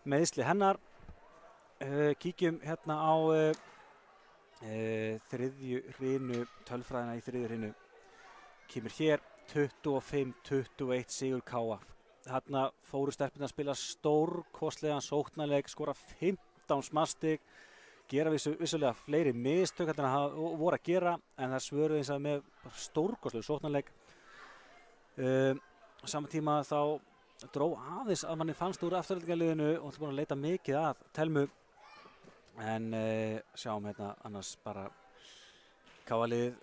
[SPEAKER 1] meiðsli hennar. Kíkjum hérna á þriðju hrinu, tölfræðina í þriðju hrinu. Kemur hér 25-21 sigur KA. Þarna fóru stelpurnar að spila stórkostlegan sóknarleik, skora 15 smarstig. gera vissulega fleiri mistök en það voru að gera, en það svöruðu eins og með stórkostlegu sóknarleik. Á sama tíma þá dró aðeins að manni fannst úr afturhaldingarliðinu og það búin að leita mikið að Telmu, en sjáum hérna annars bara KA-liðið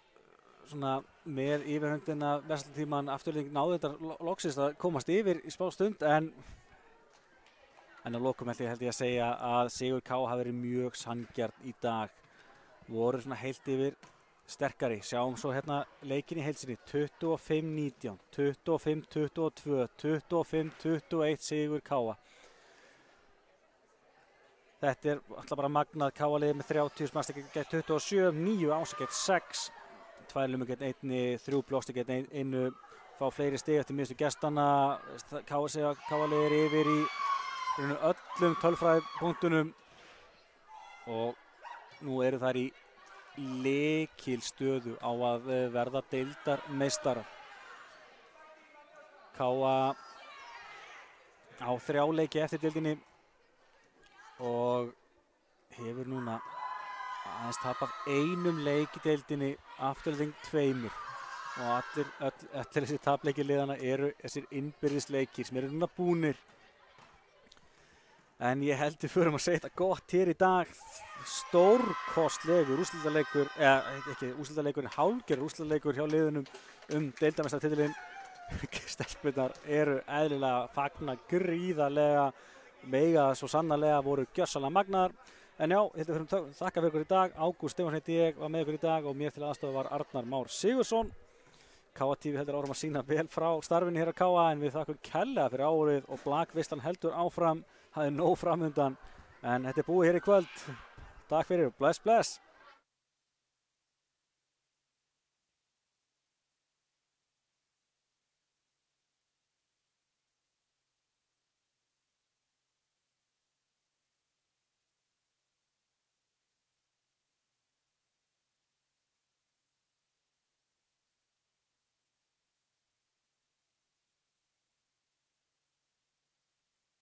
[SPEAKER 1] svona með yfirhöndina vestan tíman. Afturhalding náði þetta loksins að komast yfir í smá stund, en að lokum held ég að segja að sigur KA hafi verið mjög sanngjarn í dag, voru svona heilt yfir sterkari. Sjáum svo hérna leikin í heilsinni, 25-19, 25-22, 25-21 sigur KA. Þetta er alltaf bara magnað. KA-liðið með 30 smarsleik gegn 27, 9 Ása gegn 6, 2 Lumur gegn 1, 3 Blósti gegn 1, fá fleiri stig eftir minnstu gestana. KA-liðið er yfir í öllum tölfræðipunktunum og nú eru þær í lykilstöðu á að verða deildarmeistarar. KA á 3 leiki eftir deildinni og hefur núna aðeins tapað 1 leik í deildinni, Afturhalding 2, og allir þessi tapleiki liðana eru þessir innbyrðisleikir sem eru núna búnir. En ég held við förum að segja þetta gott hér í dag. Stórkostlegur úrslitaleikur, ekki úrslitaleikur, en hálfgerður úrslitaleikur hjá liðunum deildarmeistaratitilinn. Stelpurnar eru eðlilega fagna gríðarlega, mega svo sannarlega voru gjörsamlega magnaðar. En já, við förum þakka fyrir ykkur í dag. Ágúst Stefánsson heiti ég, var með ykkur í dag og mér til aðstoða var Arnar Már Sigurðsson. KA-TV heldur áfram að sýna vel frá starfinu hér á KA, en við þakkum kærlega fyrir árið og Blakveislan heldur áfram. Það er nóg framundan, en þetta er búið hér í kvöld. Takk fyrir, bless.